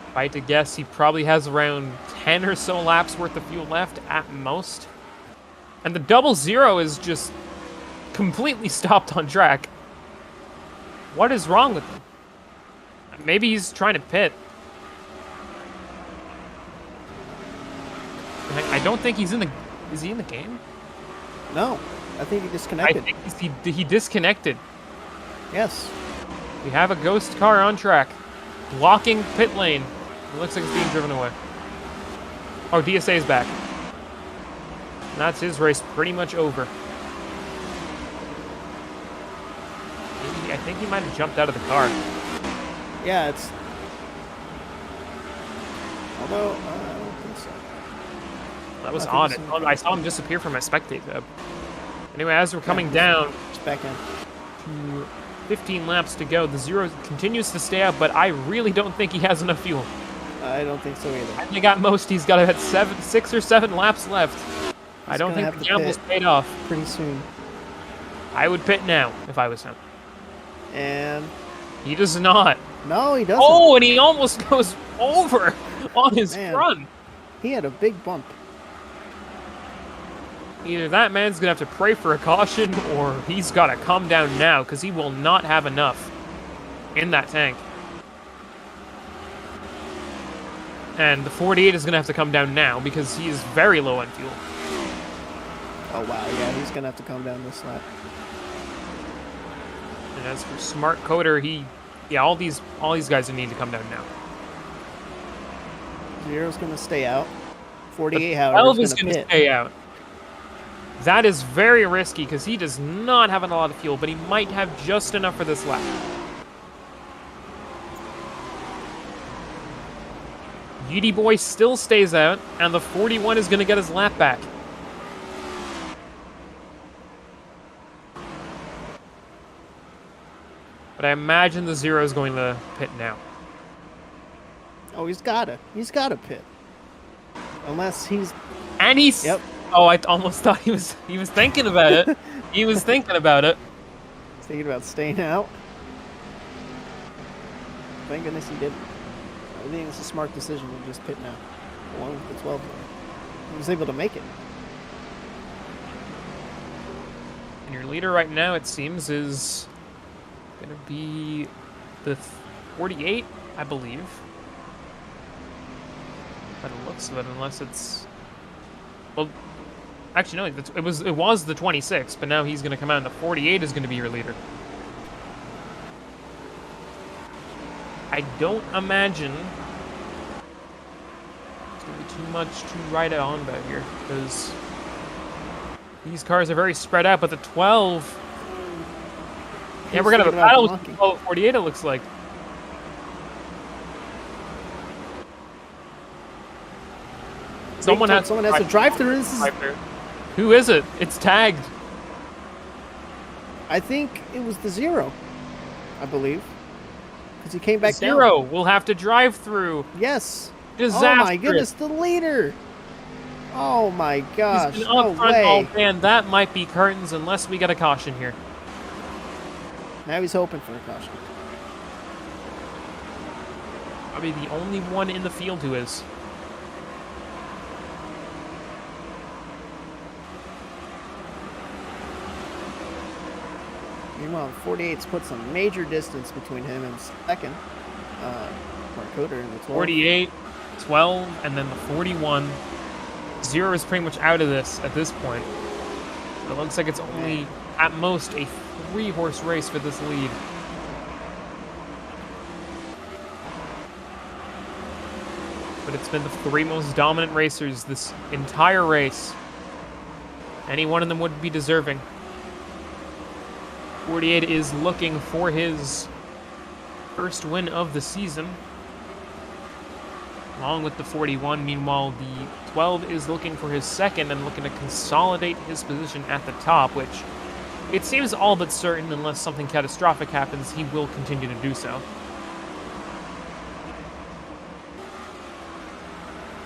[SPEAKER 2] If I had to guess, he probably has around 10 or so laps worth of fuel left at most. And the double 0 is just completely stopped on track. What is wrong with him? Maybe he's trying to pit. I don't think he's in the... Is he in the game?
[SPEAKER 1] No, I think he
[SPEAKER 2] I
[SPEAKER 1] disconnected.
[SPEAKER 2] think he disconnected.
[SPEAKER 1] Yes.
[SPEAKER 2] We have a ghost car on track. Blocking pit lane. It looks like it's being driven away. Oh, DSA is back. And that's his race pretty much over. I think he might have jumped out of the car.
[SPEAKER 1] Yeah, it's. Although, I don't think so.
[SPEAKER 2] That was
[SPEAKER 1] I think
[SPEAKER 2] odd. I saw him disappear from my spectate tab. Anyway, as we're coming down
[SPEAKER 1] It's back in.
[SPEAKER 2] to 15 laps to go, the 0 continues to stay out, but I really don't think he has enough fuel.
[SPEAKER 1] I don't think so either.
[SPEAKER 2] I think at most he's got about 6 or 7 laps left. I don't
[SPEAKER 1] gonna
[SPEAKER 2] think
[SPEAKER 1] have
[SPEAKER 2] the
[SPEAKER 1] to
[SPEAKER 2] gamble's
[SPEAKER 1] pit.
[SPEAKER 2] paid off.
[SPEAKER 1] Pretty soon.
[SPEAKER 2] I would pit now if I was him.
[SPEAKER 1] And
[SPEAKER 2] He does not.
[SPEAKER 1] no, he doesn't.
[SPEAKER 2] Oh, and he almost goes over on his
[SPEAKER 1] Man.
[SPEAKER 2] front.
[SPEAKER 1] He had a big bump.
[SPEAKER 2] Either that man's gonna have to pray for a caution, or he's gotta calm down now, because he will not have enough in that tank. And the 48 is gonna have to come down now, because he is very low on fuel.
[SPEAKER 1] Oh wow, yeah, he's gonna have to come down this lap.
[SPEAKER 2] And as for Smart Coder, all these guys need to come down now.
[SPEAKER 1] 0's gonna stay out. 48,
[SPEAKER 2] The
[SPEAKER 1] however,
[SPEAKER 2] 12
[SPEAKER 1] is
[SPEAKER 2] is
[SPEAKER 1] gonna
[SPEAKER 2] gonna
[SPEAKER 1] pit.
[SPEAKER 2] stay out. That is very risky, because he does not have a lot of fuel, but he might have just enough for this lap. Yeety Boy still stays out, and the 41 is going to get his lap back. But I imagine the 0 is going to pit now.
[SPEAKER 1] Oh, he's gotta pit. Unless he's.
[SPEAKER 2] And he's...
[SPEAKER 1] Yep.
[SPEAKER 2] Oh, I almost thought he was thinking about it. He was thinking about it.
[SPEAKER 1] He's thinking about staying out. Thank goodness he didn't. I think it's a smart decision to just pit now. Along with the 12 there. He was able to make it.
[SPEAKER 2] And your leader right now, it seems, is going to be the 48, I believe. By the looks of it, unless it's... Well, actually, no, it was the 26, but now he's going to come out, and the 48 is going to be your leader. I don't imagine it's going to be too much to ride on about here, because these cars are very spread out, but the 12... Yeah, we're going to have a battle with the 12 48, it looks like. Someone has
[SPEAKER 1] to drive through. This is...
[SPEAKER 2] Who is it? It's tagged.
[SPEAKER 1] I think it was the 0, I believe. Because he came back
[SPEAKER 2] 0
[SPEAKER 1] down.
[SPEAKER 2] will have to drive through.
[SPEAKER 1] Yes.
[SPEAKER 2] Disaster.
[SPEAKER 1] Oh my goodness, the leader. Oh my gosh.
[SPEAKER 2] He's been
[SPEAKER 1] No
[SPEAKER 2] up front
[SPEAKER 1] way.
[SPEAKER 2] all day, and that might be curtains unless we get a caution here.
[SPEAKER 1] Now he's hoping for a caution.
[SPEAKER 2] Probably the only one in the field who is.
[SPEAKER 1] Meanwhile, 48's put some major distance between him and second. Marcoder in the 12.
[SPEAKER 2] 48, 12, and then the 41. Zero is pretty much out of this at this point. It looks like it's only, at most, a 3-horse race for this lead. But it's been the 3 most dominant racers this entire race. Any one of them would be deserving. 48 is looking for his first win of the season, along with the 41. Meanwhile, the 12 is looking for his second and looking to consolidate his position at the top, which it seems all but certain, unless something catastrophic happens, he will continue to do so.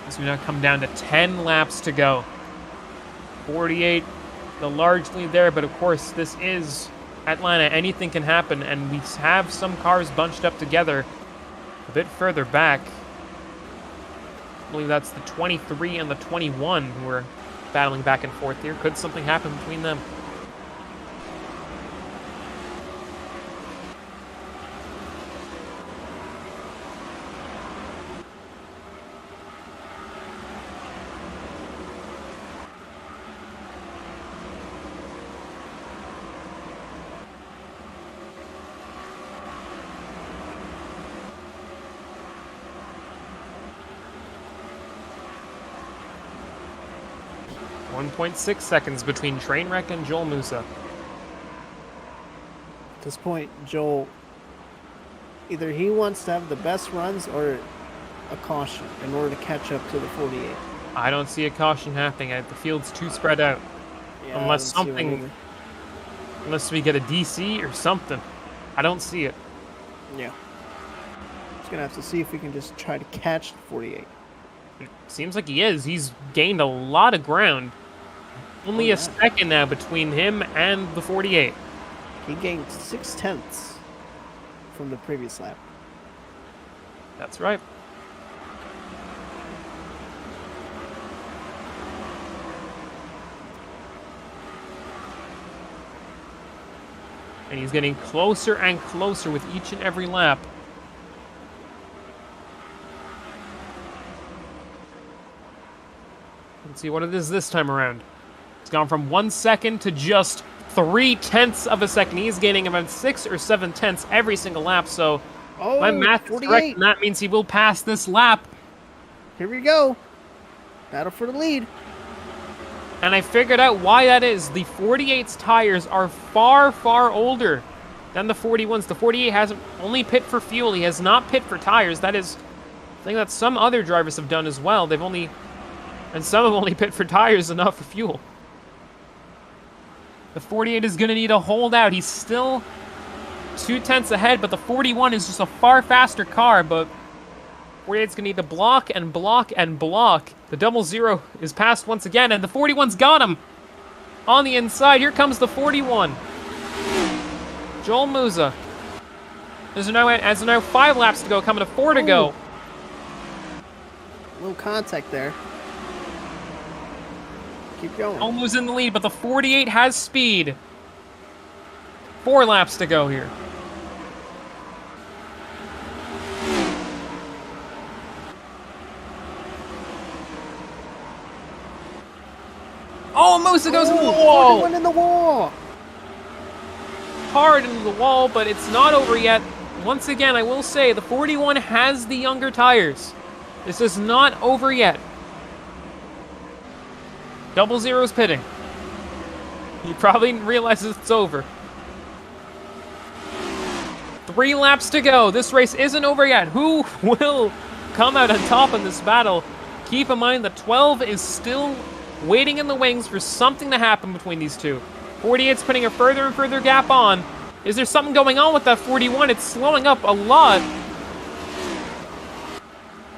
[SPEAKER 2] So we now come down to 10 laps to go. 48, the large lead there, but of course this is Atlanta. Anything can happen, and we have some cars bunched up together a bit further back. I believe that's the 23 and the 21 who are battling back and forth here. Could something happen between them? .6 seconds between Trainwreck and Joel Musa.
[SPEAKER 1] At this point, Joel, either he wants to have the best runs or a caution in order to catch up to the 48.
[SPEAKER 2] I don't see a caution happening. The field's too spread out.
[SPEAKER 1] Yeah,
[SPEAKER 2] Unless
[SPEAKER 1] I don't see one
[SPEAKER 2] something, unless we get a DC or something. I don't see it.
[SPEAKER 1] either. Yeah. Just gonna have to see if we can just try to catch the 48.
[SPEAKER 2] It seems like he is. He's gained a lot of ground. Only a second now between him and the 48.
[SPEAKER 1] He gained 0.6 from the previous lap.
[SPEAKER 2] That's right. And he's getting closer and closer with each and every lap. Let's see what it is this time around. It's gone from 1 second to just 0.3 of a second. He's gaining about 6 or 7 tenths every single lap, so my math is
[SPEAKER 1] 48.
[SPEAKER 2] correct, and that means he will pass this lap.
[SPEAKER 1] Here we go. Battle for the lead.
[SPEAKER 2] And I figured out why that is. The 48's tires are far, far older than the 41's. The 48 has only pit for fuel. He has not pit for tires. That is a thing that some other drivers have done as well. And some have only pit for tires and not for fuel. The 48 is going to need a holdout. He's still 2 tenths ahead, but the 41 is just a far faster car, but 48's going to need to block and block and block. The 00 is passed once again, and the 41's got him on the inside. Here comes the 41. Joel Musa. As there now 5 laps to go, coming to 4 to go.
[SPEAKER 1] A little contact there. Keep going.
[SPEAKER 2] Joel Musa in the lead, but the 48 has speed. 4 laps to go here. Oh, Musa goes into the wall!
[SPEAKER 1] 41 in the wall!
[SPEAKER 2] Hard into the wall, but it's not over yet. Once again, I will say, the 41 has the younger tires. This is not over yet. 00's pitting. He probably realizes it's over. 3 laps to go. This race isn't over yet. Who will come out on top in this battle? Keep in mind that 12 is still waiting in the wings for something to happen between these two. 48's putting a further and further gap on. Is there something going on with that 41? It's slowing up a lot.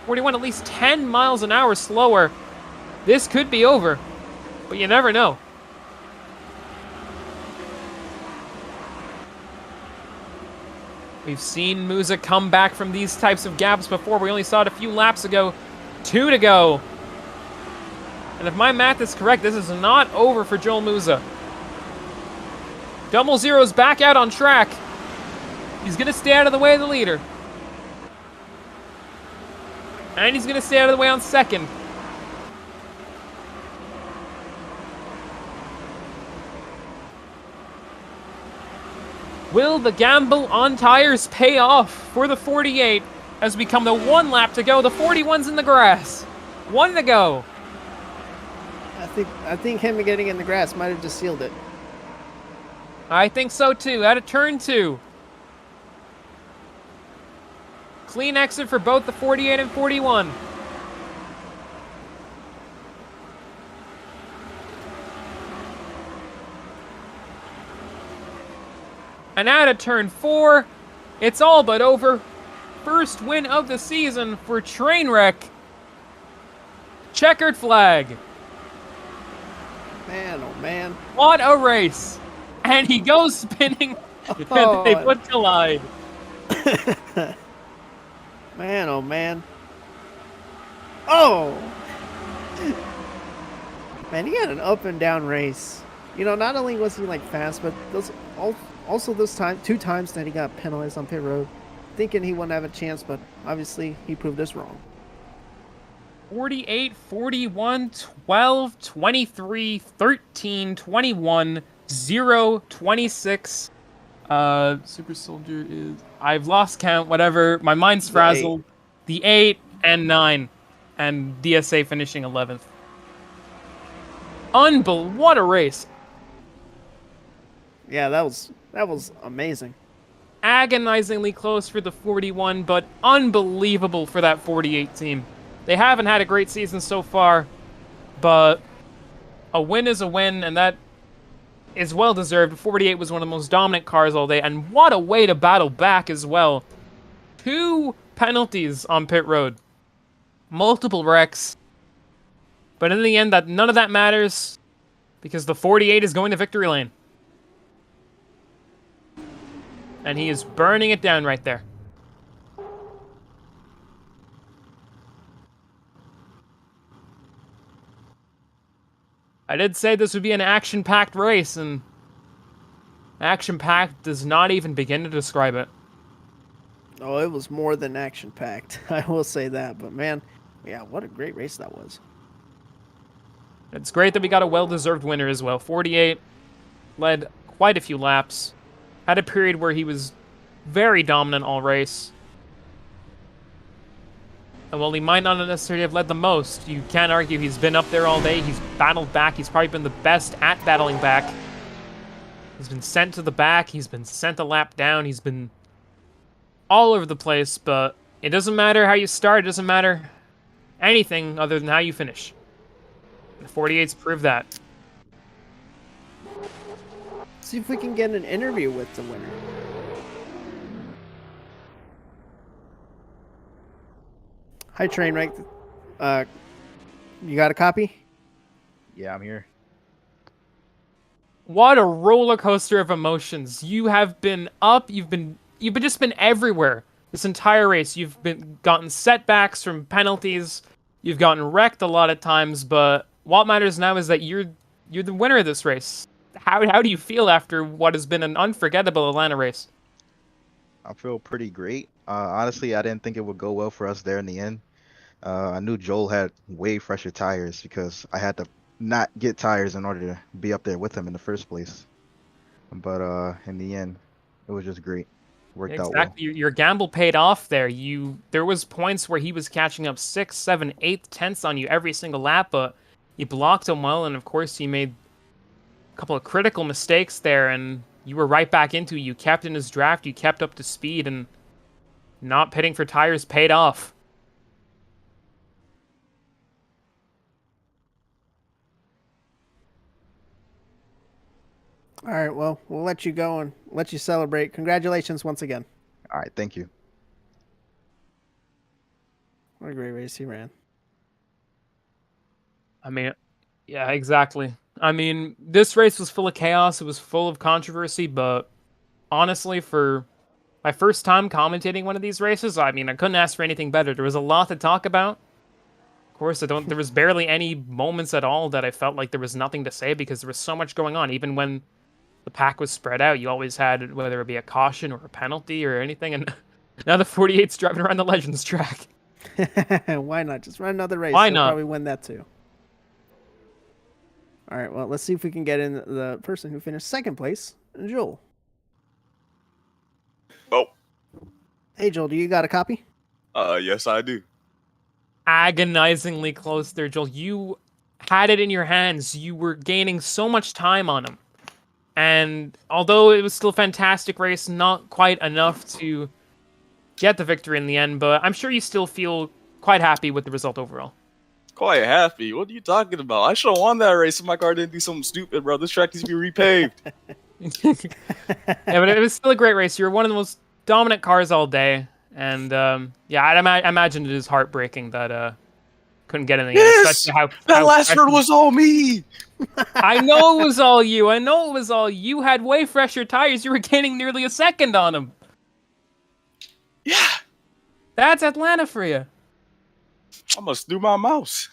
[SPEAKER 2] 41 at least 10 miles an hour slower. This could be over, but you never know. We've seen Musa come back from these types of gaps before. We only saw it a few laps ago. 2 to go. And if my math is correct, this is not over for Joel Musa. Double Zero's back out on track. He's going to stay out of the way of the leader. And he's going to stay out of the way on second. Will the gamble on tires pay off for the 48 as we come to 1 lap to go? The 41's in the grass. 1 to go.
[SPEAKER 1] I think him getting in the grass might have just sealed it.
[SPEAKER 2] I think so too. Out of turn 2. Clean exit for both the 48 and 41. And out of turn 4, it's all but over. First win of the season for Trainwreck. Checkered flag.
[SPEAKER 1] Man, oh man.
[SPEAKER 2] What a race. And he goes spinning, and they would collide.
[SPEAKER 1] Man, oh man. Oh! Man, he had an up and down race. You know, not only was he like fast, but also those 2 times that he got penalized on pit road, thinking he wouldn't have a chance, but obviously he proved us wrong.
[SPEAKER 2] 48, 41, 12, 23, 13, 21, 0, 26. Super Soldier is... I've lost count, whatever. My mind's frazzled. The 8 and 9. And DSA finishing 11th. What a race.
[SPEAKER 1] Yeah, that was amazing.
[SPEAKER 2] Agonizingly close for the 41, but unbelievable for that 48 team. They haven't had a great season so far, but a win is a win, and that is well-deserved. 48 was one of the most dominant cars all day, and what a way to battle back as well. 2 penalties on pit road. Multiple wrecks. But in the end, none of that matters, because the 48 is going to victory lane. And he is burning it down right there. I did say this would be an action-packed race, and action-packed does not even begin to describe it.
[SPEAKER 1] Oh, it was more than action-packed. I will say that. But man, yeah, what a great race that was.
[SPEAKER 2] It's great that we got a well-deserved winner as well. 48 led quite a few laps. Had a period where he was very dominant all race. And while he might not necessarily have led the most, you can't argue he's been up there all day. He's battled back. He's probably been the best at battling back. He's been sent to the back. He's been sent a lap down. He's been all over the place, but it doesn't matter how you start. It doesn't matter anything other than how you finish. The 48's proved that.
[SPEAKER 1] See if we can get an interview with the winner. Hi, Trainwreck. You got a copy?
[SPEAKER 7] Yeah, I'm here.
[SPEAKER 2] What a roller coaster of emotions. You have been up, you've just been everywhere this entire race. You've gotten setbacks from penalties, you've gotten wrecked a lot of times, but what matters now is that you're the winner of this race. How do you feel after what has been an unforgettable Atlanta race?
[SPEAKER 7] I feel pretty great. Honestly, I didn't think it would go well for us there in the end. I knew Joel had way fresher tires because I had to not get tires in order to be up there with him in the first place. But in the end, it was just great. Worked out well.
[SPEAKER 2] Exactly. Your gamble paid off there. There was points where he was catching up 6, 7, 8 tenths on you every single lap, but you blocked him well, and of course you made a couple of critical mistakes there, and you were right back into it. You kept in his draft, you kept up to speed, and not pitting for tires paid off.
[SPEAKER 1] All right, well, we'll let you go and let you celebrate. Congratulations once again.
[SPEAKER 7] All right, thank you.
[SPEAKER 1] What a great race he ran.
[SPEAKER 2] I mean, yeah, exactly. I mean, this race was full of chaos. It was full of controversy, but honestly, for my first time commentating one of these races, I mean, I couldn't ask for anything better. There was a lot to talk about. Of course, there was barely any moments at all that I felt like there was nothing to say because there was so much going on. Even when the pack was spread out. You always had, whether it be a caution or a penalty or anything, and now the 48's driving around the Legends track.
[SPEAKER 1] Why not? Just run another race.
[SPEAKER 2] Why
[SPEAKER 1] He'll
[SPEAKER 2] not?
[SPEAKER 1] probably win that too. All right, well, let's see if we can get in the person who finished second place, Joel.
[SPEAKER 6] Oh,
[SPEAKER 1] Hey, Joel, do you got a copy?
[SPEAKER 6] yes, I do.
[SPEAKER 2] Agonizingly close there, Joel. You had it in your hands. You were gaining so much time on him. And although it was still a fantastic race, not quite enough to get the victory in the end, but I'm sure you still feel quite happy with the result overall.
[SPEAKER 6] Quite happy. What are you talking about? I should have won that race if my car didn't do something stupid, bro. This track needs to be repaved.
[SPEAKER 2] Yeah, but it was still a great race. You were one of the most dominant cars all day. And yeah, I imagine it is heartbreaking that couldn't get in the end.
[SPEAKER 6] Yes!
[SPEAKER 2] Especially
[SPEAKER 6] That last
[SPEAKER 2] fresh-
[SPEAKER 6] turn was all me!
[SPEAKER 2] I know it was all you. I know it was all you. You had way fresher tires. You were gaining nearly a second on him.
[SPEAKER 6] Yeah!
[SPEAKER 2] That's Atlanta for you.
[SPEAKER 6] I must do my mouse.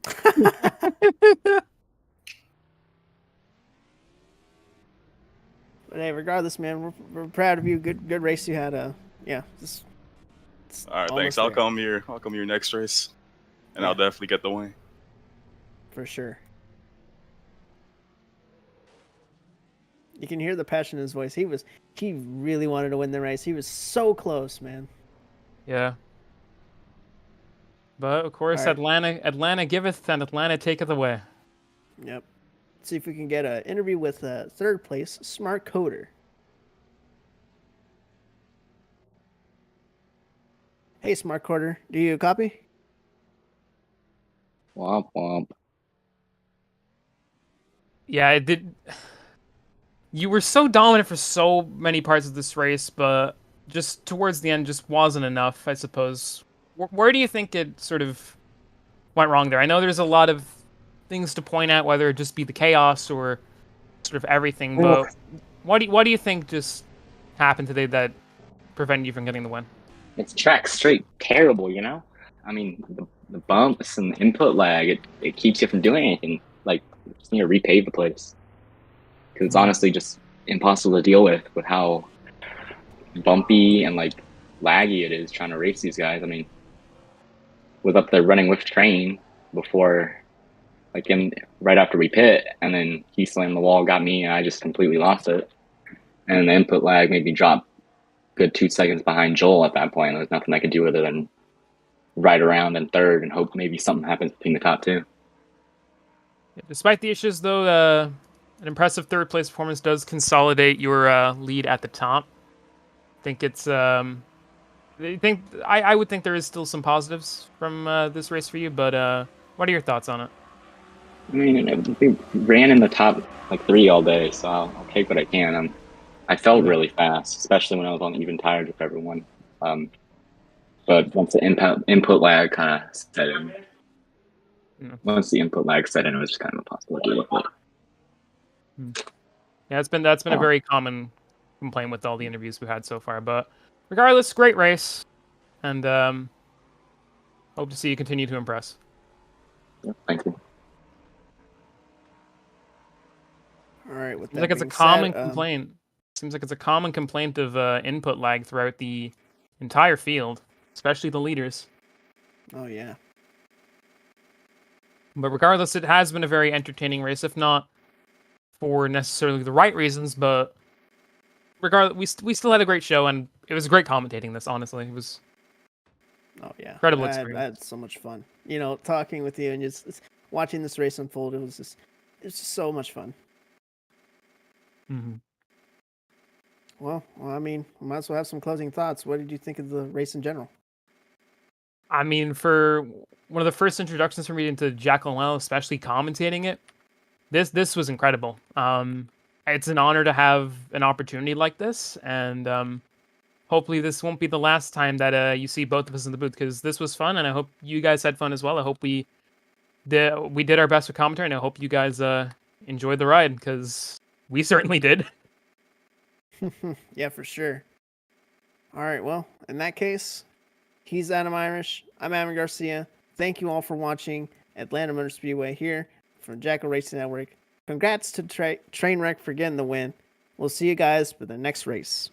[SPEAKER 1] But hey, regardless, man, we're proud of you. Good race you had. Yeah. It's
[SPEAKER 6] Alright,
[SPEAKER 1] almost
[SPEAKER 6] thanks. I'll
[SPEAKER 1] there,
[SPEAKER 6] come here. I'll come here next race. And I'll definitely get the win.
[SPEAKER 1] for sure. You can hear the passion in his voice. He really wanted to win the race. He was so close, man.
[SPEAKER 2] Yeah. But of course,
[SPEAKER 1] All right.
[SPEAKER 2] Atlanta giveth and Atlanta taketh away.
[SPEAKER 1] Yep. Let's see if we can get an interview with third place, Smart Coder. Hey, Smart Coder, do you copy?
[SPEAKER 3] Womp womp.
[SPEAKER 2] Yeah, it did. You were so dominant for so many parts of this race, but just towards the end, just wasn't enough, I suppose. Where do you think it sort of went wrong there? I know there's a lot of things to point out, whether it just be the chaos or sort of everything, but what do you think just happened today that prevented you from getting the win?
[SPEAKER 3] It's track straight terrible, you know? I mean, the bumps and the input lag, it keeps you from doing anything. Like, you just need to repave the place. Because it's honestly just impossible to deal with how bumpy and, like, laggy it is trying to race these guys. I mean, was up there running with train before, like, right after we pit, and then he slammed the wall, got me, and I just completely lost it. And the input lag made me drop good 2 seconds behind Joel at that point. There was nothing I could do other than ride around in third and hope maybe something happens between the top two.
[SPEAKER 2] Yeah, despite the issues, though, an impressive third place performance does consolidate your lead at the top. I think it's I would think there is still some positives from this race for you, but what are your thoughts on it?
[SPEAKER 3] I mean, we ran in the top like 3 all day, so I'll take what I can. I felt really fast, especially when I was on even tires with everyone. But once the input lag kind of set in, once the input lag set in, it was just kind of impossible to deal with it.
[SPEAKER 2] Yeah, that's been a very common complaint with all the interviews we've had so far. But regardless, great race, and hope to see you continue to impress.
[SPEAKER 3] Yeah, thank you.
[SPEAKER 1] All right, with
[SPEAKER 2] Seems
[SPEAKER 1] that
[SPEAKER 2] like it's a
[SPEAKER 1] being
[SPEAKER 2] common
[SPEAKER 1] said,
[SPEAKER 2] complaint. Seems like it's a common complaint of input lag throughout the entire field, especially the leaders.
[SPEAKER 1] Oh yeah.
[SPEAKER 2] But regardless, it has been a very entertaining race, if not for necessarily the right reasons. But regardless, we still had a great show, and it was great commentating this. Honestly, it was
[SPEAKER 1] Oh yeah.
[SPEAKER 2] incredible
[SPEAKER 1] I
[SPEAKER 2] experience.
[SPEAKER 1] had so much fun. You know, talking with you and just watching this race unfold. It's just so much fun.
[SPEAKER 2] Mm-hmm.
[SPEAKER 1] Well, I mean, we might as well have some closing thoughts. What did you think of the race in general?
[SPEAKER 2] I mean, for one of the first introductions for me into Jackal, especially commentating it, this was incredible. It's an honor to have an opportunity like this, and hopefully this won't be the last time that you see both of us in the booth, because this was fun, and I hope you guys had fun as well. I hope we did our best with commentary, and I hope you guys enjoyed the ride, because we certainly did.
[SPEAKER 1] Yeah, for sure. All right, well, in that case, he's Adam Irish. I'm Adam Garcia. Thank you all for watching Atlanta Motor Speedway here from Jackal Racing Network. congrats to Trainwreck for getting the win. We'll see you guys for the next race.